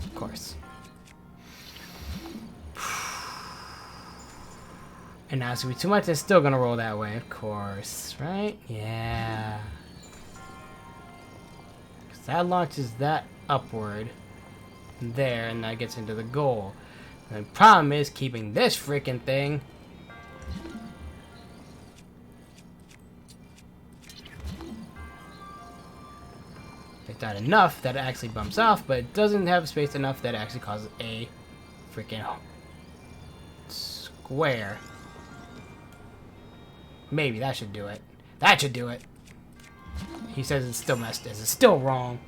Of course. And now it's gonna be too much, it's still gonna roll that way, of course, right? Yeah. That launches that upward there, and that gets into the goal. And the problem is keeping this freaking thing. It's not enough that it actually bumps off, but it doesn't have space enough that it actually causes a freaking square. Maybe that should do it. That should do it. He says it's still messed. It's still wrong.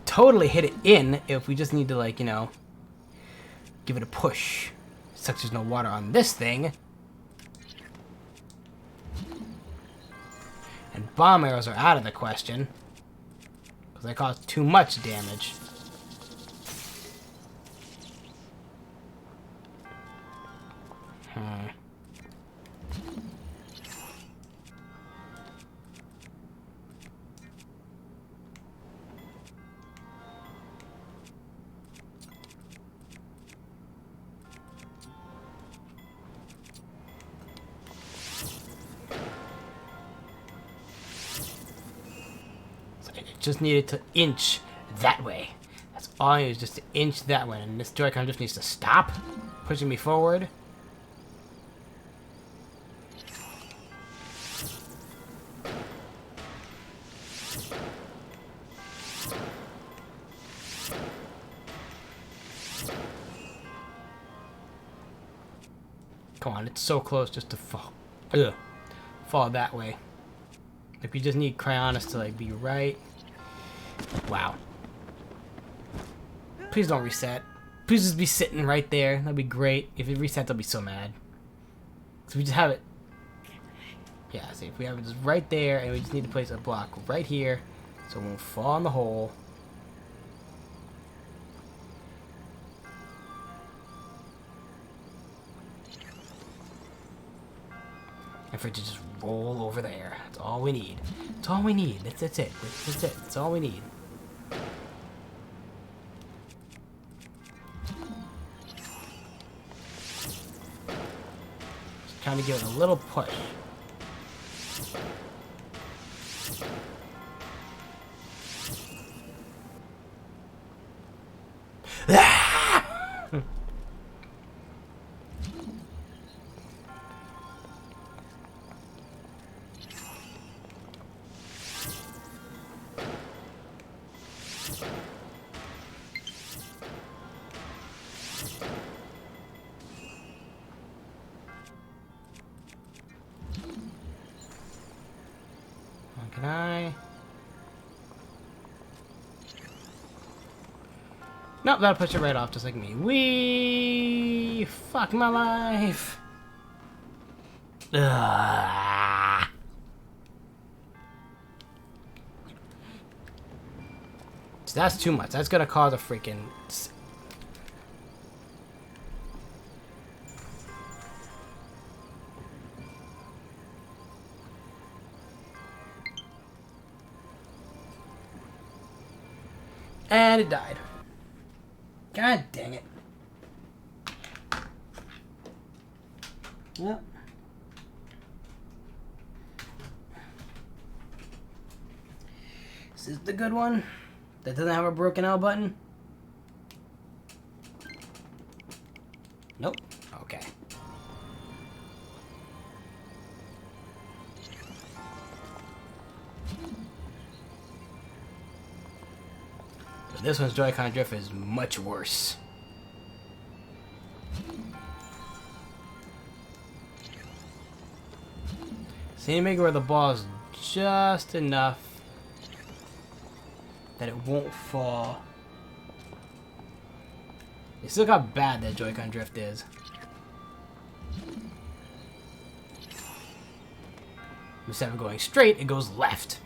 Totally hit it in if we just need to, like, you know, give it a push. Sucks there's no water on this thing. And bomb arrows are out of the question, because they cause too much damage. Just needed to inch that way. That's all I need, is just to inch that way. And this Joy-Con just needs to stop pushing me forward. Come on, it's so close just to fall. Ugh. Fall that way. Like, we just need Cryonis to, like, be right. Wow. Please don't reset. Please just be sitting right there. That'd be great. If it resets, I'll be so mad. So we just have it. Yeah, see, if we have it just right there, and we just need to place a block right here, so it won't fall in the hole. And for it to just roll over there. That's all we need. That's all we need. That's it. That's it. That's all we need. Just trying to give it a little push. Can I? Nope, that'll push it right off just like me. Wee! Fuck my life! Ugh. So that's too much. That's gonna cause a freaking... And it died. God dang it. Well. This is the good one. That doesn't have a broken L button. Nope. Okay. But this one's Joy-Con drift is much worse. So you need to make it where the ball is just enough that it won't fall. You see, look how bad that Joy-Con drift is. Instead of going straight, it goes left.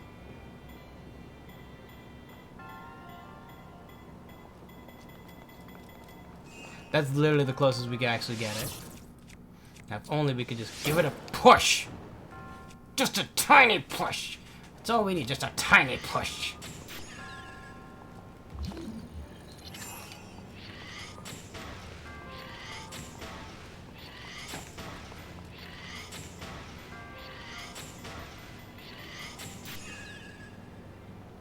That's literally the closest we can actually get it. Now, if only we could just give it a push. Just a tiny push. That's all we need, just a tiny push.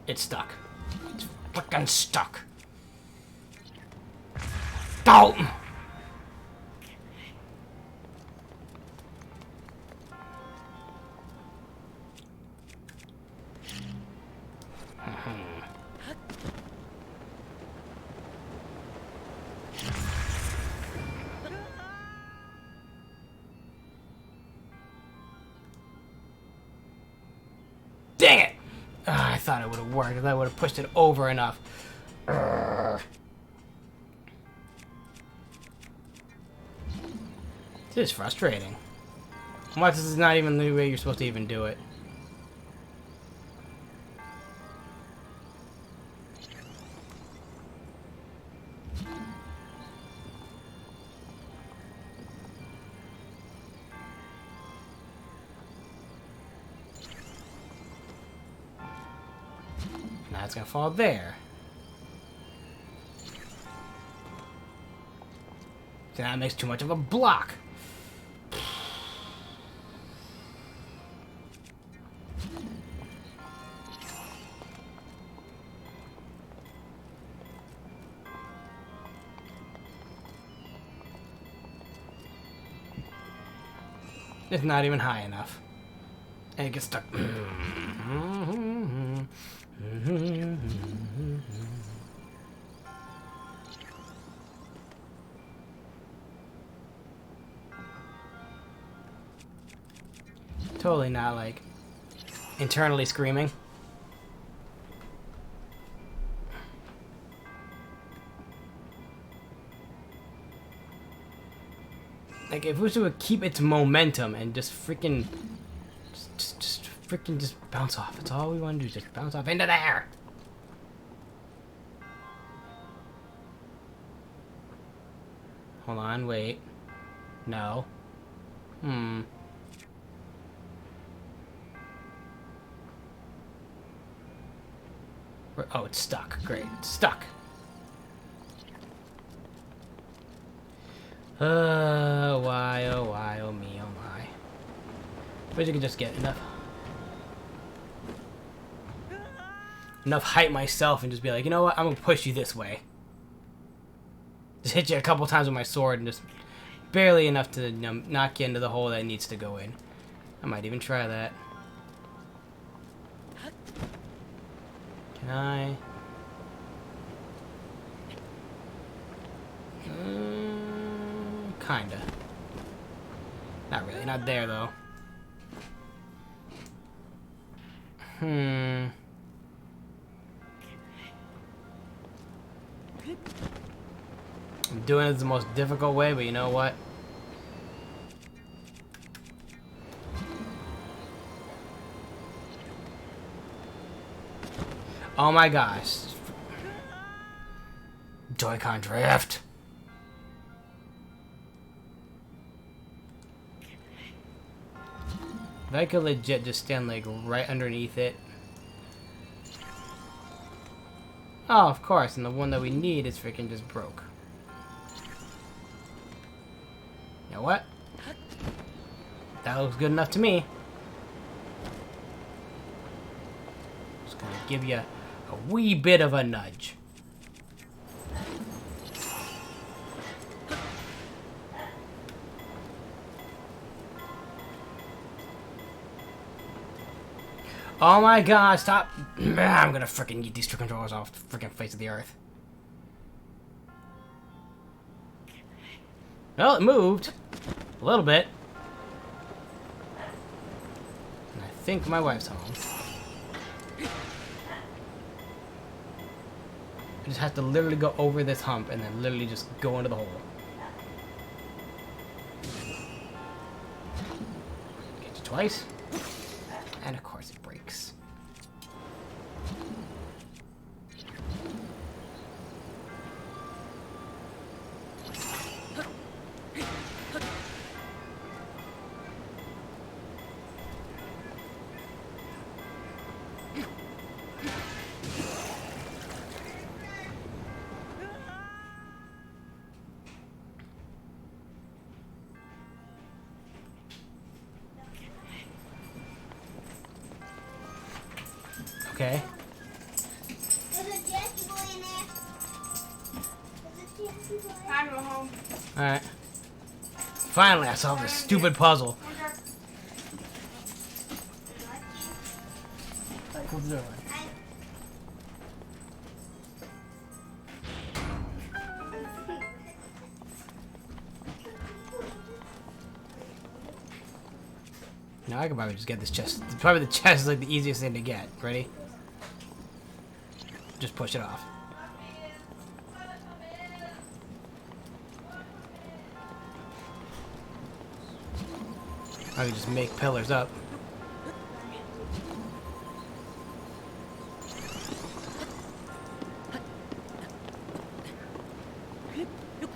It's stuck. It's frickin' stuck. Don't! Dang it! I thought it would have worked if I would have pushed it over enough. This is frustrating. Watch, this is not even the way you're supposed to even do it. Now it's gonna fall there. So that makes too much of a block. It's not even high enough. And it gets stuck. Totally not, like, internally screaming. Like, if it would keep its momentum and just freaking... Just freaking just bounce off. That's all we want to do, just bounce off into there! Hold on, wait. No. Oh, it's stuck. Great. It's stuck. Why, oh me, oh my. But you can just get enough height myself and just be like, you know what, I'm gonna push you this way. Just hit you a couple times with my sword and just barely enough to, you know, knock you into the hole that it needs to go in. I might even try that. Can I? Kinda. Not really. Not there, though. I'm doing it the most difficult way, but you know what? Oh my gosh. Joy-Con drift. If I could legit just stand like right underneath it. Oh, of course, and the one that we need is freaking just broke. You know what? That looks good enough to me. Just gonna give you a wee bit of a nudge. Oh my god, stop. I'm gonna freaking get these two controllers off the freaking face of the earth. Well, it moved. A little bit. And I think my wife's home. I just have to literally go over this hump and then literally just go into the hole. Get you twice. And of course it breaks. Okay. Time to go home. Alright. Finally, I solved this stupid puzzle. Close the door. Now I could probably just get this chest. Probably the chest is like the easiest thing to get. Ready? Just push it off. I could just make pillars up.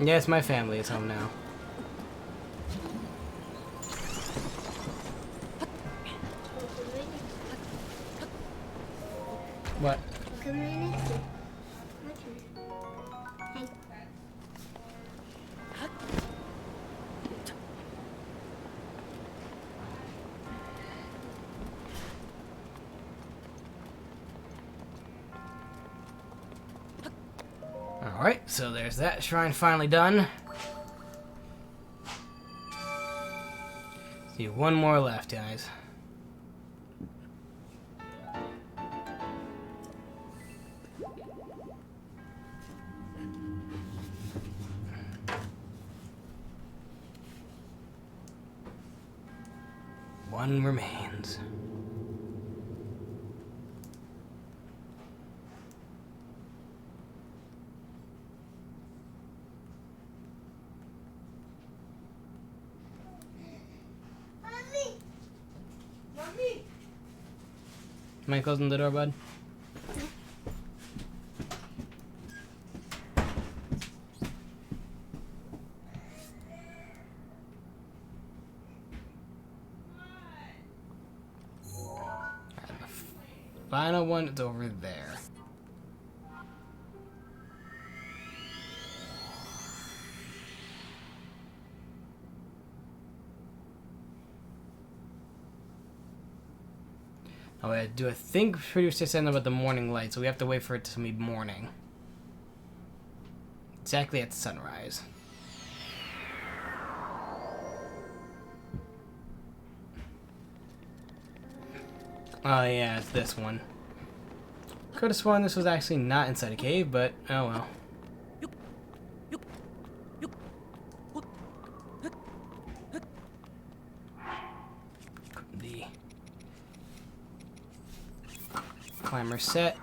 Yes, my family is home now. What? Alright, so there's that shrine finally done. See, one more left, guys. One remains. Mind closing the door, bud? And the final one is over there. Oh, I do. I think pretty much saying about the morning light, so we have to wait for it to be morning. Exactly at sunrise. Oh yeah, it's this one. Could have sworn this was actually not inside a cave, but oh well. The climber set.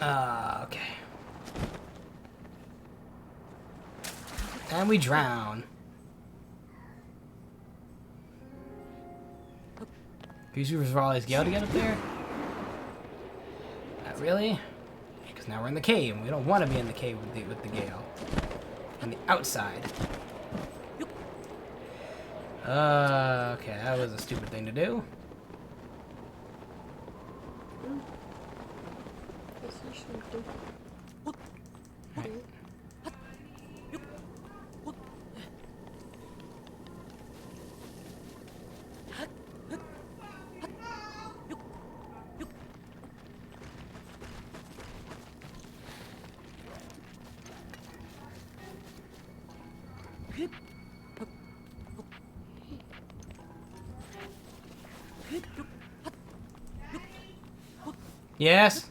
Okay. And we drown. Can you use Raleigh's Gale to get up there? Not really. Because now we're in the cave, and we don't want to be in the cave with the Gale. On the outside. Okay, that was a stupid thing to do. Right. Yes.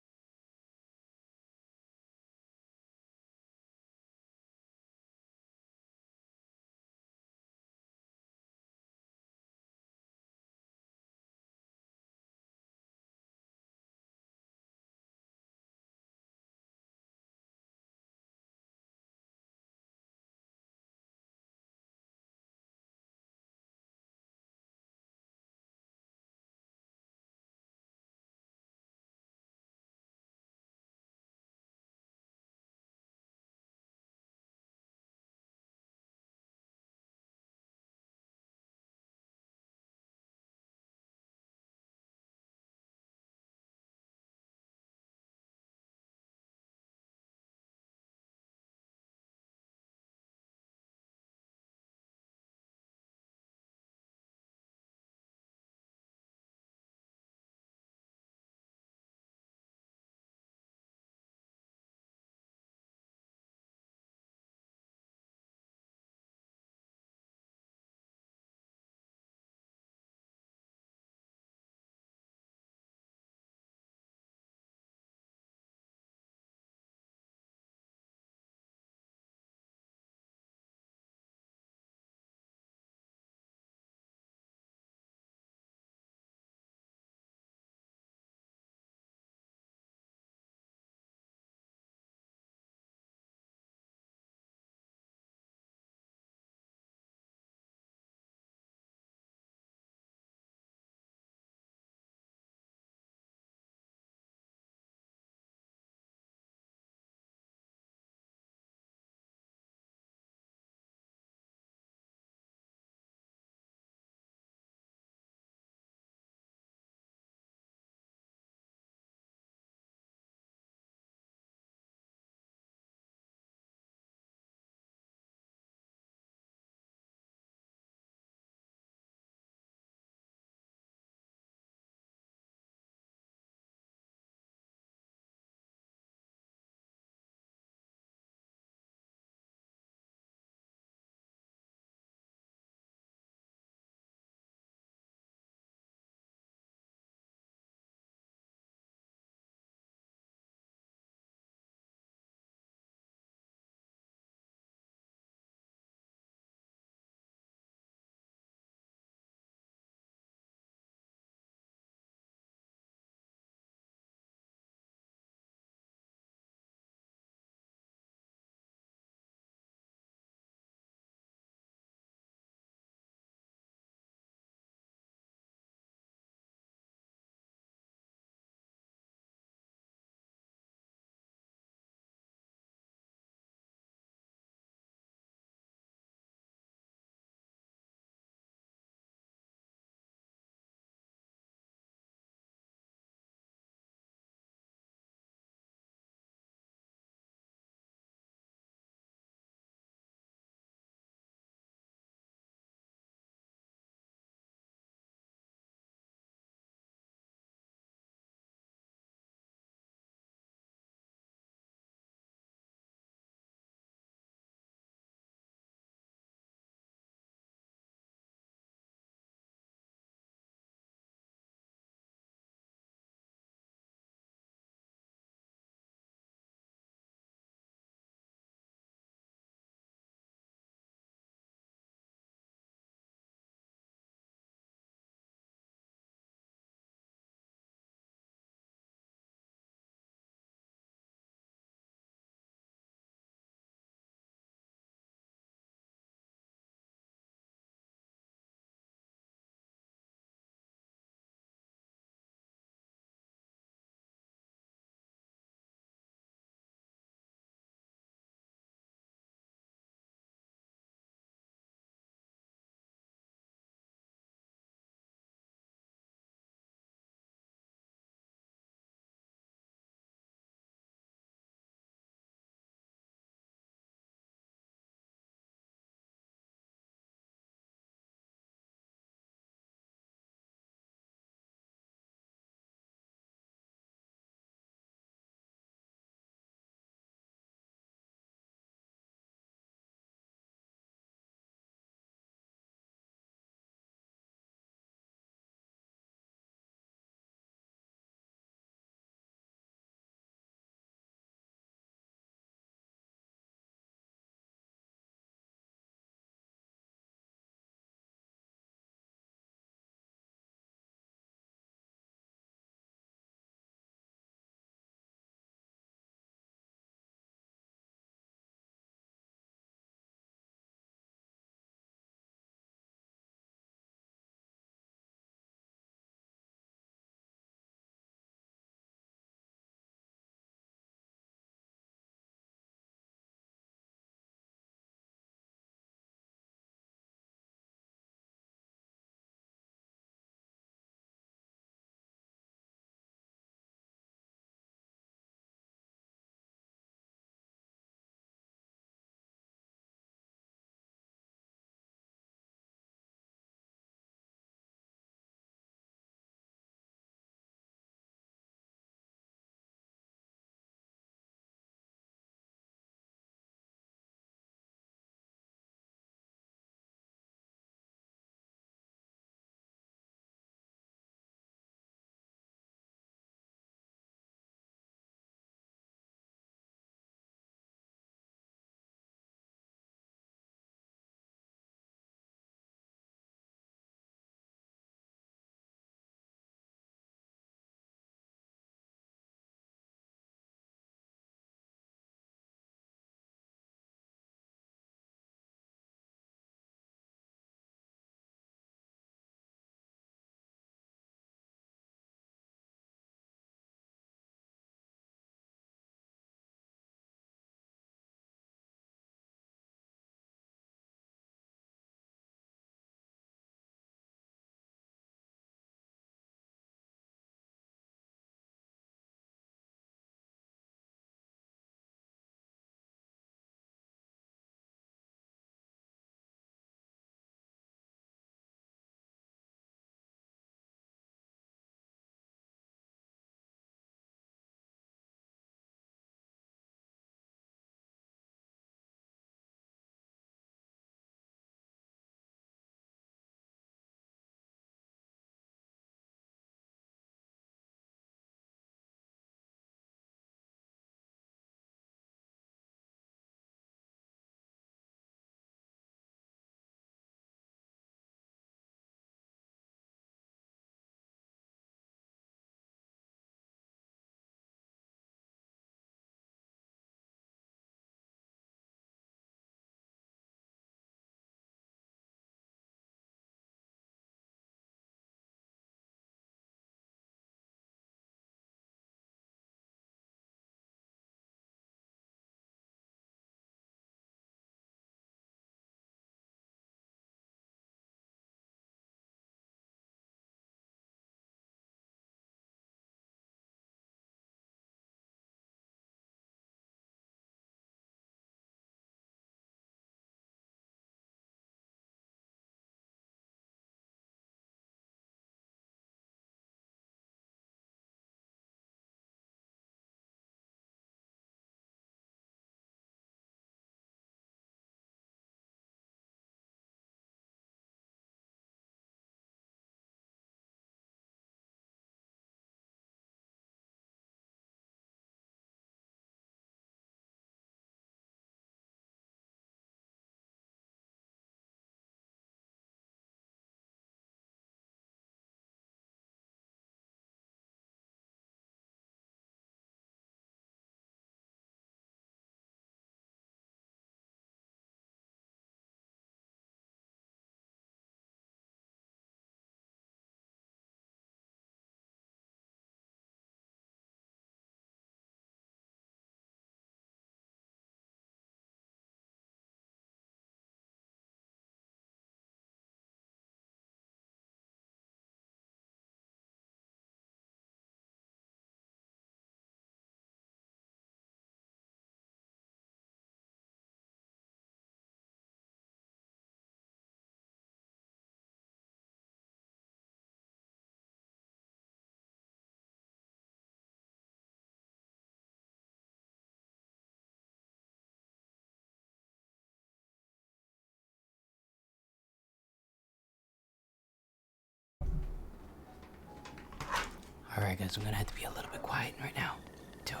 Alright guys, I'm gonna have to be a little bit quiet right now until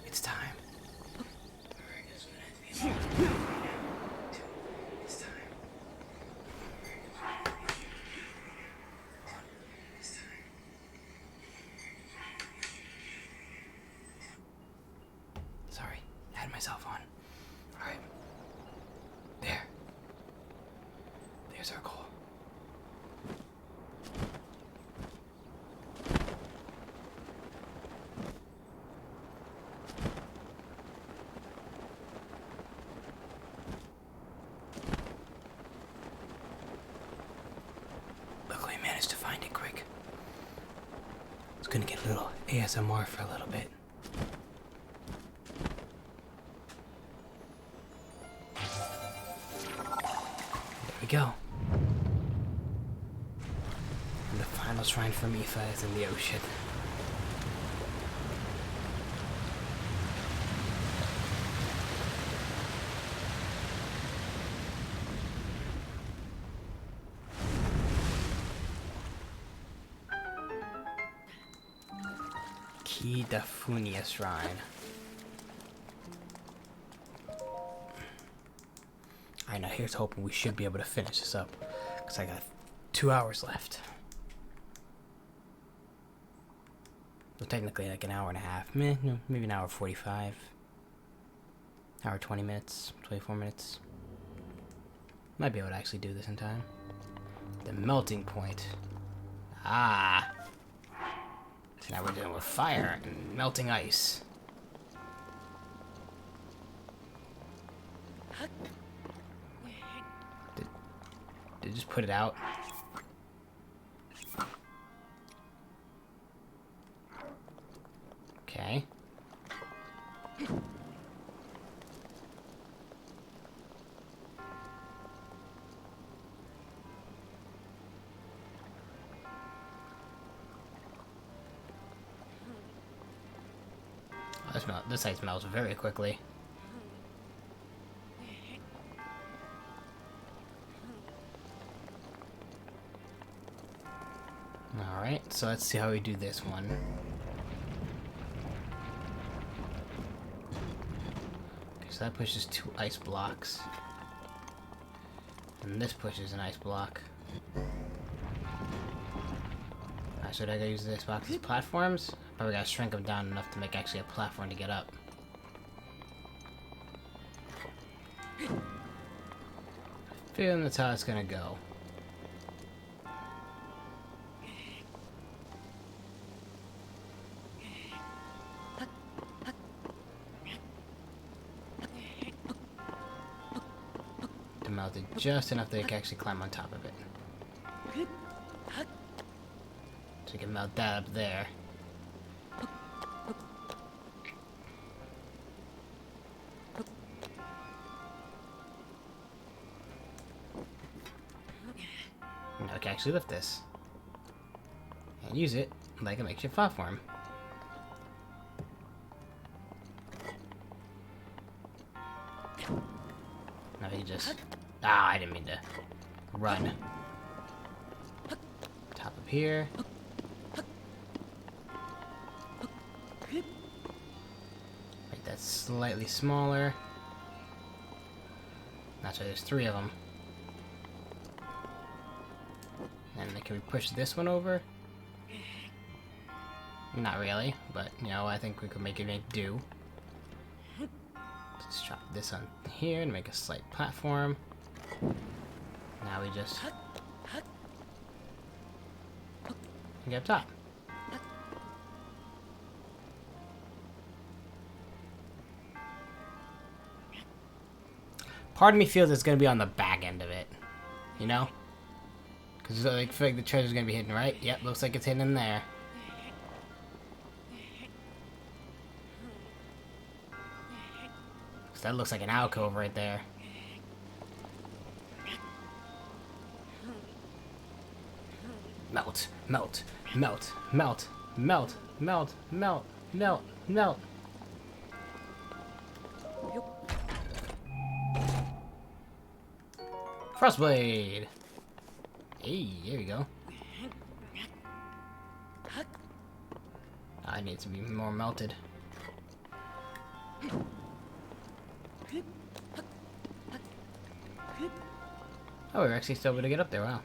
it's time. Alright guys, I'm gonna have to be a little bit quiet right now until it's time. Sorry, I had myself on. Alright. There. There's our goal. Luckily I managed to find it quick. It's gonna get a little ASMR for a little bit. There we go. And the final shrine for Mifa is in the ocean. Kidafunia Shrine. Alright, now here's hoping we should be able to finish this up. Because I got 2 hours left. Well, technically like an hour and a half. No, maybe an hour 45. Hour 20 minutes. 24 minutes. Might be able to actually do this in time. The melting point. Ah! So now we're dealing with fire and melting ice. Did it just put it out? Okay. This ice melts very quickly. Alright, so let's see how we do this one. Okay, so that pushes 2 ice blocks. And this pushes an ice block. Alright, so I gotta use this box as platforms? Probably gotta shrink them down enough to make actually a platform to get up. Feeling that's how it's gonna go. To melt it just enough that it can actually climb on top of it. So you can melt that up there. And I can actually lift this. And use it like a makeshift platform. Now you just... Ah, I didn't mean to run. Top up here. Make that slightly smaller. That's why there's 3 of them. And then can we push this one over? Not really, but you know, I think we could make it do. Let's drop this on here and make a slight platform. Now we just get up top. Part of me feels it's gonna be on the back end of it, you know? Because I feel like the treasure's gonna be hidden, right? Yep, looks like it's hidden in there. So that looks like an alcove right there. Melt, melt, melt, melt, melt, melt, melt, melt, melt. Frostblade! Hey, there we go. I need to be more melted. Oh, we're actually still able to get up there, wow.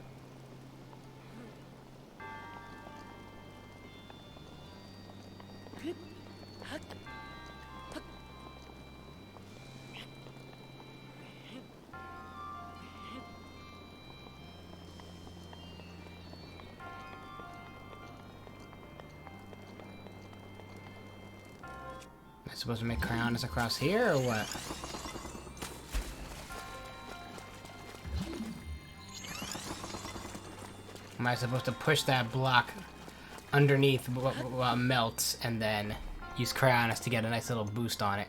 Am I supposed to make crayons across here, or what? Am I supposed to push that block underneath while it melts, and then use crayons to get a nice little boost on it?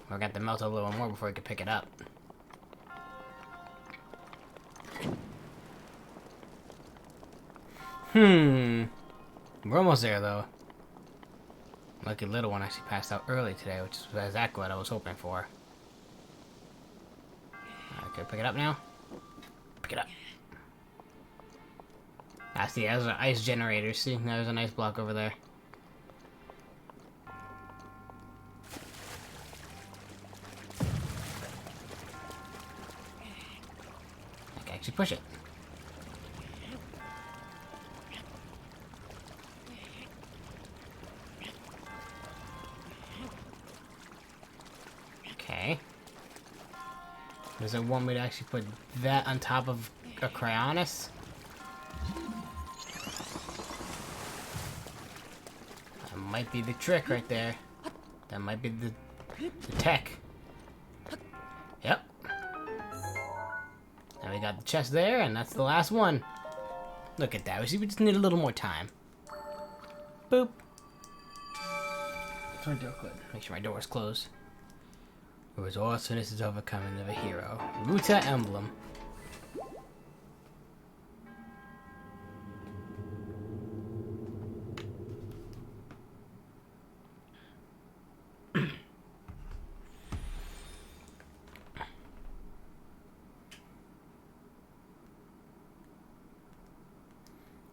We're going to have to melt a little more before we can pick it up. We're almost there, though. Lucky little one actually passed out early today, which is exactly what I was hoping for. Okay, pick it up now. Pick it up. Ah, see, those are ice generators. See, there's a nice block over there. I can actually push it. Okay. Does it want me to actually put that on top of a cryonis? That might be the trick right there. That might be the tech. Yep. Now we got the chest there, and that's the last one. Look at that. We just need a little more time. Boop. My door closed. Make sure my door is closed. Resourcefulness is overcoming of a hero. Ruta emblem.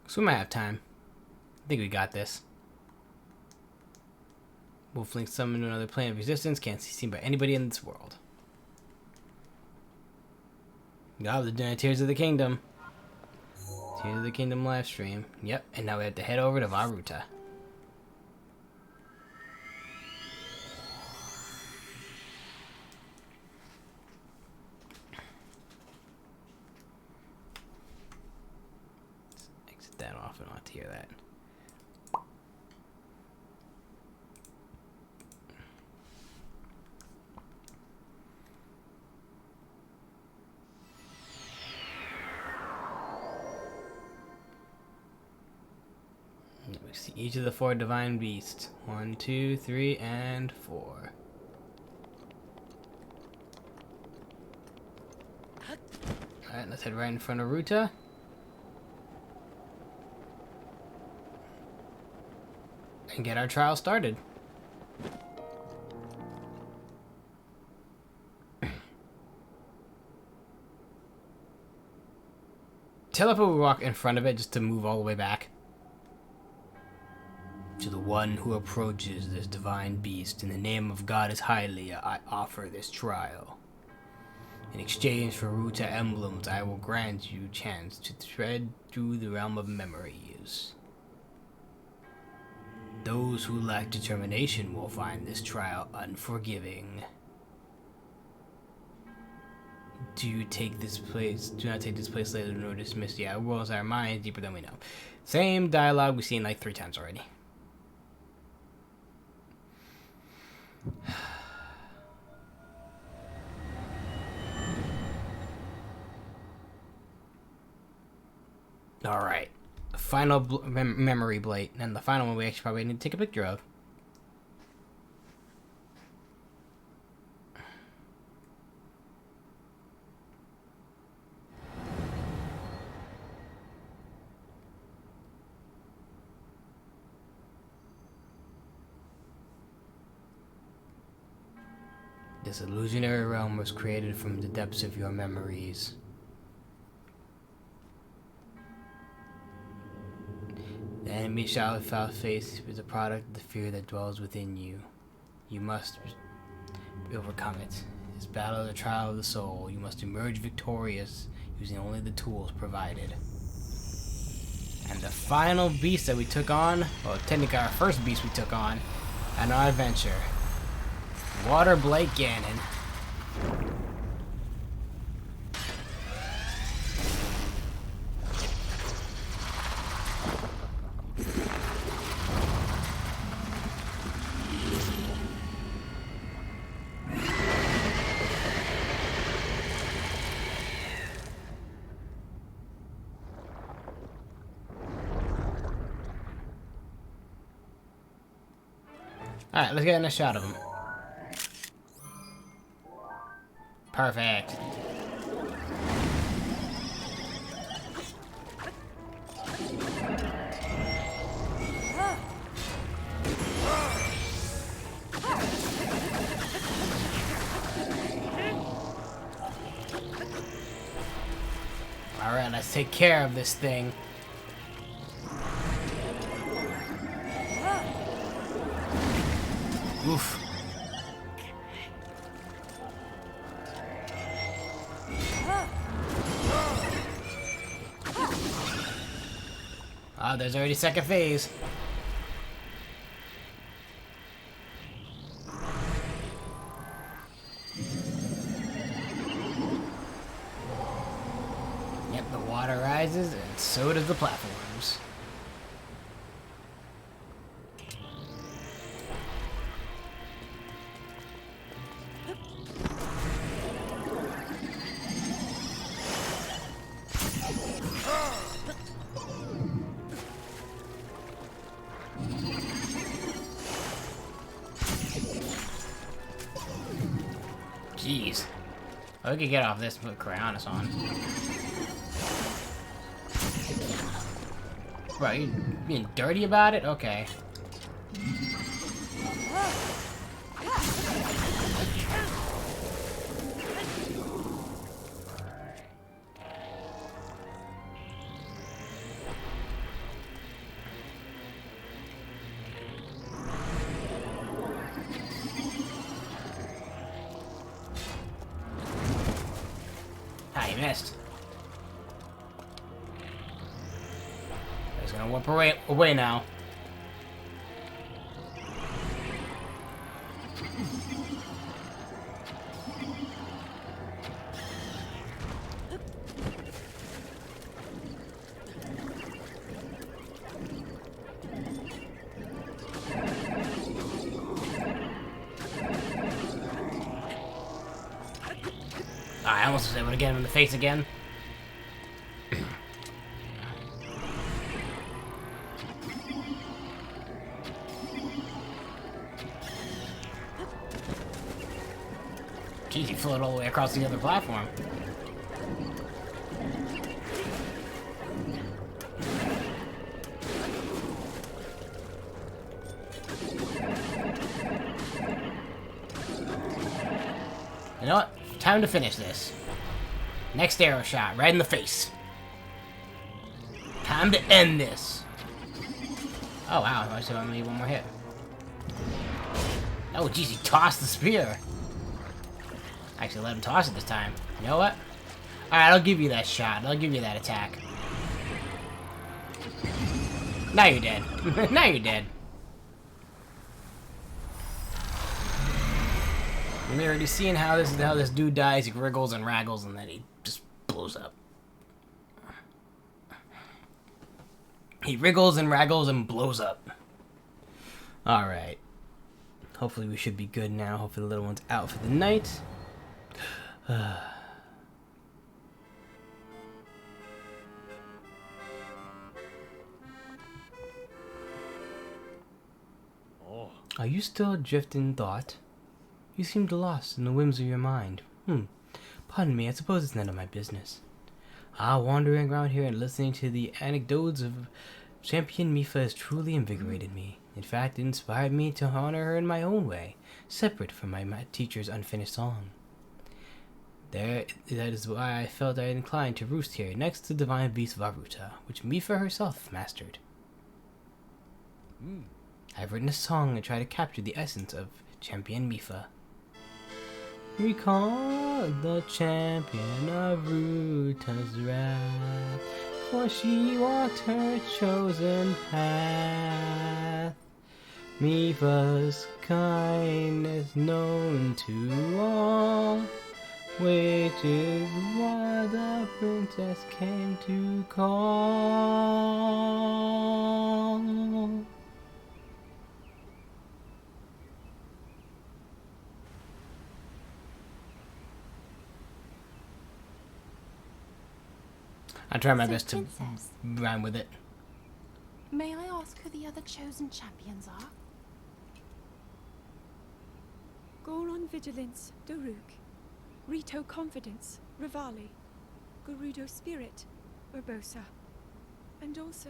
So we might have time. I think we got this. Wolflink summoned another plane of resistance. Can't be seen by anybody in this world. God, the Tears of the Kingdom. Tears of the Kingdom live stream. Yep, and now we have to head over to Varuta. Let's exit that off and not hear that. We see each of the 4 divine beasts. 1, 2, 3, and 4. Alright, let's head right in front of Ruta. And get our trial started. Teleport will walk in front of it just to move all the way back. To the one who approaches this divine beast, in the name of Goddess Hylia, I offer this trial. In exchange for Ruta emblems, I will grant you chance to tread through the realm of memories. Those who lack determination will find this trial unforgiving. Do not take this place later nor dismiss. Yeah, worlds our minds deeper than we know. Same dialogue we've seen like 3 times already. Alright. Final memory blade. And the final one we actually probably need to take a picture of. This illusionary realm was created from the depths of your memories. enemy shall face is a product of the fear that dwells within you. You must overcome it. This battle is a trial of the soul. You must emerge victorious using only the tools provided. And the final beast that we took on, well, technically our first beast we took on on our adventure, Water Blake Ganon. Alright, let's get a shot of him. Perfect. Alright, let's take care of this thing. Oof. Ah, there's already second phase. Yep, the water rises, and so does the platforms. Jeez. Oh, we could get off this and put Cryonis on. Bro, you being dirty about it? Okay. Ah, you missed. He's gonna whip away now. I almost was able to get him in the face again. Jeez, he floated all the way across the other platform. You know what? Time to finish this. Next arrow shot, right in the face. Time to end this. Oh wow, I still need one more hit. Oh jeez, he tossed the spear. Actually, let him toss it this time. You know what? Alright, I'll give you that shot. I'll give you that attack. Now you're dead. Now you're dead. We're already seeing how this dude dies. He wriggles and raggles, and then he just blows up. He wriggles and raggles and blows up. Alright. Hopefully we should be good now. Hopefully the little one's out for the night. Are you still adrift in thought? You seemed lost in the whims of your mind. Pardon me, I suppose it's none of my business. Wandering around here and listening to the anecdotes of Champion Mipha has truly invigorated me. In fact, it inspired me to honor her in my own way, separate from my teacher's unfinished song. That is why I felt I inclined to roost here, next to the divine beast Varuta, which Mipha herself mastered. I've written a song and try to capture the essence of Champion Mifa. Recall the champion of Ruta's wrath, for she walked her chosen path. Mifa's kindness known to all, which is why the princess came to call. I try my best to Princess, rhyme with it. may I ask who the other chosen champions are? Goron Vigilance, Daruk. Rito Confidence, Rivali. Gerudo Spirit, Urbosa. And also,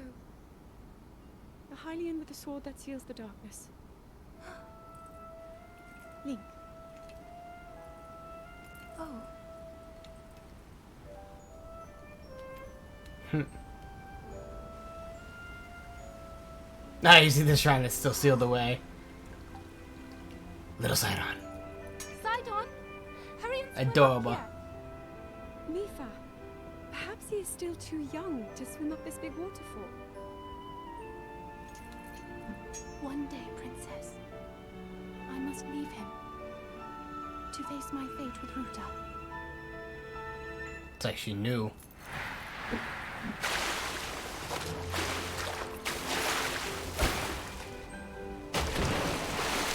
the Hylian with the sword that seals the darkness. Link. Oh, Ah, you see the shrine that's still sealed away. Little Sidon. Sidon! Hurry and swim Adorable. up here. Mifa. Perhaps he is still too young to swim up this big waterfall. One day, Princess, I must leave him to face my fate with Ruta. It's like she knew.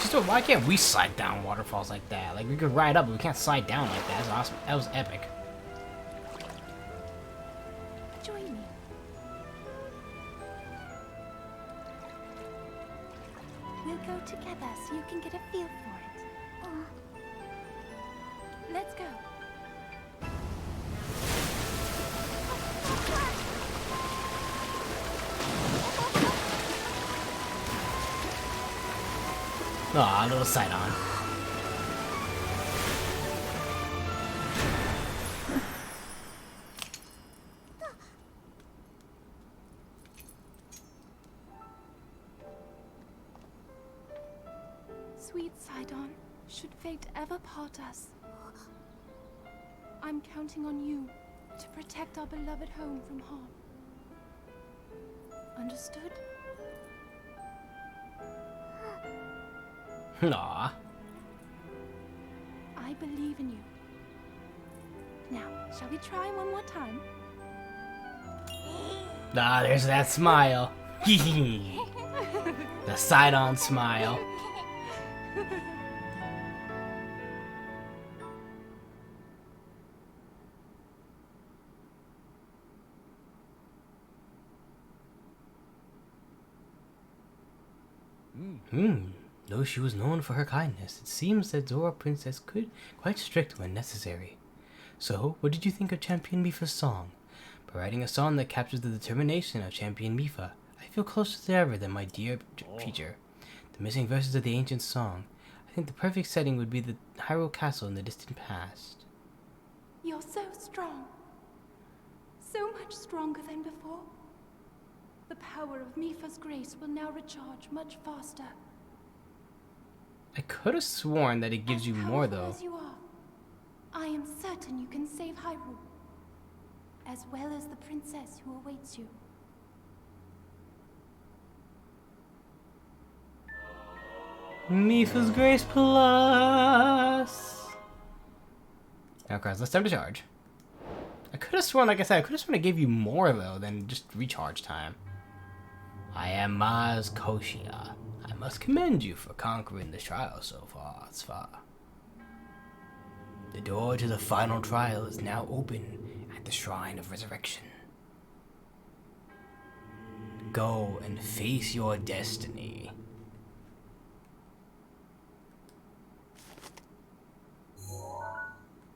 Just why can't we slide down waterfalls like that? Like we could ride up, but we can't slide down like that. That's awesome. That was epic. Join me. We'll go together so you can get a feel for it. Let's go. Aw, little Sidon. Sweet Sidon, should fate ever part us, I'm counting on you to protect our beloved home from harm. Understood? Aw. I believe in you. Now, shall we try one more time? Ah, there's that smile. The Sidon smile. Though she was known for her kindness, it seems that Zora Princess could quite strict when necessary. So, what did you think of Champion Mifa's song? By writing a song that captures the determination of Champion Mifa, I feel closer than ever than my dear teacher. The missing verses of the ancient song. I think the perfect setting would be the Hyrule Castle in the distant past. You're so strong. So much stronger than before. The power of Mifa's grace will now recharge much faster. I could have sworn that it gives you more, though. As you are, I am certain you can save Hyrule, as well as the princess who awaits you. Mifa's Grace Plus! Now, Krause, let's time to charge. I could have sworn, like I said, I could have sworn it gave you more, though, than just recharge time. I am Maz Koshia. I must commend you for conquering this trial so far, Sfa. The door to the final trial is now open at the Shrine of Resurrection. Go and face your destiny.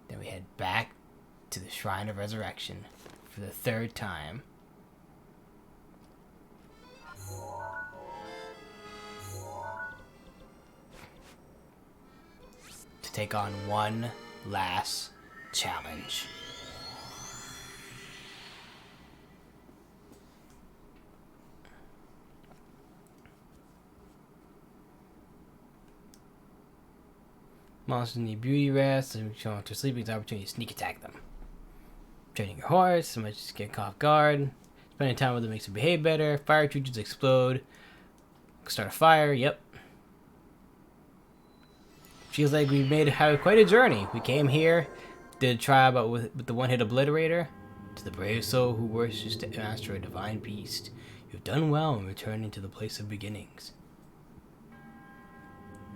Then we head back to the Shrine of Resurrection for the third time. To take on one last challenge. Monsters need beauty rest, so showing after sleeping is an opportunity to sneak attack them. Training your horse, so much just get caught off guard. Spending time with them makes them behave better. Fire creatures explode. Start a fire, yep. Feels like we've had quite a journey. We came here, did a trial about with the one-hit obliterator. To the brave soul who worships to master a divine beast, you've done well in returning to the place of beginnings.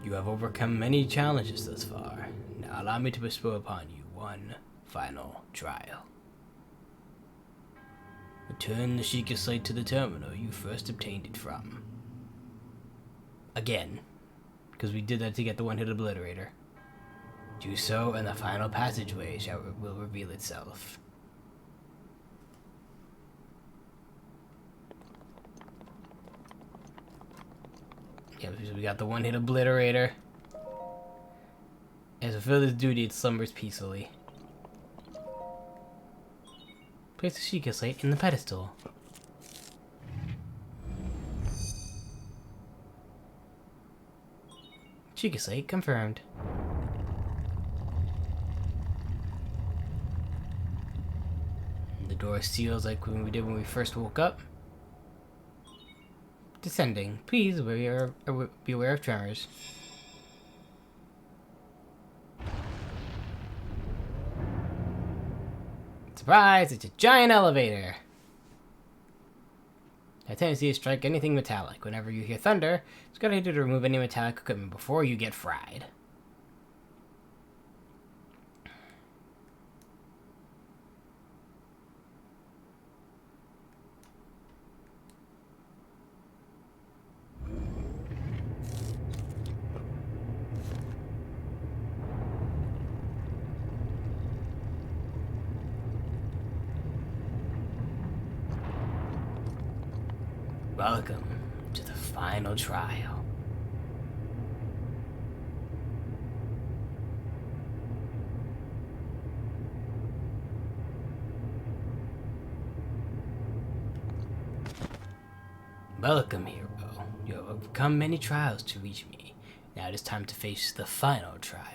You have overcome many challenges thus far. Now allow me to bestow upon you one final trial. Return the Sheikah Slate to the terminal you first obtained it from. Again, because we did that to get the one-hit obliterator. Do so, and the final passageway will reveal itself. Yeah, so we got the one-hit obliterator. As fulfill this duty, it slumbers peacefully. Place the Sheikah Slate in the pedestal. Sheikah Slate confirmed. The door seals like when we did when we first woke up. Descending. Please be aware of tremors. Surprise! It's a giant elevator! A tendency to strike anything metallic. Whenever you hear thunder, it's a good idea to remove any metallic equipment before you get fried. Welcome to the final trial. Welcome, hero. You have overcome many trials to reach me. Now it is time to face the final trial.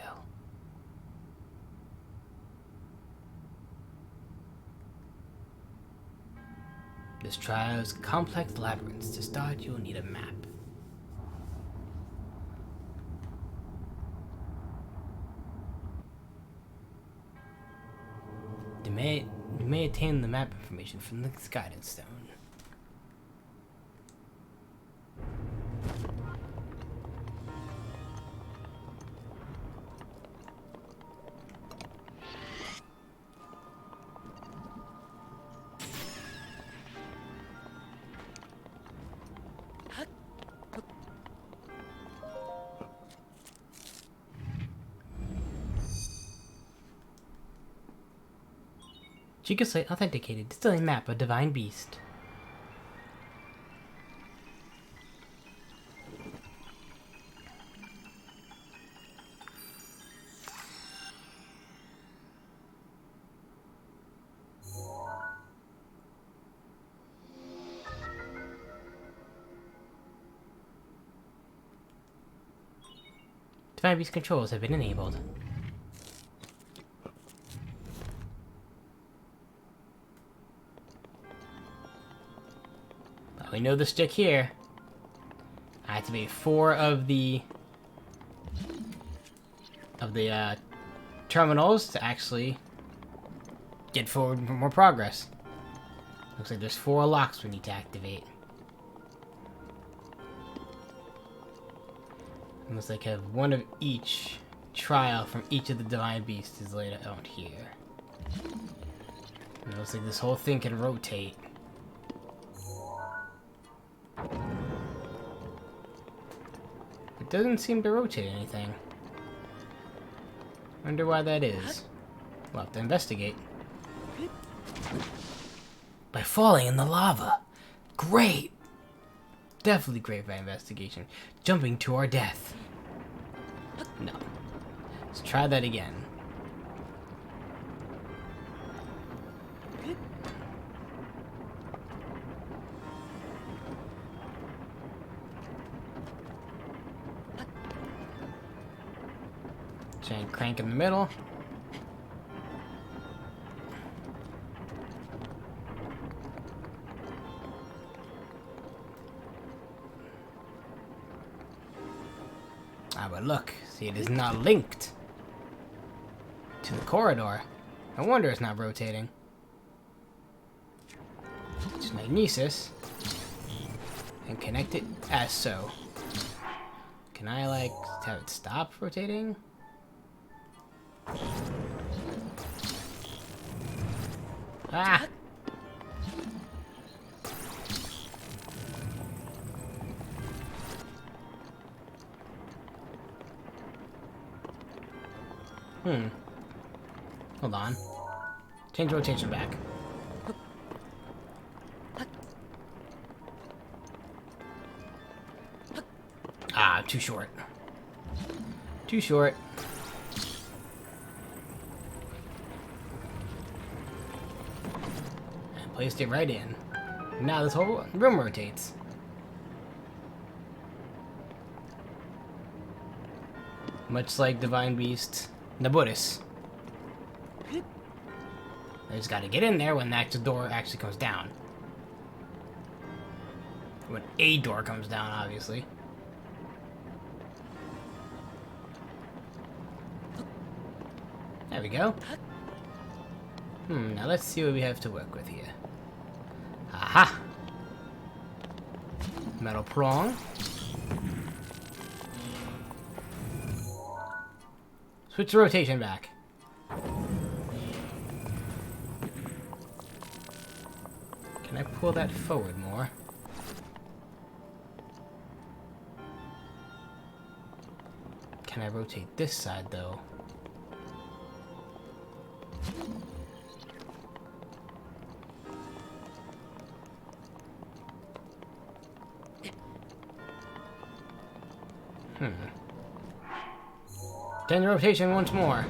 This trial is complex labyrinths. To start, you'll need a map. You may attain the map information from the guidance stone. Sheikah Slate authenticated, distilling map of divine beast. Divine beast controls have been enabled. We know the stick here. I activate 4 of the terminals to actually get forward for more progress. Looks like there's 4 locks we need to activate. It looks like I have 1 of each trial from each of the divine beasts is laid out here. And it looks like this whole thing can rotate. It doesn't seem to rotate anything. Wonder why that is. We'll have to investigate. By falling in the lava. Great! Definitely great by investigation. Jumping to our death. No. Let's try that again. Chain crank in the middle. Ah, but look, see, it is not linked to the corridor. No wonder it's not rotating. Just magnesis and connect it as so. Can I, like, have it stop rotating? Ah! Hold on. Change rotation back. Ah, too short. Too short. And placed it right in. Now this whole room rotates. Much like Divine Beast Naburis. I just gotta get in there when the door actually comes down. When a door comes down, obviously. There we go. Now let's see what we have to work with here. Aha! Metal prong. Switch the rotation back. Can I pull that forward more? Can I rotate this side, though? Then rotation once more.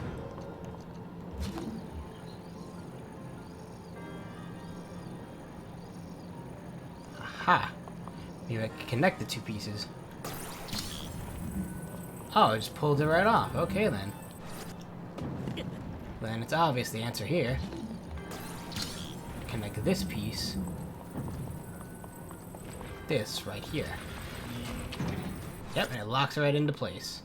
Aha! Maybe I can connect the two pieces. Oh, it just pulled it right off. Okay, then. Then it's obvious the answer here. Connect this piece. This right here. Yep, and it locks right into place.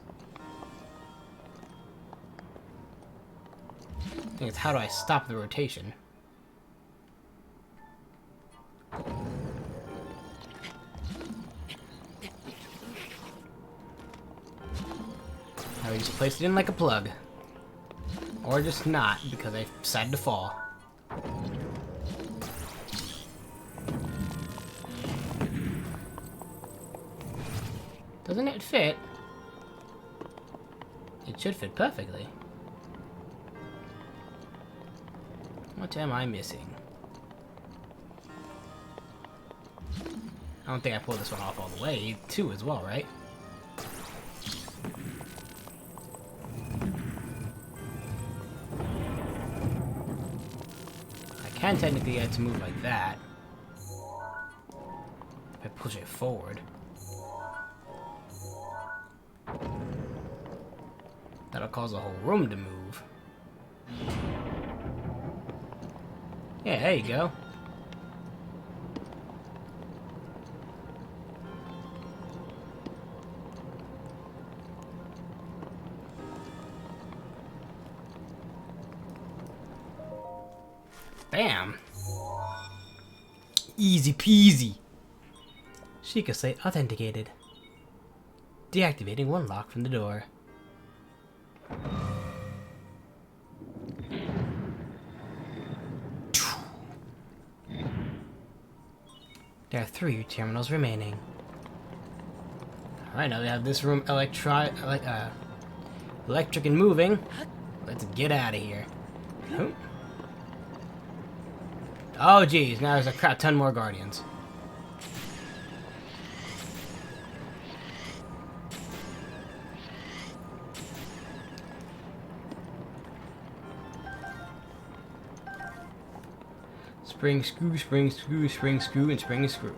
I think it's how do I stop the rotation? Now we just place it in like a plug. Or just not, because I decided to fall. Doesn't it fit? It should fit perfectly. What am I missing? I don't think I pulled this one off all the way. Two as well, right? I can technically get it to move like that. If I push it forward. That'll cause the whole room to move. Yeah, there you go. Bam! Easy peasy. Sheikah Slate authenticated. Deactivating one lock from the door. There are 3 terminals remaining. Alright, now we have this room electric and moving. Let's get out of here. Oh geez, now there's a crap ton more guardians. Spring screw, spring screw, spring screw, and spring screw.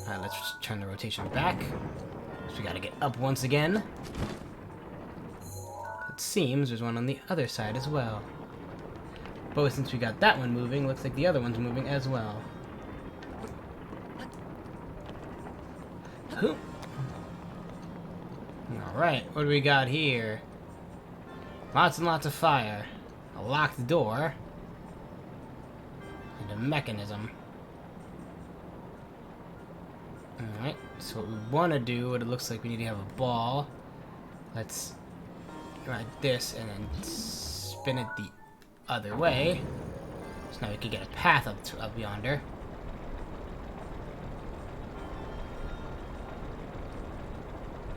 Alright, let's just turn the rotation back. So we gotta get up once again. It seems there's one on the other side as well. But since we got that one moving, looks like the other one's moving as well. Alright, what do we got here? Lots and lots of fire. A locked door. And a mechanism. Alright, so what we want to do, what it looks like we need to have a ball. Let's ride this and then spin it the other way. So now we can get a path up yonder.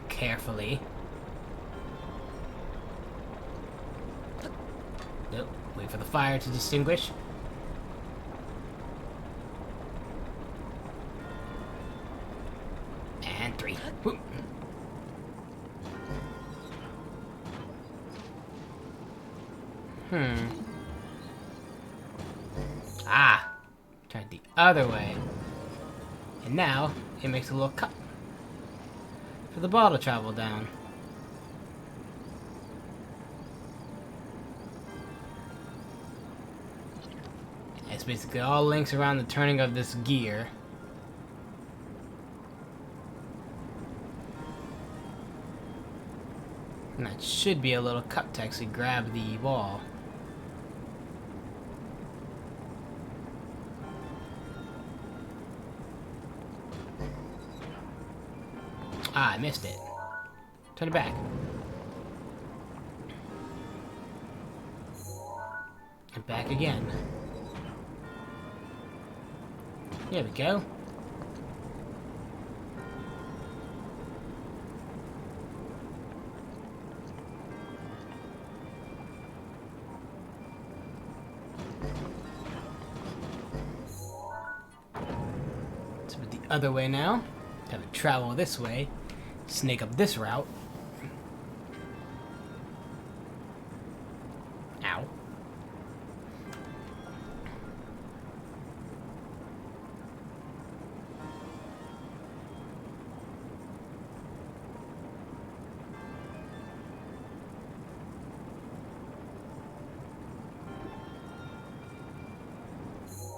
Carefully. Nope. Wait for the fire to distinguish. And 3. Whoop. Ah! Turn it the other way. And now, it makes a little cut for the ball to travel down. It's basically all links around the turning of this gear. And that should be a little cup to actually grab the ball. Ah, I missed it. Turn it back. And back again. There we go. Let's put the other way now. Have it travel this way. Snake up this route. Ow.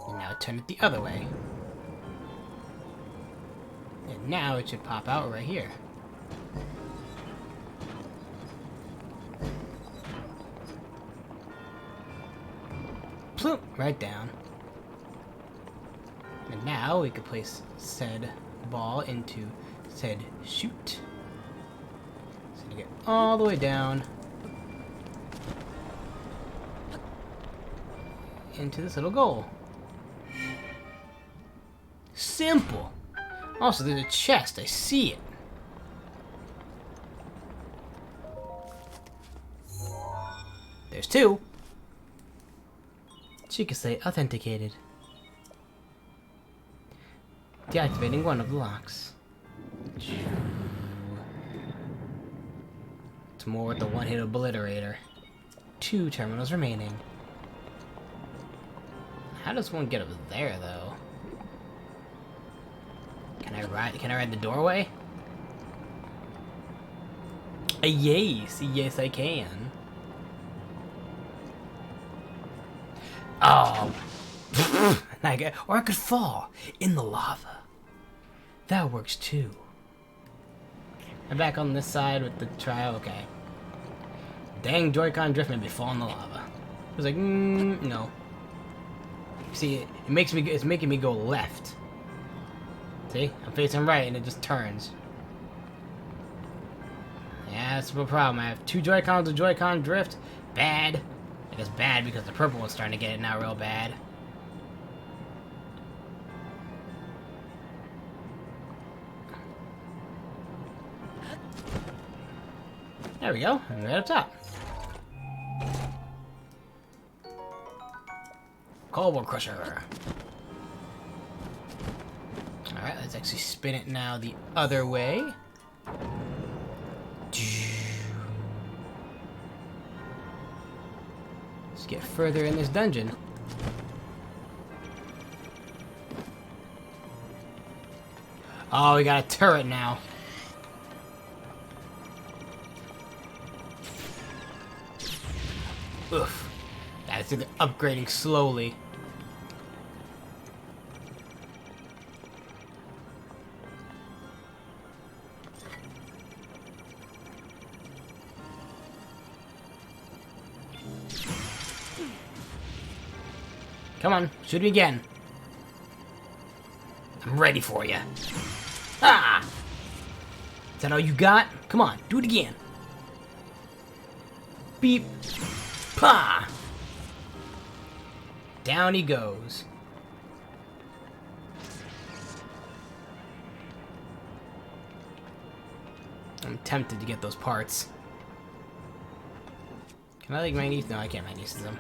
And now turn it the other way. And now it should pop out right here. Ploop, right down. And now we can place said ball into said chute. So you get all the way down into this little goal. Simple. Also, there's a chest. I see it. There's 2. She can say authenticated. Deactivating one of the locks. It's more with the one-hit obliterator. 2 terminals remaining. How does one get up there, though? Can I ride the doorway? Yes, yes I can. Oh. Or I could fall in the lava. That works too. I'm back on this side with the trial. Okay. Dang, Joy-Con drift made me fall in the lava. I was like, no. See, it's making me go left. See, I'm facing right and it just turns. Yeah, that's the problem. I have 2 Joy-Cons of Joy-Con drift. Bad. I guess bad because the purple one's starting to get it now real bad. There we go. I'm right up top. Cobalt Crusher. Alright, let's actually spin it now the other way. Let's get further in this dungeon. Oh, we got a turret now. Oof. That's upgrading slowly. Come on, shoot me again. I'm ready for you. Ah! Is that all you got? Come on, do it again. Beep. Pa! Down he goes. I'm tempted to get those parts. Can I like magnesis? No, I can't magnesis them.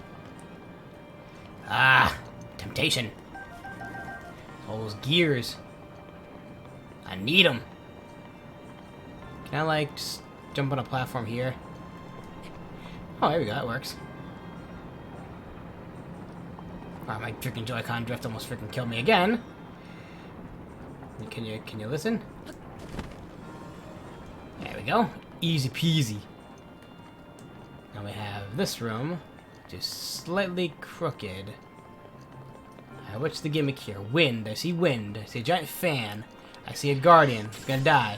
Ah! Temptation. All those gears. I need them. Can I like just jump on a platform here? Oh, there we go. That works. Wow, my freaking Joy-Con drift almost freaking killed me again. Can you listen? There we go. Easy peasy. Now we have this room, just slightly crooked. What's the gimmick here? Wind. I see wind. I see a giant fan. I see a guardian. It's gonna die.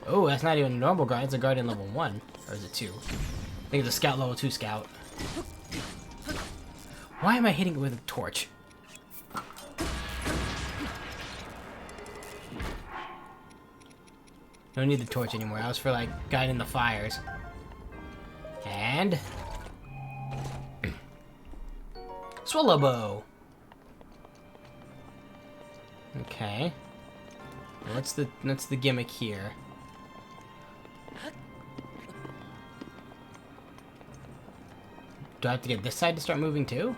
Oh, that's not even a normal guardian. It's a guardian level 1. Or is it 2? I think it's a scout level 2 scout. Why am I hitting it with a torch? Don't need the torch anymore. That was for like guiding the fires. And swallow bow. Okay. What's the gimmick here? Do I have to get this side to start moving too?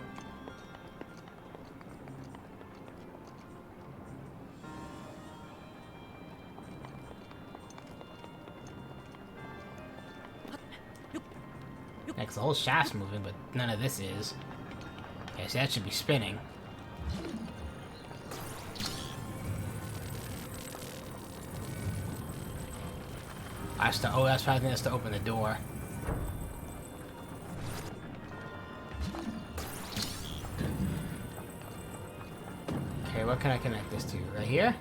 Yeah, 'cause the whole shaft's moving, but none of this is. Okay, so that should be spinning. Oh, that's probably that's to open the door. Okay, what can I connect this to? Right here?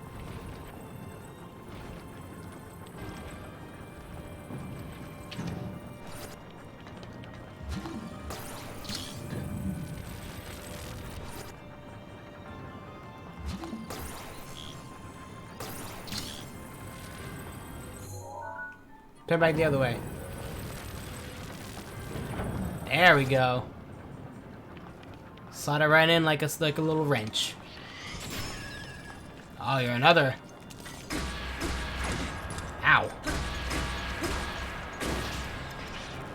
Turn back the other way. There we go. Slide it right in like a little wrench. Oh, you're another. Ow.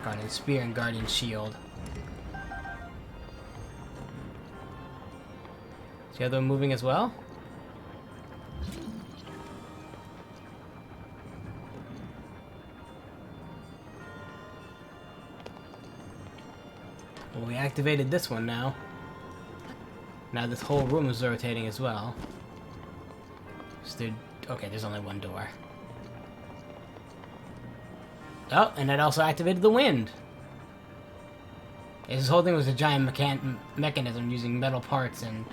Guardian spear and guardian shield. Is the other one moving as well? Well, we activated this one now. Now this whole room is rotating as well. Okay, there's only one door. Oh, and it also activated the wind. This whole thing was a giant mechanism using metal parts and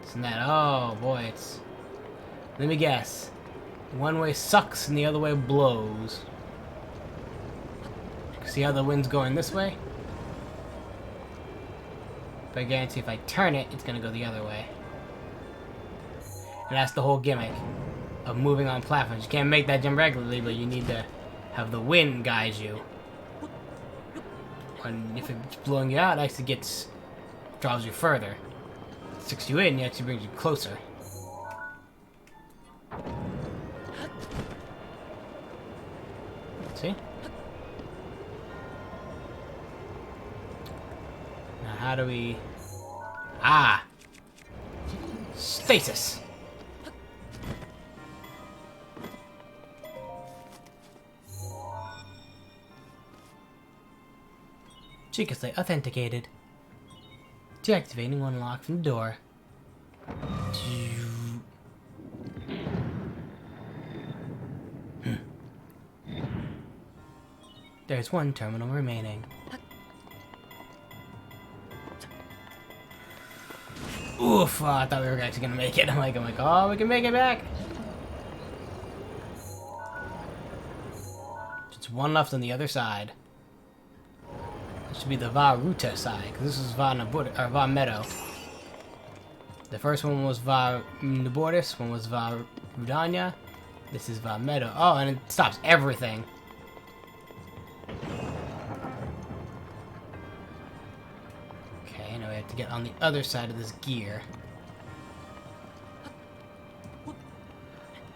this and that. Oh boy, it's... Let me guess. One way sucks and the other way blows. See how the wind's going this way? But I guarantee if I turn it, it's gonna go the other way. And that's the whole gimmick of moving on platforms. You can't make that jump regularly, but you need to have the wind guide you. And if it's blowing you out, it actually draws you further. It sticks you in, it actually brings you closer. See? Now how do we... Ah! Stasis! Secretly authenticated. Deactivating one lock from the door. There's one terminal remaining. Oof, oh, I thought we were actually gonna make it. I'm like, oh, we can make it back. Just one left on the other side. This should be the Varuta side, because this is Va Meadow. The first one was Va Nubordis, one was Va Rudania. This is Va Meadow. Oh, and it stops everything. Okay, now we have to get on the other side of this gear.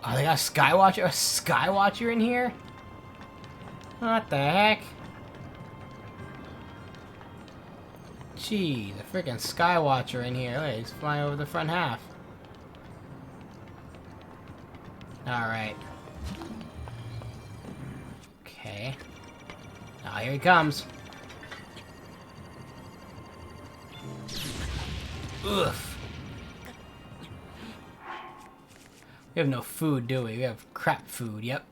Oh, they got a Skywatcher in here? What the heck? Jeez, a freaking Skywatcher in here. Look, he's flying over the front half. Alright. Okay. Now here he comes. Oof. We have no food, do we? We have crap food, yep.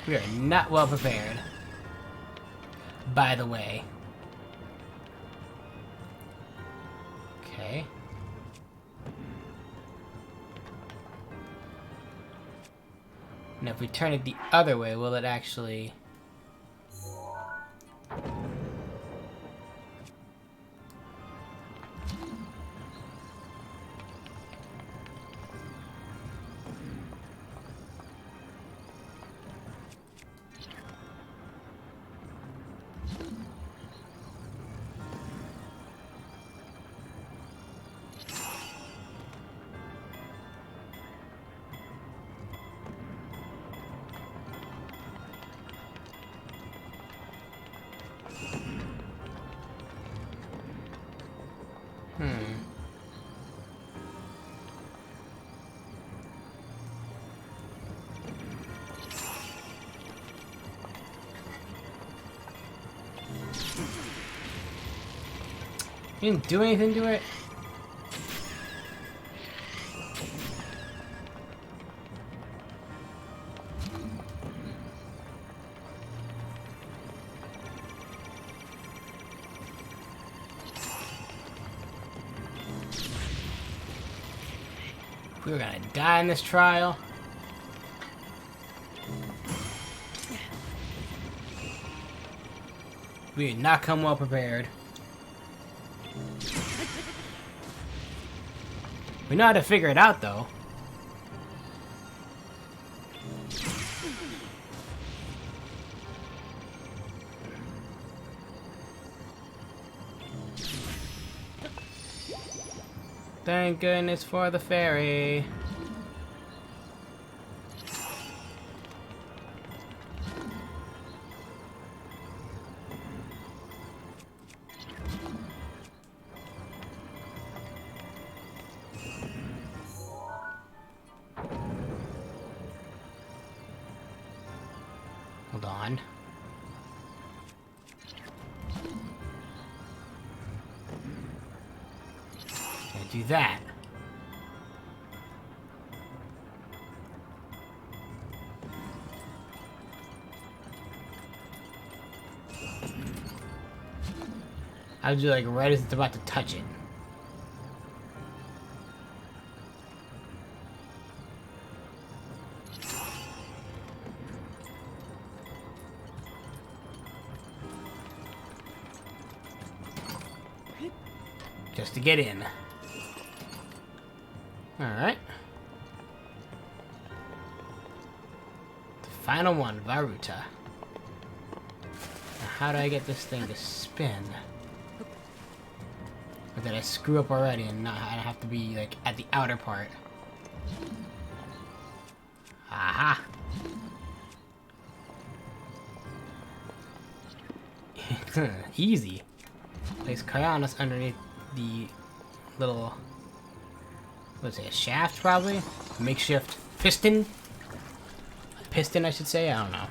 We are not well prepared. By the way. Okay. Now if we turn it the other way, will it actually... You didn't do anything to it? We were gonna die in this trial. We did not come well prepared. We know how to figure it out, though. Thank goodness for the ferry. Hold on. Can't do that. I'll do like right as it's about to touch it. Just to get in. Alright. The final one, Varuta. Now how do I get this thing to spin? Or did I screw up already and not I have to be like at the outer part? Aha! Easy. Place Kyanus underneath the little, what's it, a shaft probably? Makeshift piston? Piston, I should say, I don't know.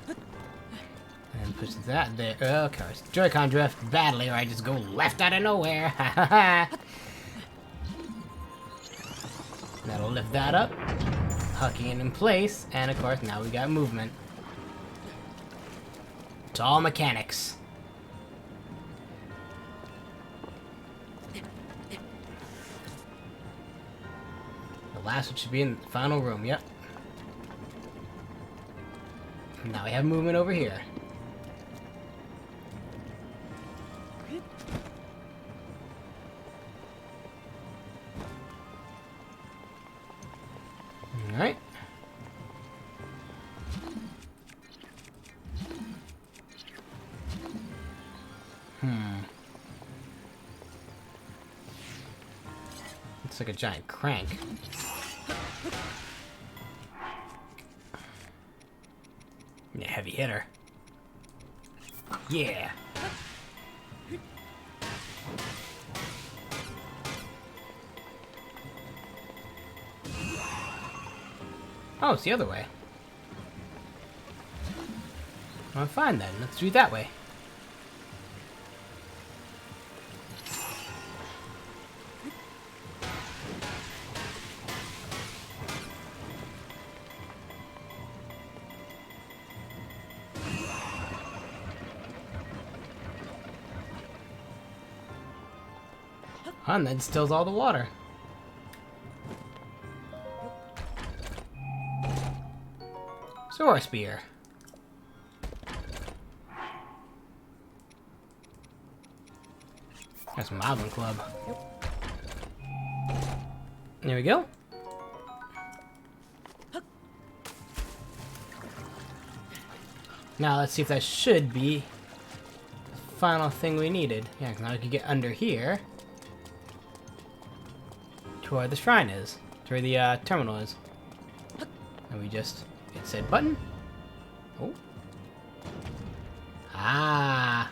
And push that there. Okay, Joy-Con drift badly, or I just go left out of nowhere. That'll lift that up. hucking it in place, and of course now we got movement. It's all mechanics. The last one should be in the final room, yep. Now we have movement over here. Alright. Looks like a giant crank. Yeah, heavy hitter. Yeah. Oh, it's the other way. Well, fine then. Let's do it that way. And that distills all the water. Zora Spear. That's Moblin Club. There we go. Now let's see if that should be the final thing we needed. Yeah, 'cause now we can get under here to where the shrine is, to where the terminal is. And we just hit said button. Oh. Ah.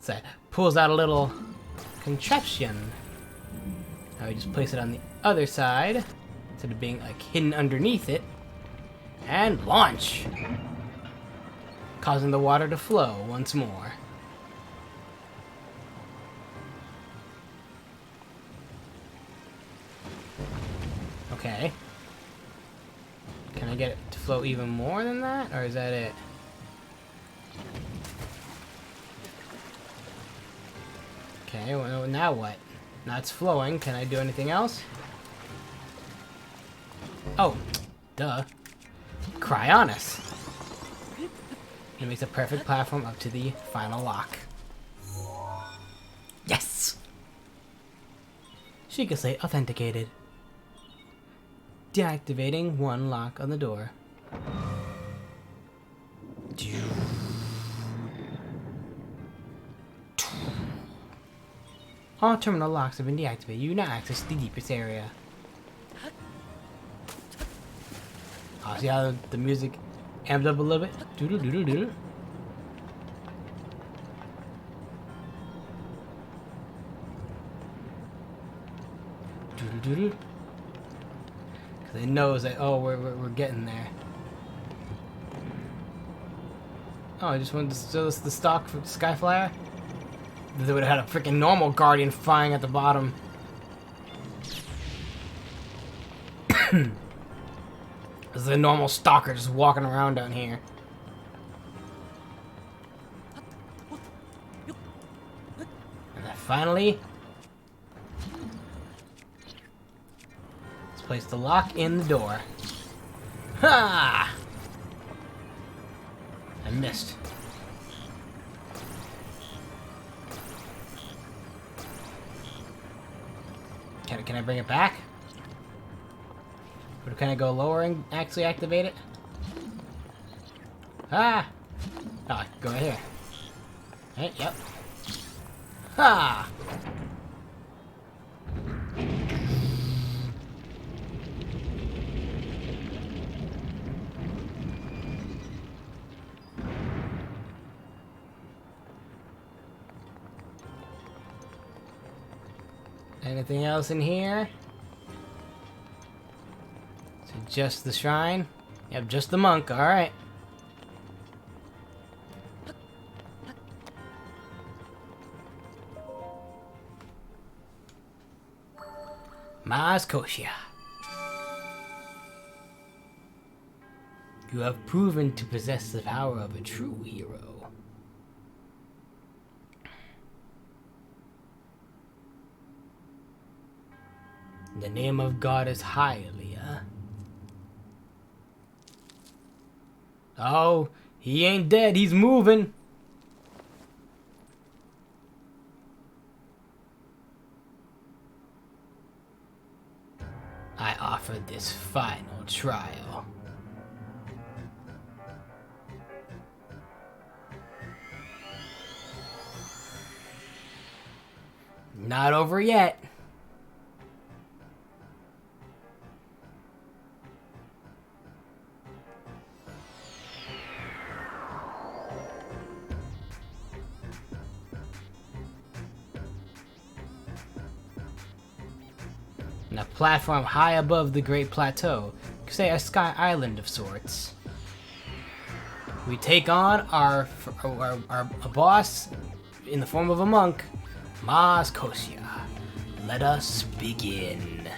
So that pulls out a little contraption. Now we just place it on the other side instead of being like hidden underneath it. And launch! Causing the water to flow once more. Okay. Can I get it to flow even more than that? Or is that it? Okay, well, now what? Now it's flowing. Can I do anything else? Oh, duh. Cryonis. It makes a perfect platform up to the final lock. Yes! Sheikah Slate authenticated. Deactivating one lock on the door. All terminal locks have been deactivated. You now access the deepest area. Oh, see how the music amped up a little bit? Doodle doodle doodle. Doodle doodle. Because it knows that, oh, we're getting there. Oh, I just wanted to show us the stock for Skyflyer. They would have had a freaking normal Guardian flying at the bottom. This is a normal stalker just walking around down here. And then finally, let's place the lock in the door. Ha! I missed. Can I bring it back? Or can I go lower and actually activate it? Ah! Oh, go right here. Right, yep. Ha! Anything else in here? So just the shrine? Yep, just the monk, alright. Maz Koshia. You have proven to possess the power of a true hero. The name of God is Hylia. Oh, he ain't dead, he's moving. I offer this final trial. Not over yet. On a platform high above the Great Plateau, say a sky island of sorts. We take on our boss in the form of a monk, Maz Kosia. Let us begin.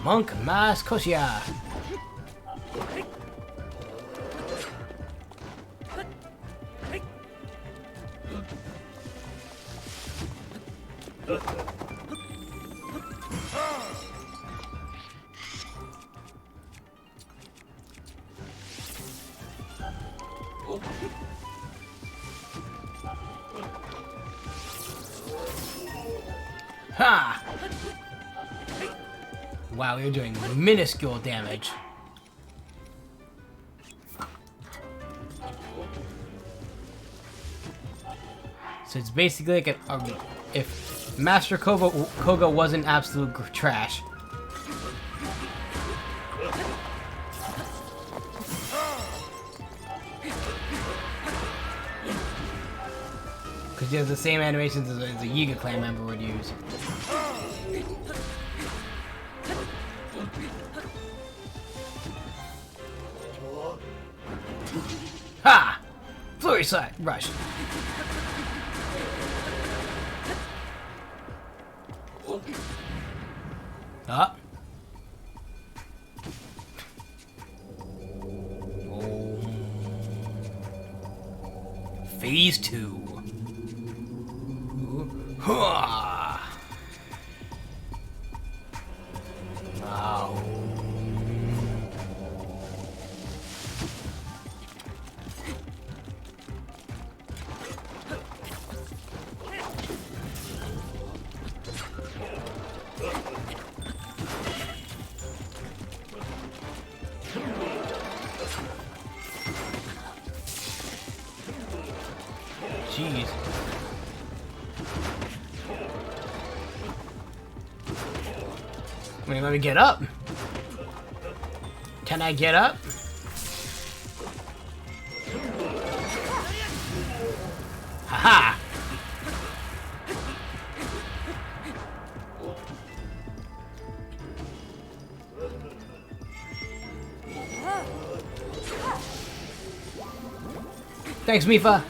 Monk Maz Kosia. Ha! Wow, you're doing minuscule damage. So it's basically like if Master Koga wasn't absolute trash. Because he has the same animations as a Yiga clan member would use. Ha! Flurry Slide! Rush! Up. Oh. Phase 2. Wow. Jeez. Wait, let me get up. Can I get up? Haha! Thanks, Mifa.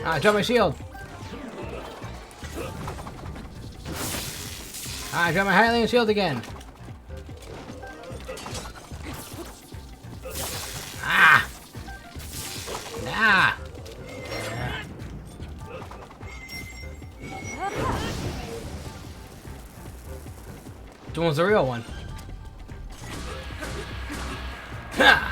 Ah, drop my shield. Ah, I dropped my Hylian shield again. Ah! Ah! Which one's the real one? Ha!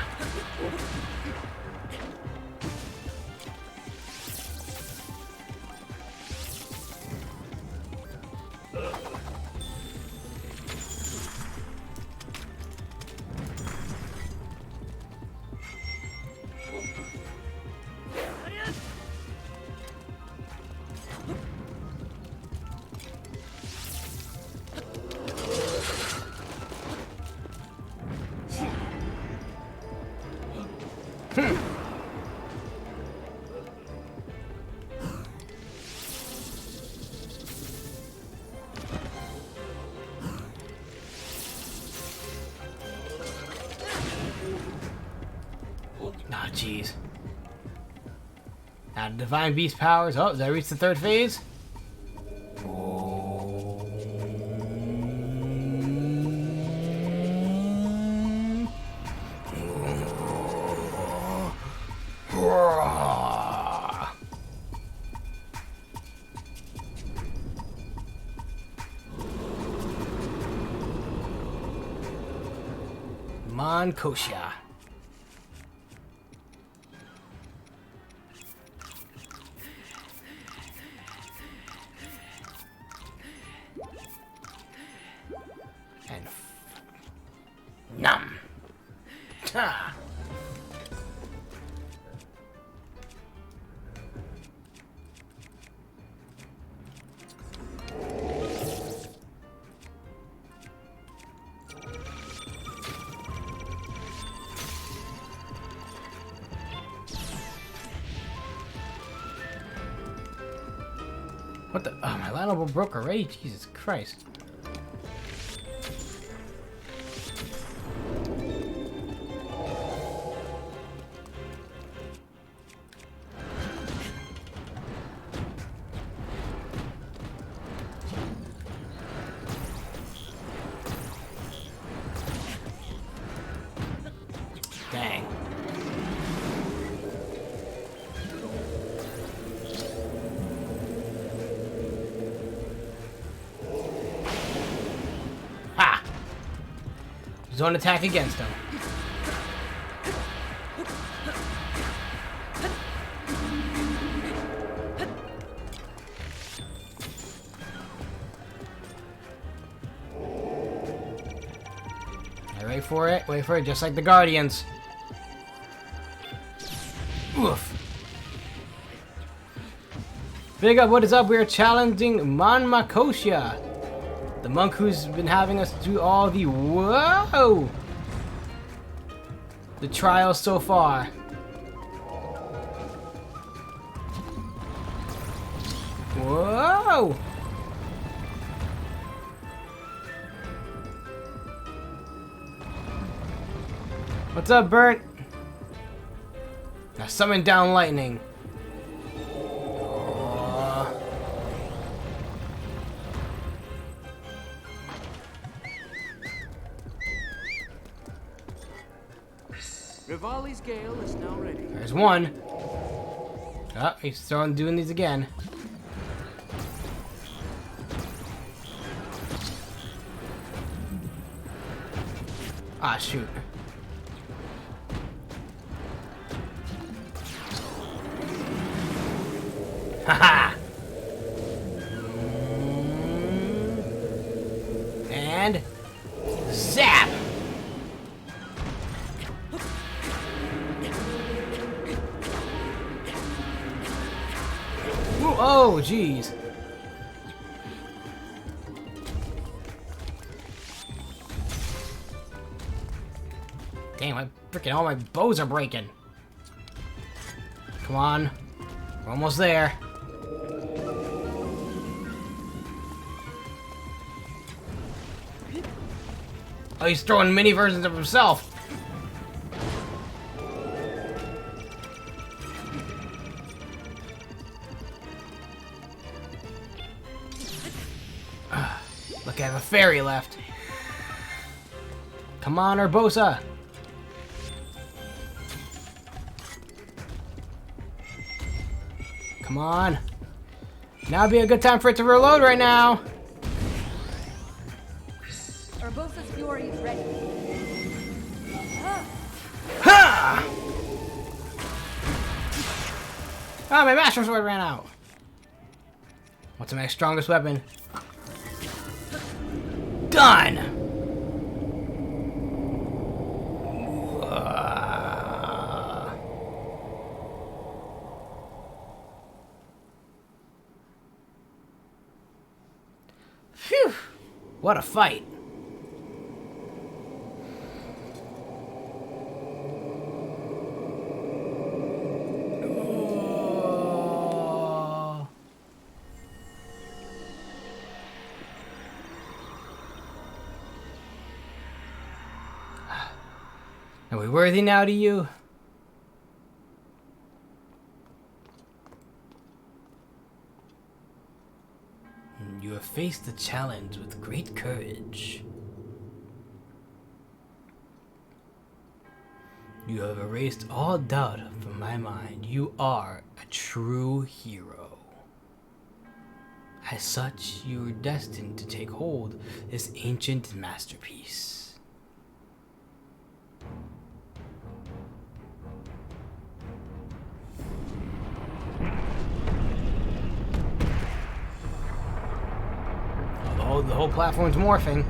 Ah, jeez. Now, Divine Beast powers. Oh, did I reach the third phase? Kosha. And num. Ta. What the? Oh, my Lionel broke already? Jesus Christ. Dang. Ha! Zone attack against him. Wait for it, just like the Guardians. Oof. Big up, what is up? We are challenging Mon Makosha, the monk who's been having us do all the the trials so far. Whoa! What's up, Burnt? Now summon down lightning. Rivali's Gale is now ready. There's one. Oh, he's doing these again. Ah, shoot. Haha! And zap! Ooh, oh, jeez. Damn, all my bows are breaking. Come on. We're almost there. Oh, he's throwing mini versions of himself. Look, I have a fairy left. Come on, Urbosa. Come on. Now would be a good time for it to reload right now. Urbosa's fury is ready. Ha! Ah, my Master Sword ran out. What's my strongest weapon? Done! Phew! What a fight. Are we worthy now to you? face the challenge with great courage. You have erased all doubt from my mind. You are a true hero. As such, you are destined to take hold of this ancient masterpiece. The whole platform's morphing.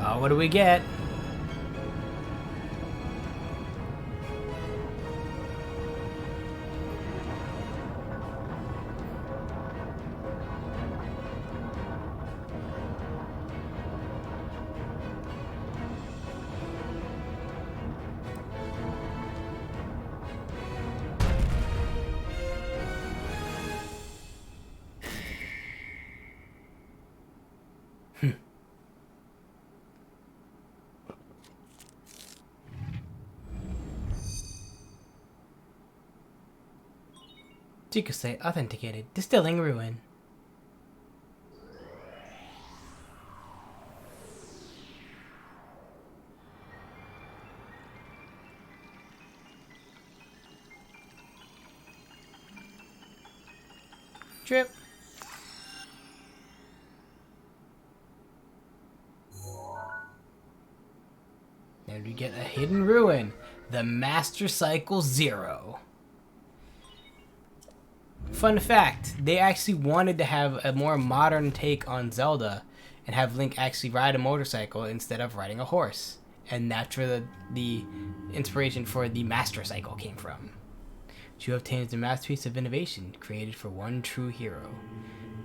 Oh, what do we get? You could say authenticated. Distilling ruin. Trip. Now we get a hidden ruin. The Master Cycle Zero. Fun fact, they actually wanted to have a more modern take on Zelda and have Link actually ride a motorcycle instead of riding a horse. And that's where the inspiration for the Master Cycle came from. You obtained the masterpiece of innovation created for one true hero.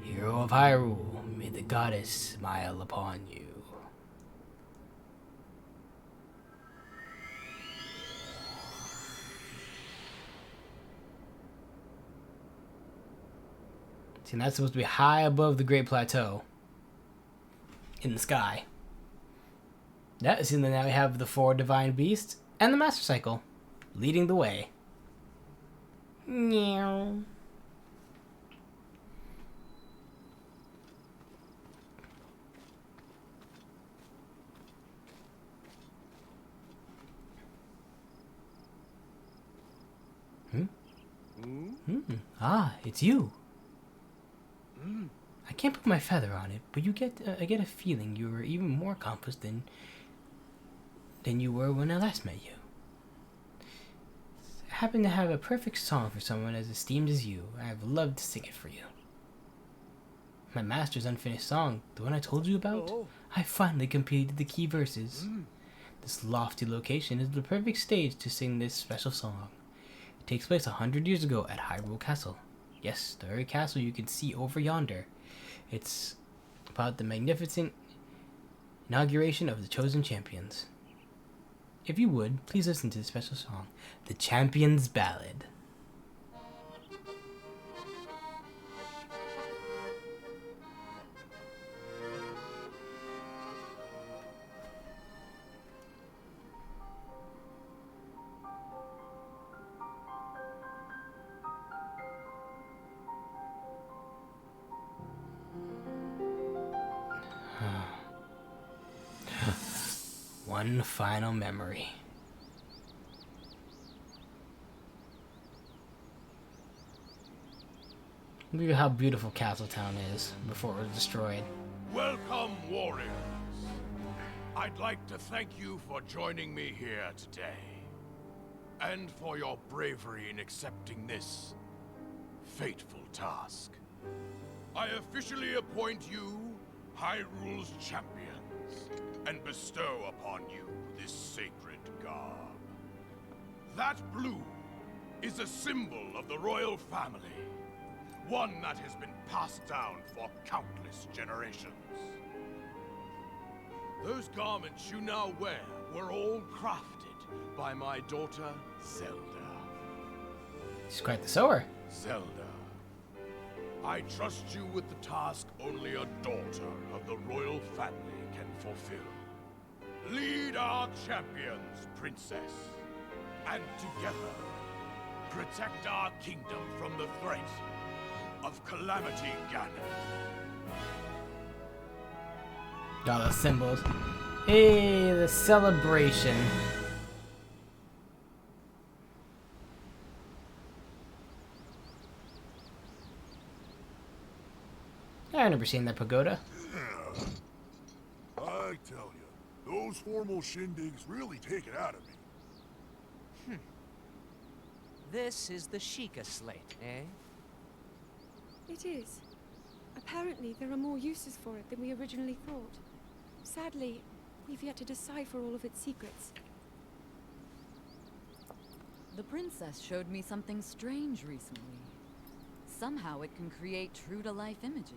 Hero of Hyrule, may the goddess smile upon you. See, that's supposed to be high above the Great Plateau. In the sky. That is, and then now we have the 4 Divine Beasts and the Master Cycle leading the way. Meow. Ah, it's you. I can't put my feather on it, but I get a feeling you are even more accomplished than you were when I last met you. I happen to have a perfect song for someone as esteemed as you. I have loved to sing it for you. My master's unfinished song, the one I told you about, I finally completed the key verses. This lofty location is the perfect stage to sing this special song. It takes place 100 years ago at Hyrule Castle. Yes, the very castle you can see over yonder. It's about the magnificent inauguration of the chosen champions. If you would, please listen to the special song, The Champion's Ballad. One final memory. Look at how beautiful Castletown is before it was destroyed. Welcome, warriors. I'd like to thank you for joining me here today, and for your bravery in accepting this fateful task. I officially appoint you Hyrule's champions, and bestow upon you this sacred garb. That blue is a symbol of the royal family, one that has been passed down for countless generations. Those garments you now wear were all crafted by my daughter, Zelda. She's quite the sewer. Zelda, I trust you with the task only a daughter of the royal family can fulfill. Lead our champions, princess. And together, protect our kingdom from the threat of Calamity Ganon. All the symbols. Hey, the celebration. I remember seeing that pagoda. Yeah. I tell you, those formal shindigs really take it out of me. This is the Sheikah slate, eh? It is. Apparently, there are more uses for it than we originally thought. Sadly, we've yet to decipher all of its secrets. The princess showed me something strange recently. Somehow it can create true-to-life images.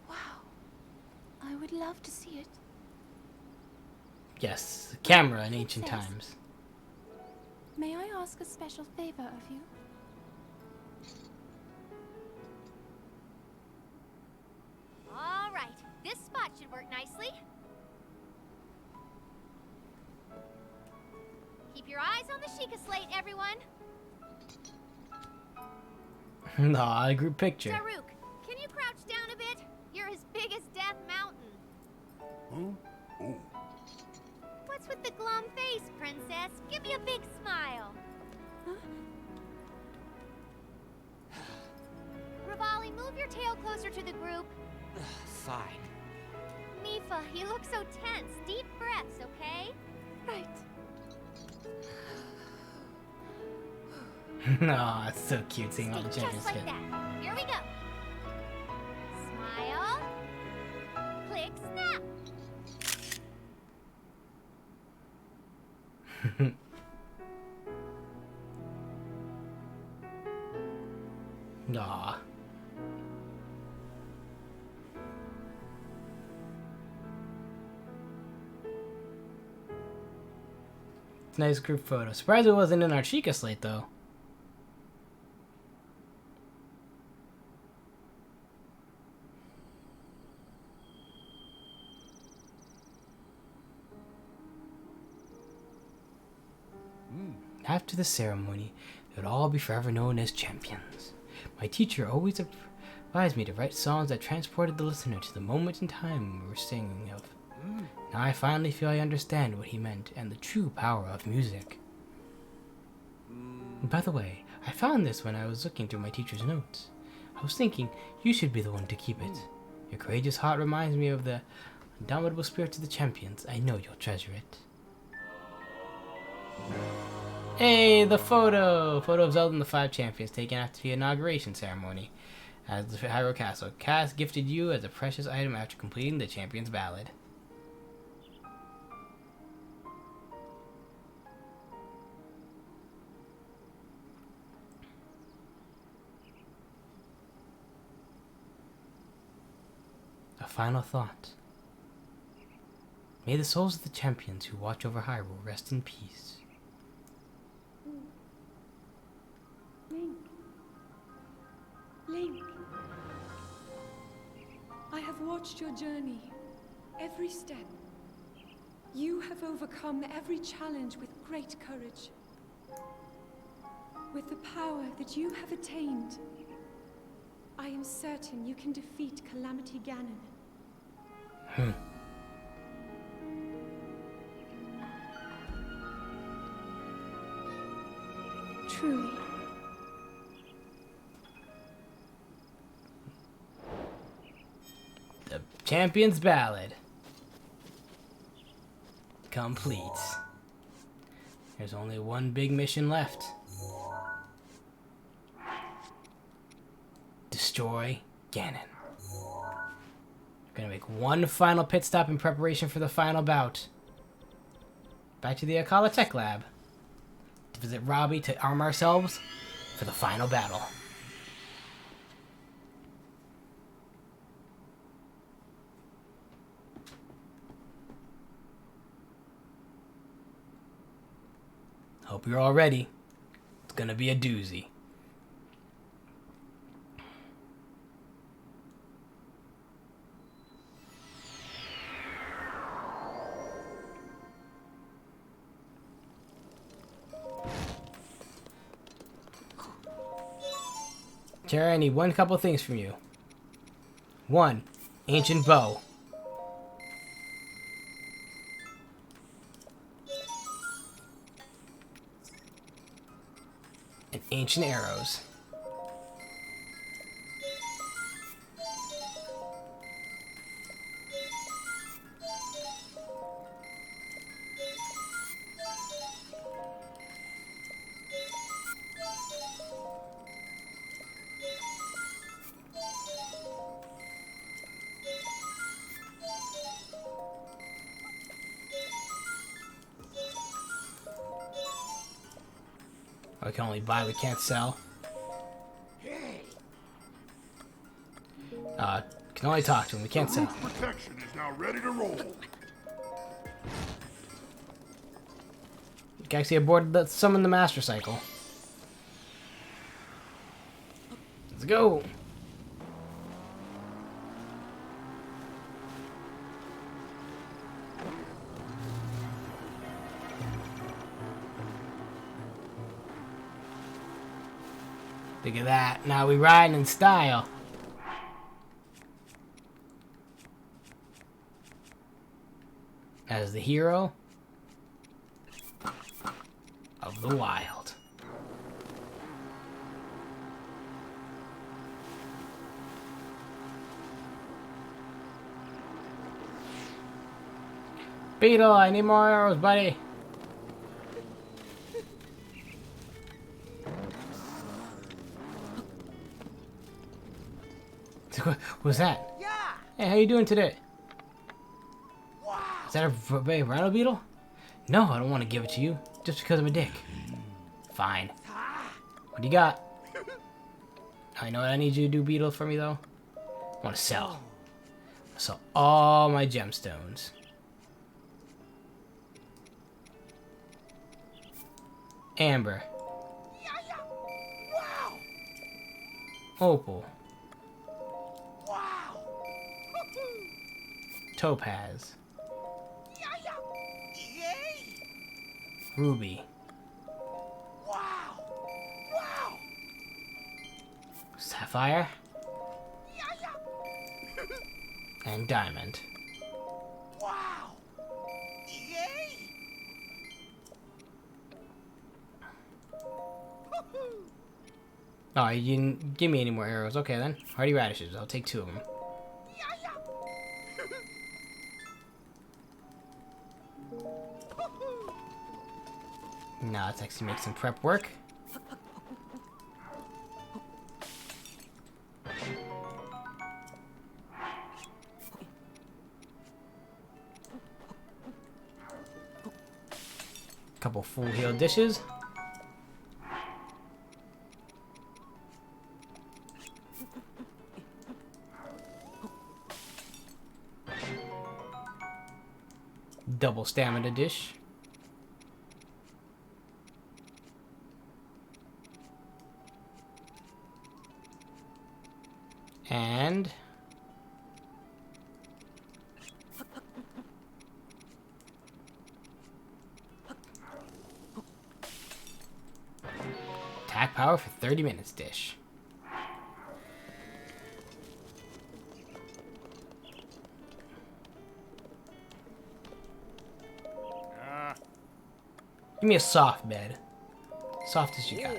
Wow. I would love to see it. Yes, the camera in ancient Princess. times. May I ask a special favor of you? All right, this spot should work nicely. Keep your eyes on the Sheikah slate, everyone. Aw, a group picture. Daruk, can you crouch down a bit? You're as big as Death Mountain. Huh? Oh. What's with the glum face, princess? Give me a big smile. Rivali, move your tail closer to the group. Fine. Mifa, you look so tense. Deep breaths, okay? Right. Aw, it's so cute seeing all the Stay champions just like get. that. Here we go. Smile. Click, snap. Aw. It's a nice group photo. Surprised it wasn't in our Sheikah slate though. After the ceremony, they would all be forever known as champions. My teacher always advised me to write songs that transported the listener to the moment in time we were singing of. Now I finally feel I understand what he meant and the true power of music. And by the way, I found this when I was looking through my teacher's notes. I was thinking you should be the one to keep it. Your courageous heart reminds me of the indomitable spirit of the champions. I know you'll treasure it. Hey, the photo! Photo of Zelda and the 5 champions taken after the inauguration ceremony at the Hyrule Castle. Cass gifted you as a precious item after completing the Champion's Ballad. A final thought. May the souls of the champions who watch over Hyrule rest in peace. Link. I have watched your journey, every step. You have overcome every challenge with great courage. With the power that you have attained, I am certain you can defeat Calamity Ganon. Truly. The Champion's Ballad. Complete. There's only one big mission left. Destroy Ganon. Gonna make one final pit stop in preparation for the final bout. Back to the Akala Tech Lab. To visit Robbie to arm ourselves for the final battle. Hope you're all ready. It's gonna be a doozy. Terra, I need one couple things from you. One, ancient bow. And ancient arrows. We can only buy, we can't sell. Can only talk to him, we can't sell. Protection is now ready to roll. You can actually aboard the summon the master cycle. Let's go. Look at that. Now we riding in style. As the hero of the wild. Beetle, I need more arrows, buddy. What's that? Yeah. Hey, how you doing today? Is that a rhino beetle? No, I don't want to give it to you. Just because I'm a dick. Fine. What do you got? I know what I need you to do, beetle, for me, though. I want to sell. I sell all my gemstones. Amber. Wow. Opal. Wow. Topaz. Yay. Ruby. Wow. Wow. Sapphire. And diamond. Wow. Yay. Oh, you didn't give me any more arrows. Okay, then. Hardy radishes. I'll take 2 of them. Now let's actually make some prep work. Couple full heal dishes. Double stamina dish. And attack power for 30 minutes dish. Give me a soft bed. Soft as you got.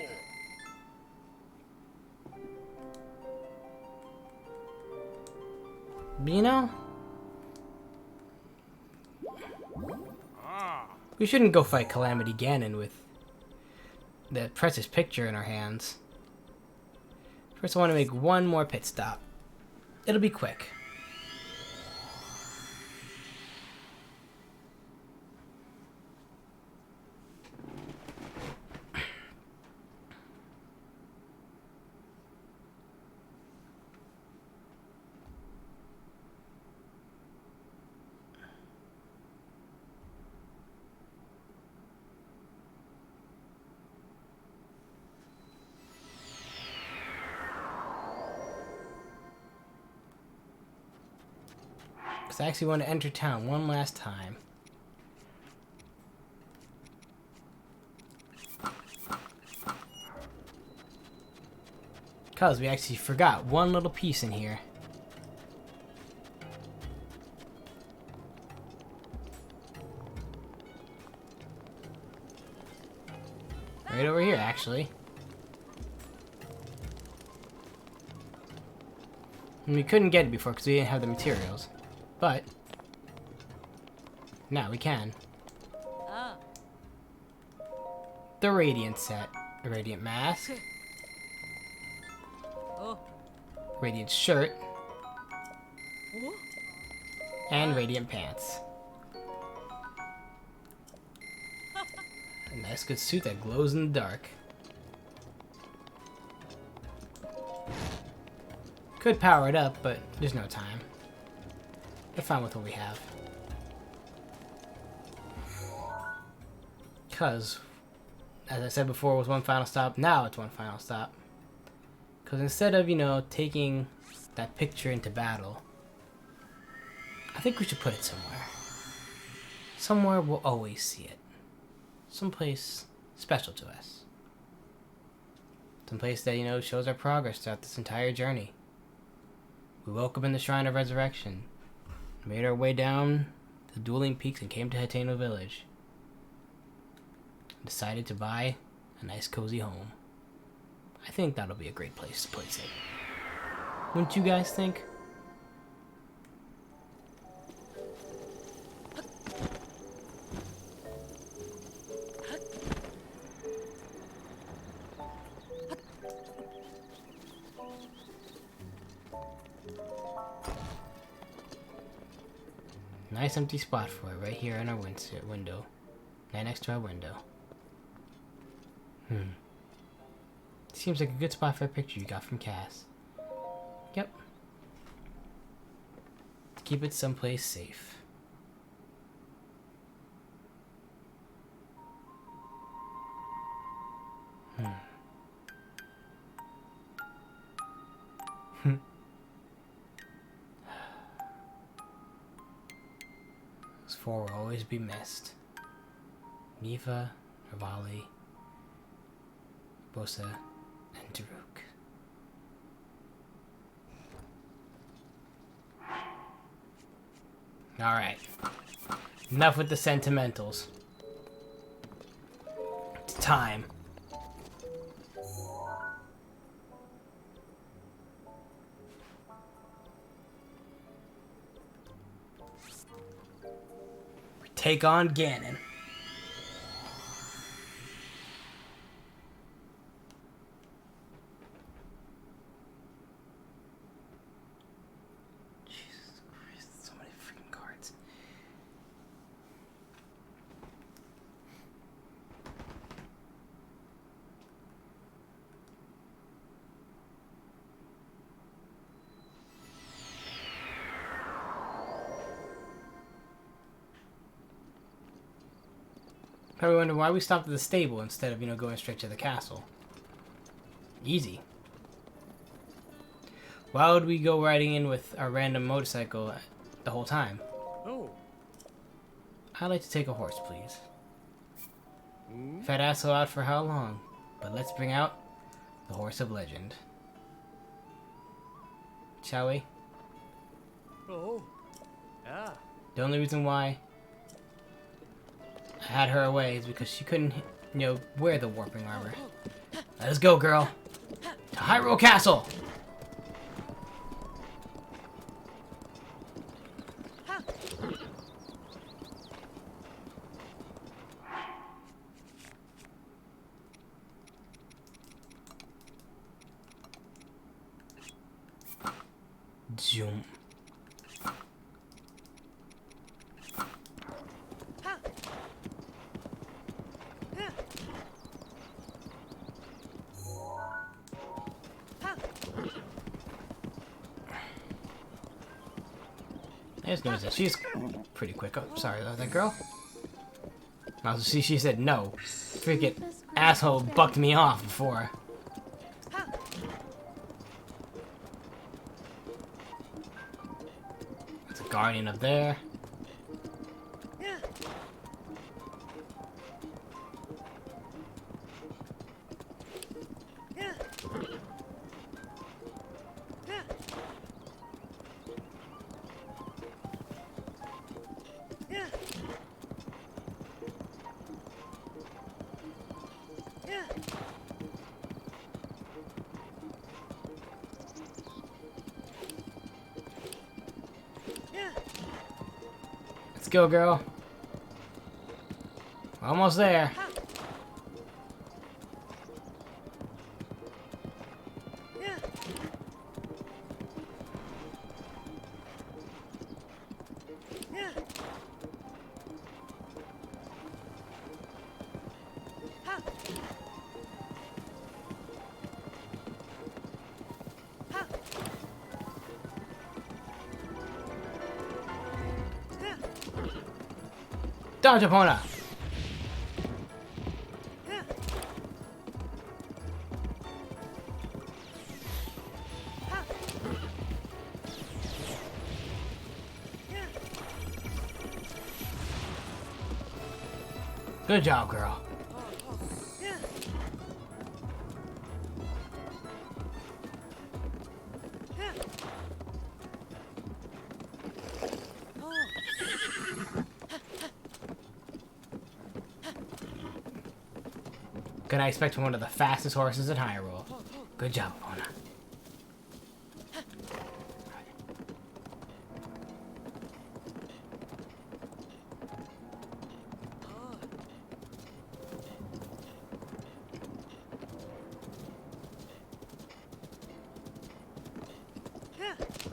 But you know, we shouldn't go fight Calamity Ganon with that precious picture in our hands. First, I want to make one more pit stop. It'll be quick. I actually want to enter town one last time. Because we actually forgot one little piece in here. Right over here, actually. And we couldn't get it before because we didn't have the materials. But now we can. Ah. The Radiant set. A Radiant mask. Oh. Radiant shirt. And Radiant pants. A nice good suit that glows in the dark. Could power it up, but there's no time. We're fine with what we have. Because, as I said before, it was one final stop. Now it's one final stop. Because instead of, you know, taking that picture into battle, I think we should put it somewhere. Somewhere we'll always see it. Someplace special to us. Someplace that, you know, shows our progress throughout this entire journey. We woke up in the Shrine of Resurrection, made our way down the dueling peaks and came to Hateno Village. Decided to buy a nice cozy home. I think that'll be a great place to place it. Wouldn't you guys think? Nice empty spot for it, right here in our window. Right next to our window. Seems like a good spot for a picture you got from Cass. Yep. Keep it someplace safe. Those four will always be missed. Nifa, Rivali, Bosa, and Daruk. Alright. Enough with the sentimentals. It's time. We take on Ganon. Probably wonder why we stopped at the stable instead of, you know, going straight to the castle. Easy. Why would we go riding in with our random motorcycle the whole time? Oh. I'd like to take a horse, please. Fat asshole out for how long? But let's bring out the horse of legend. Shall we? Oh. Ah. The only reason why I had her away is because she couldn't, you know, wear the warping armor. Let us go, girl. To Hyrule Castle! Zoom. I just noticed that she's pretty quick. Oh, sorry about that girl. Also, see, she said no. Freaking asshole bucked me off before. There's a guardian up there. Let's go, girl. Almost there. Down, Japona. Good job, girl. Can I expect one of the fastest horses in Hyrule? Good job, Epona.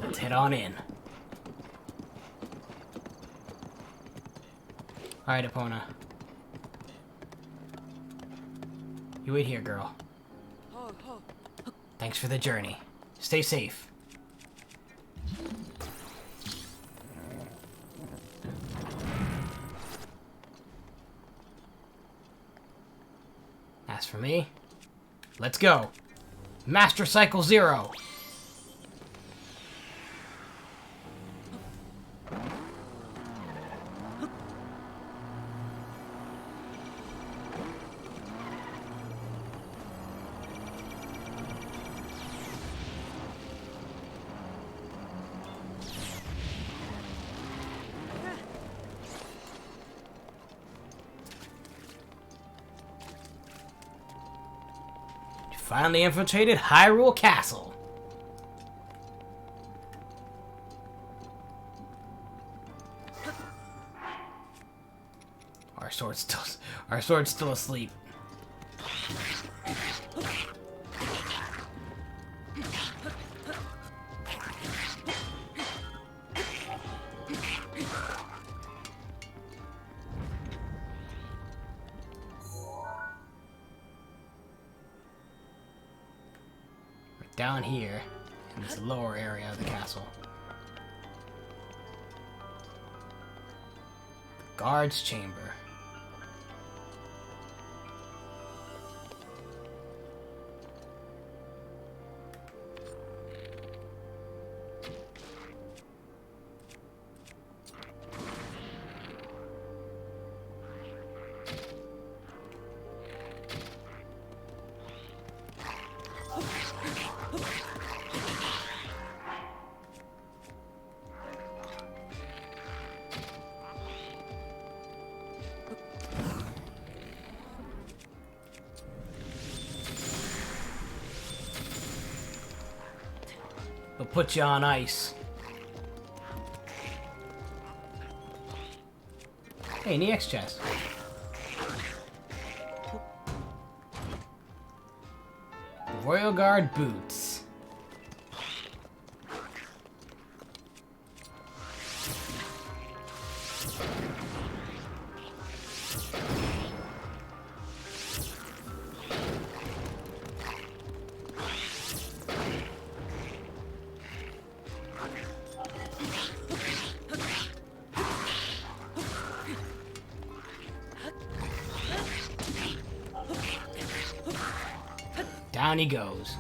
Let's head on in. Alright, Epona. You wait here, girl. Thanks for the journey. Stay safe. As for me, let's go. Master Cycle 0. Finally infiltrated Hyrule Castle. Our sword's still asleep. Down here, in this lower area of the castle. The guard's chamber. We'll put you on ice. Hey, an EX chest. Royal Guard boots. Down he goes.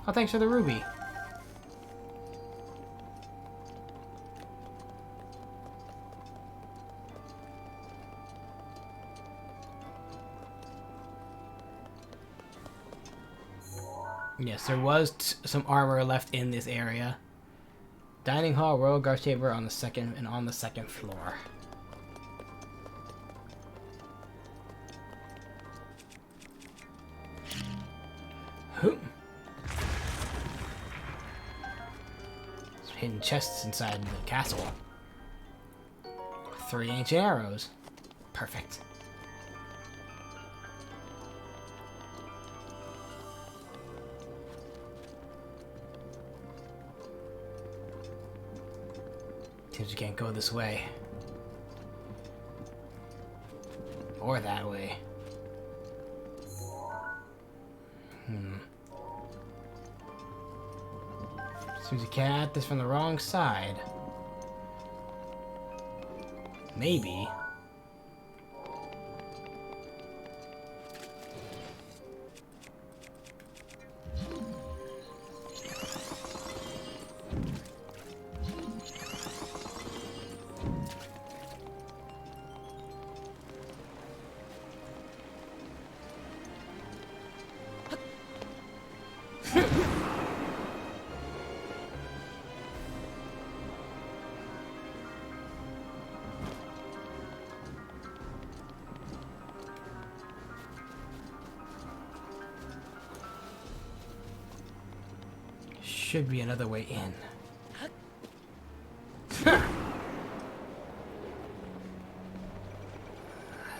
Oh, thanks for the ruby. Yes, there was some armor left in this area. Dining hall, royal guard chamber on the second floor. Hidden chests inside the castle. 3 ancient arrows. Perfect. Seems you can't go this way. Or that way. Seems you can't at this from the wrong side. Maybe. Should be another way in.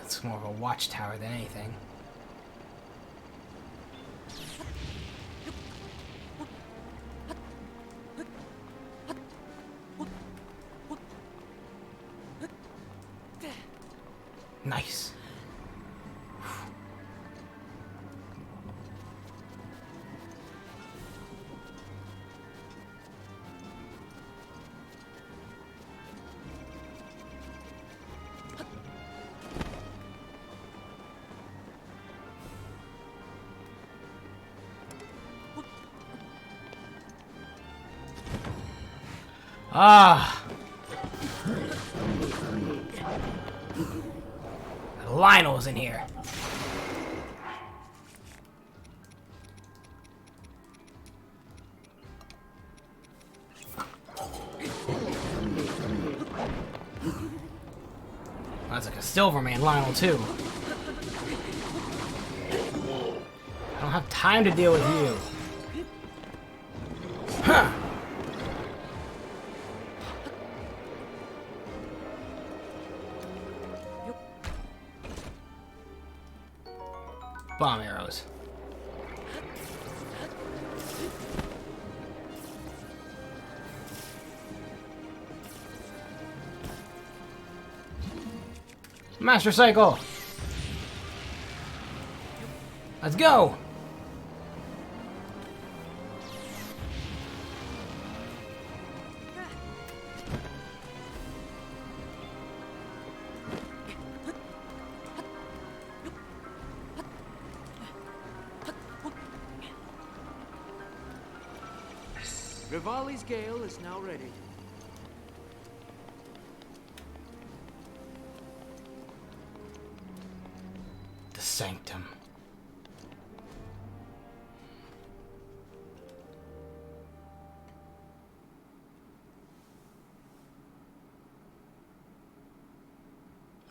It's more of a watchtower than anything. Nice. Ah! Lionel's in here. That's like a Silverman Lionel too. I don't have time to deal with you. Huh. Bomb arrows. Master Cycle. Let's go. Rivali's gale is now ready. The Sanctum.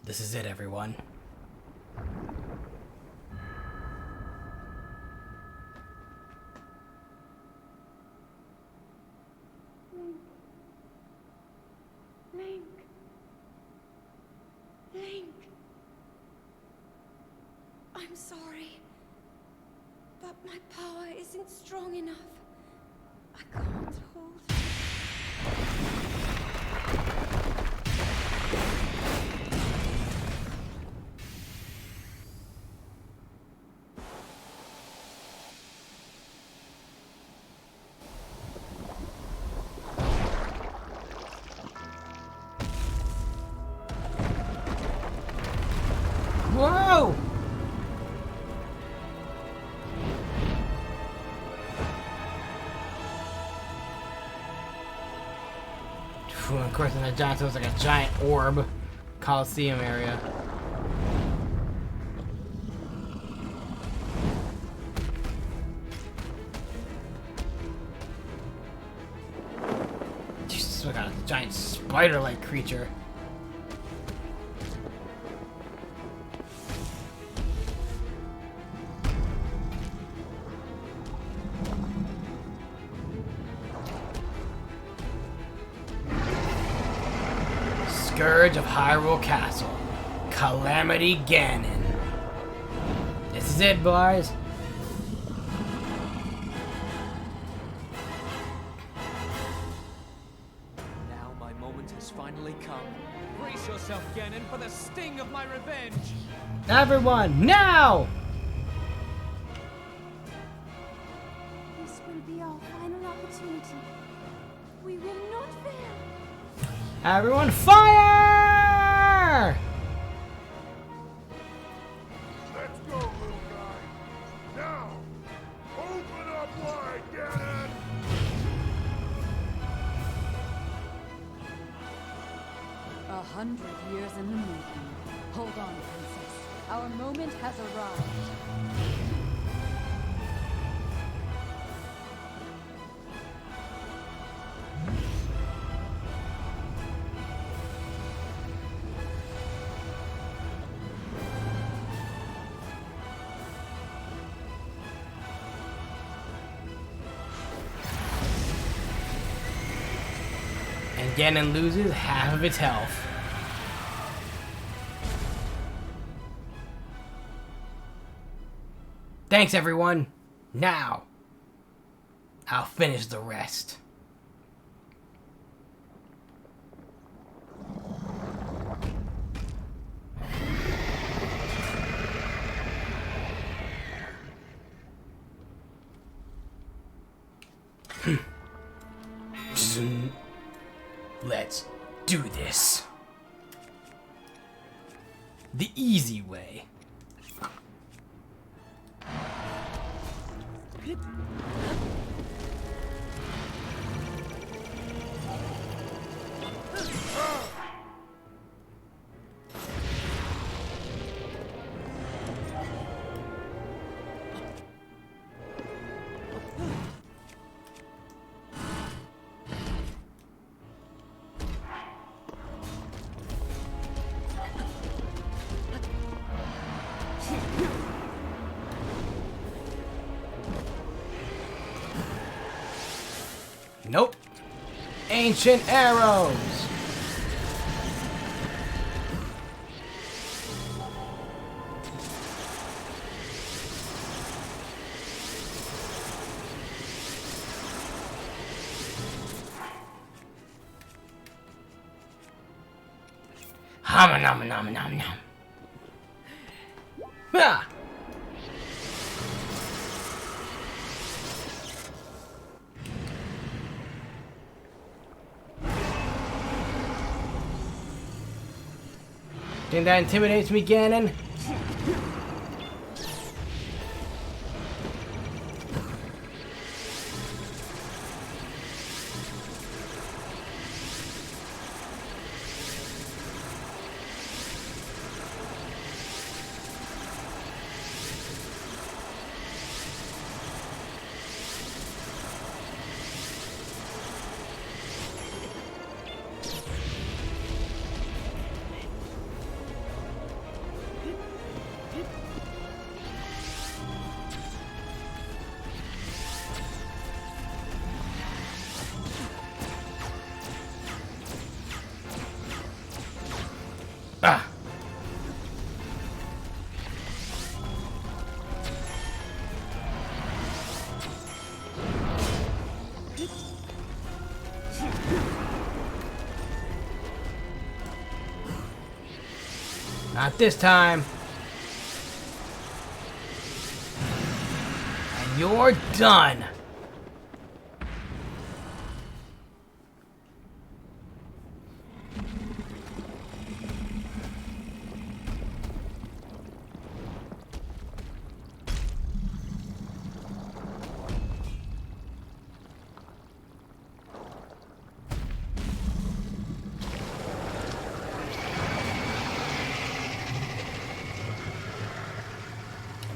This is it, everyone. Link. Link. I'm sorry, but my power isn't strong enough. I can't hold it. Whoa! Of course, in the giant, it was like a giant orb. Coliseum area. Jesus, we got a giant spider-like creature. Scourge of Hyrule Castle, Calamity Ganon. This is it, boys. Now my moment has finally come. Brace yourself, Ganon, for the sting of my revenge! Everyone, now! This will be our final opportunity. We will not fail. Everyone, fire! Let's go, little guy. Now, open up wide, Ganon! 100 years in the making. Hold on, princess. Our moment has arrived. And Ganon loses half of its health. Thanks, everyone. Now, I'll finish the rest. Let's do this. The easy way. Nope. Ancient arrows. Hum nom nom nom nom. Ah. Think that intimidates me, Ganon? Ah. Not this time. And you're done.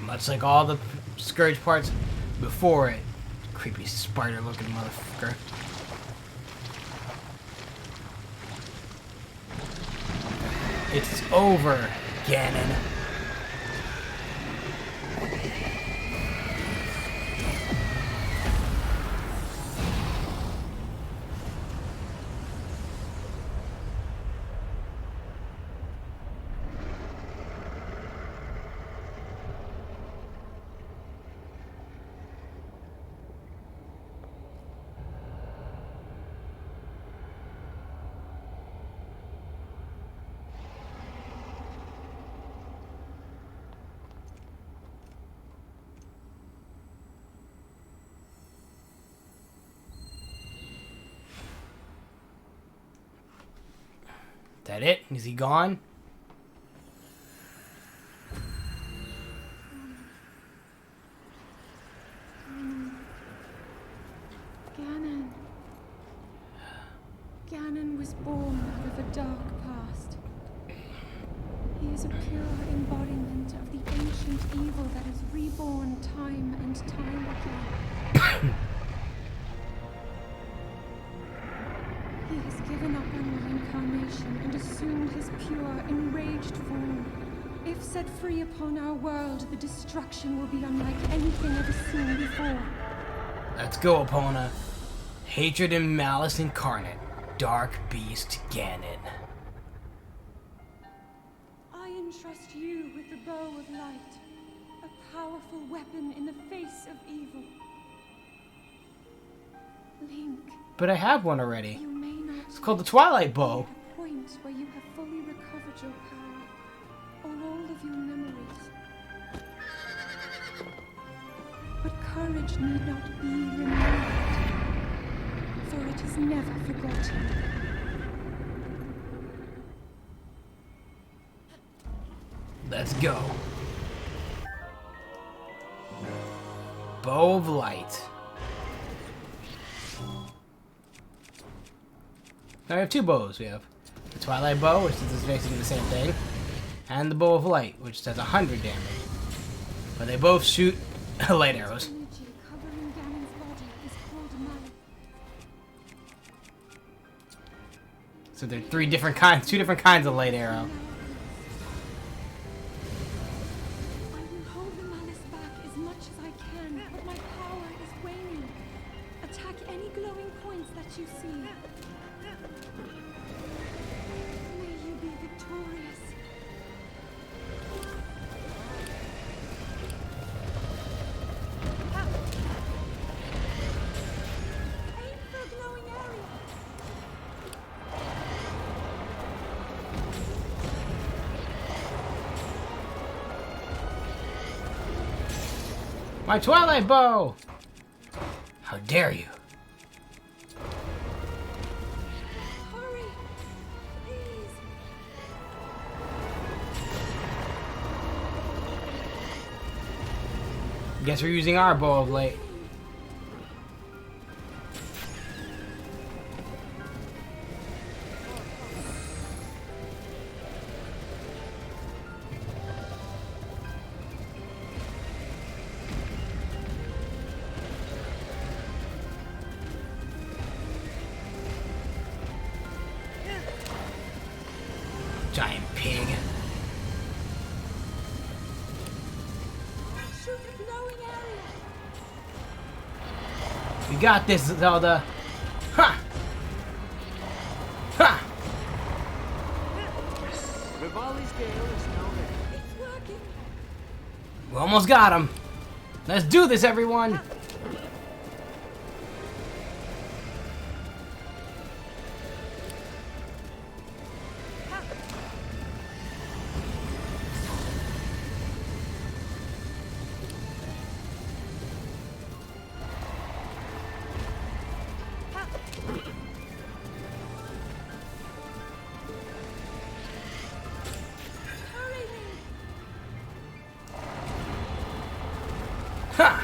Much like all the Scourge parts before it. Creepy spider looking motherfucker. It's over, Ganon. that it? Is he gone? Ganon. Ganon was born out of a dark past. He is a pure embodiment of the ancient evil that is reborn time and time again. He has given up on reincarnation and assumed his pure, enraged form. If set free upon our world, the destruction will be unlike anything ever seen before. Let's go, Epona. Hatred and malice incarnate. Dark Beast Ganon. I entrust you with the bow of light, a powerful weapon in the face of evil. Link, But I have one already. you may not It's called the Twilight Bow. be at a point where you have fully recovered your power, or all of your memories. But courage need not be removed, for it is never forgotten. Let's go. Bow of Light. Now we have two bows. We have the Twilight Bow, which is basically the same thing, and the Bow of Light, which does 100 damage. But they both shoot light arrows. Energy covering Ganon's body is called malice. So there are two different kinds of light arrow. I will hold the malice back as much as I can, but my power is waning. Attack any glowing points that you see. May you be victorious. Aim for a glowing area. My Twilight Bow! How dare you? Hurry, please. Guess we're using our Bow of Light. Giant pig. Shoot a glowing area. We got this, Zelda. Ha! Ha! Rivali's gale is now ready. It's working. We almost got him. Let's do this, everyone. Hurry, Link. Ha!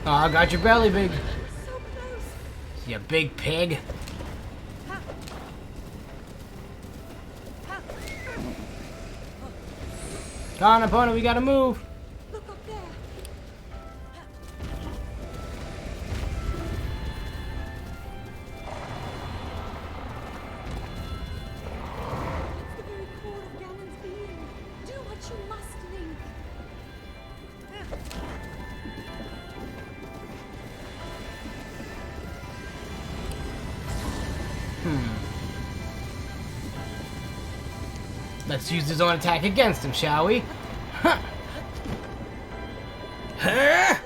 Oh, I got your belly, big. So close. You big pig. Come on, opponent, we gotta move. Look up there. It's the very core of Ganon's being. Do what you must, Link. Let's use his own attack against him, shall we? Ha! Ha!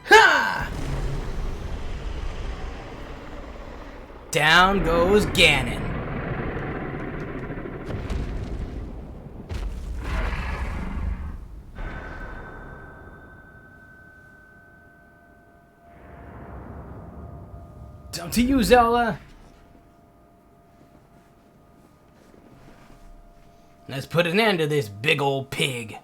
Ha! Down goes Ganon. It's up to you, Zelda. Let's put an end to this big old pig.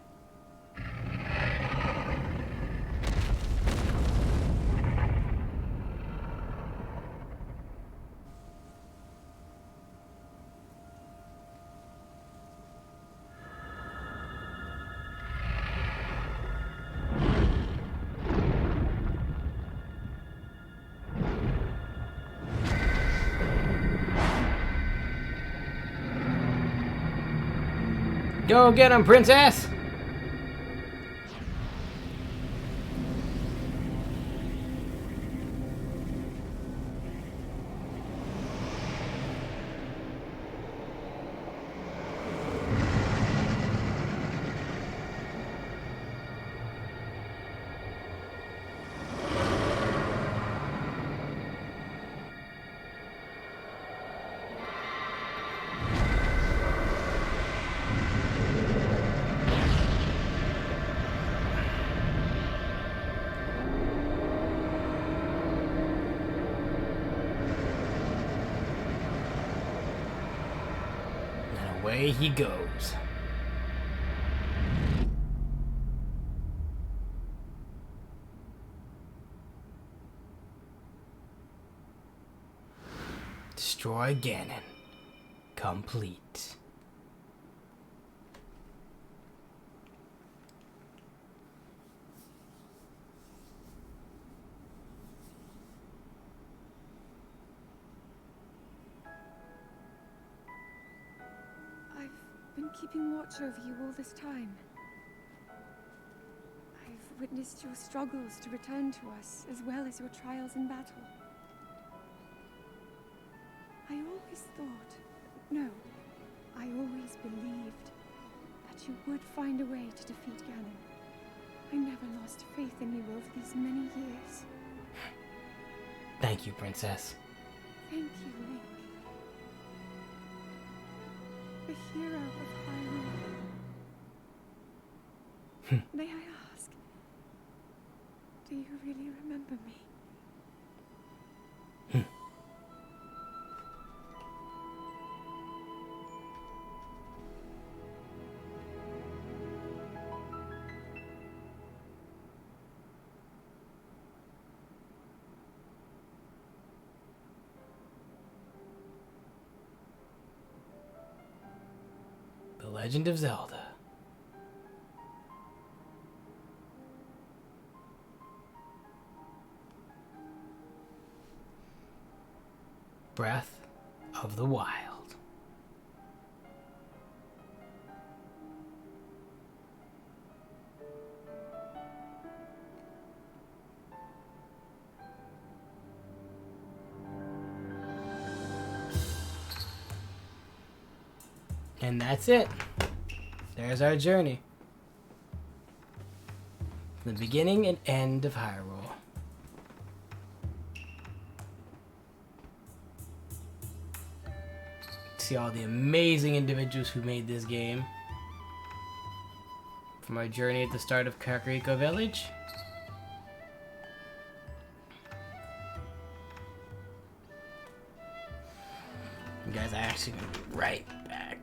Go get him, princess! Away he goes. Destroy Ganon. Complete. Been keeping watch over you all this time. I've witnessed your struggles to return to us, as well as your trials in battle. I always thought, no, I always believed that you would find a way to defeat Ganon. I never lost faith in you over these many years. Thank you, Princess. Thank you, Link. The hero of Hyrule. May I ask, do you really remember me? The Legend of Zelda. Breath of the Wild. And that's it. There's our journey. The beginning and end of Hyrule. See all the amazing individuals who made this game. From our journey at the start of Kakariko Village. You guys are actually gonna be right back.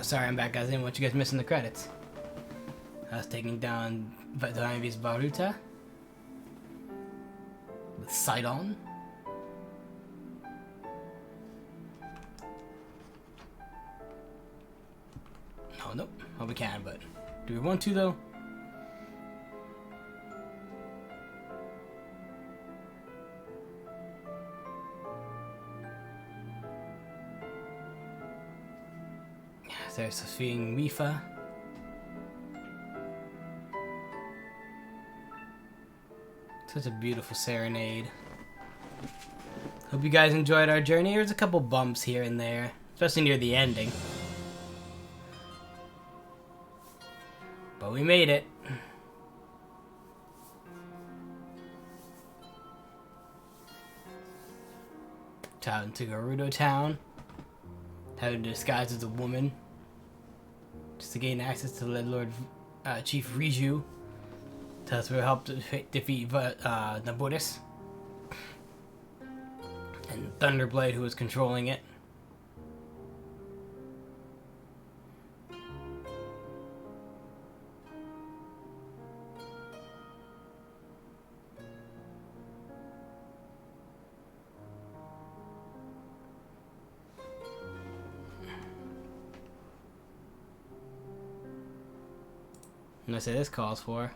Sorry, I'm back, guys. I didn't want you guys missing the credits. I was taking down Daivis Baruta with Sidon. Oh, nope. Well, we can, but do we want to, though? There's Sophie and Mifa. Such a beautiful serenade. Hope you guys enjoyed our journey. There's a couple bumps here and there, especially near the ending. But we made it. Out to Gerudo Town. Having to disguise as a woman. Just to gain access to the Lord Chief Riju. Tells us we'll help to defeat Naburis. And Thunderblade, who was controlling it. And I say this calls for.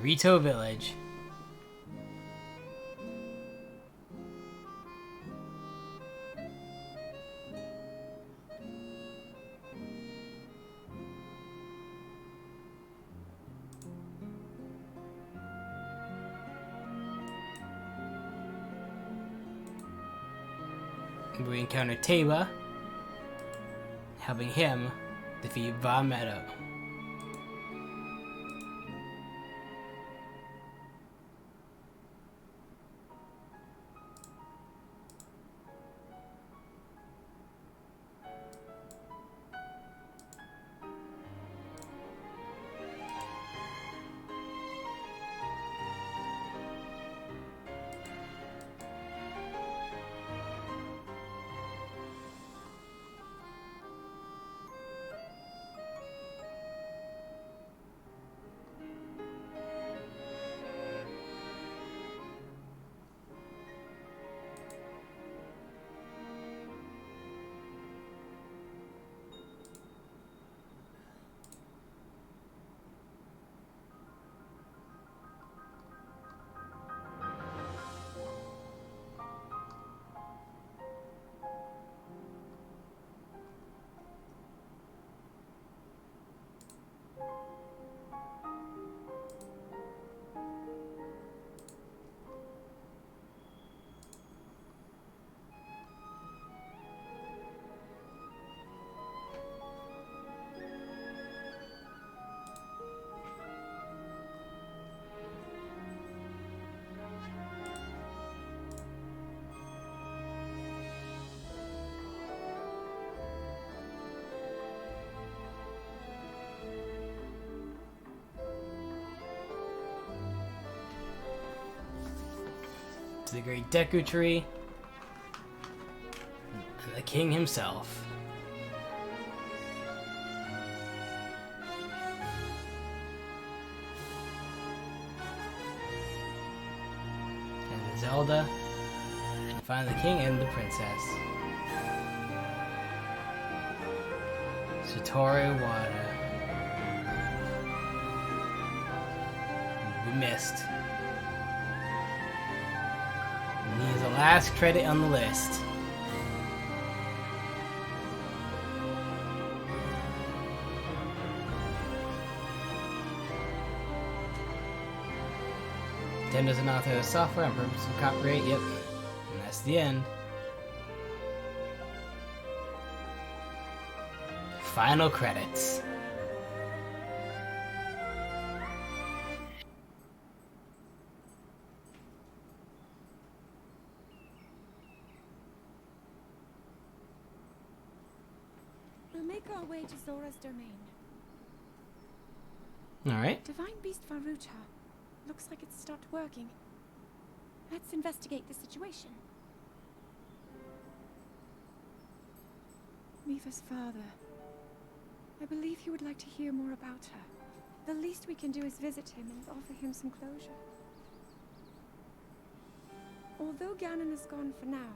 Rito Village. We encounter Teba, helping him defeat Va Meadow. To the great Deku Tree, and the king himself. And Zelda, and finally the king and the princess. Satori Wada. We missed. And he's the last credit on the list. Tim doesn't author the software on purpose of copyright, yep. And that's the end. Final credits. make our way to Zora's domain. Alright. Divine Beast Varuta. Looks like it's stopped working. Let's investigate the situation. Mifa's father. I believe he would like to hear more about her. The least we can do is visit him and offer him some closure. Although Ganon is gone for now,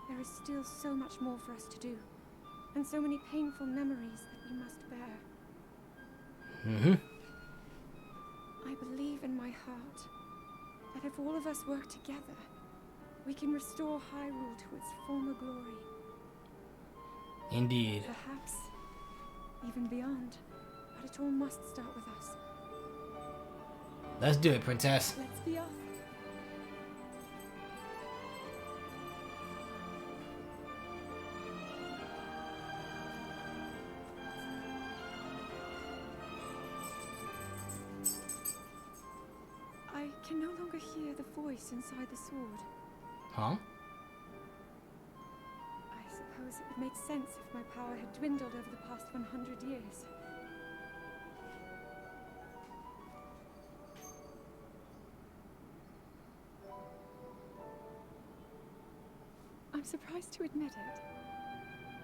there is still so much more for us to do, and so many painful memories that we must bear. I believe in my heart that if all of us work together, we can restore Hyrule to its former glory. Indeed. Perhaps even beyond, but it all must start with us. Let's do it, Princess. Let's be off. I can no longer hear the voice inside the sword. Huh? I suppose it would make sense if my power had dwindled over the past 100 years. I'm surprised to admit it,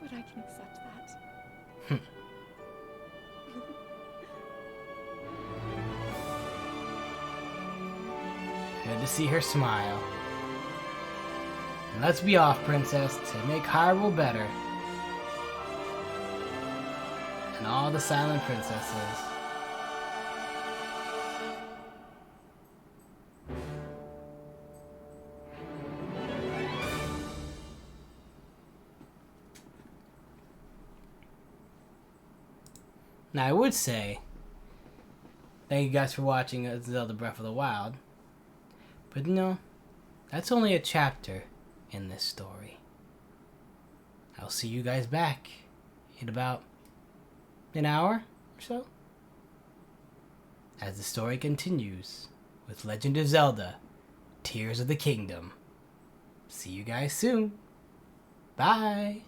but I can accept that. Good to see her smile. And let's be off, Princess, to make Hyrule better. And all the silent princesses. Now I would say, thank you guys for watching Zelda Breath of the Wild. But no, that's only a chapter in this story. I'll see you guys back in about an hour or so, as the story continues with Legend of Zelda: Tears of the Kingdom. See you guys soon. Bye.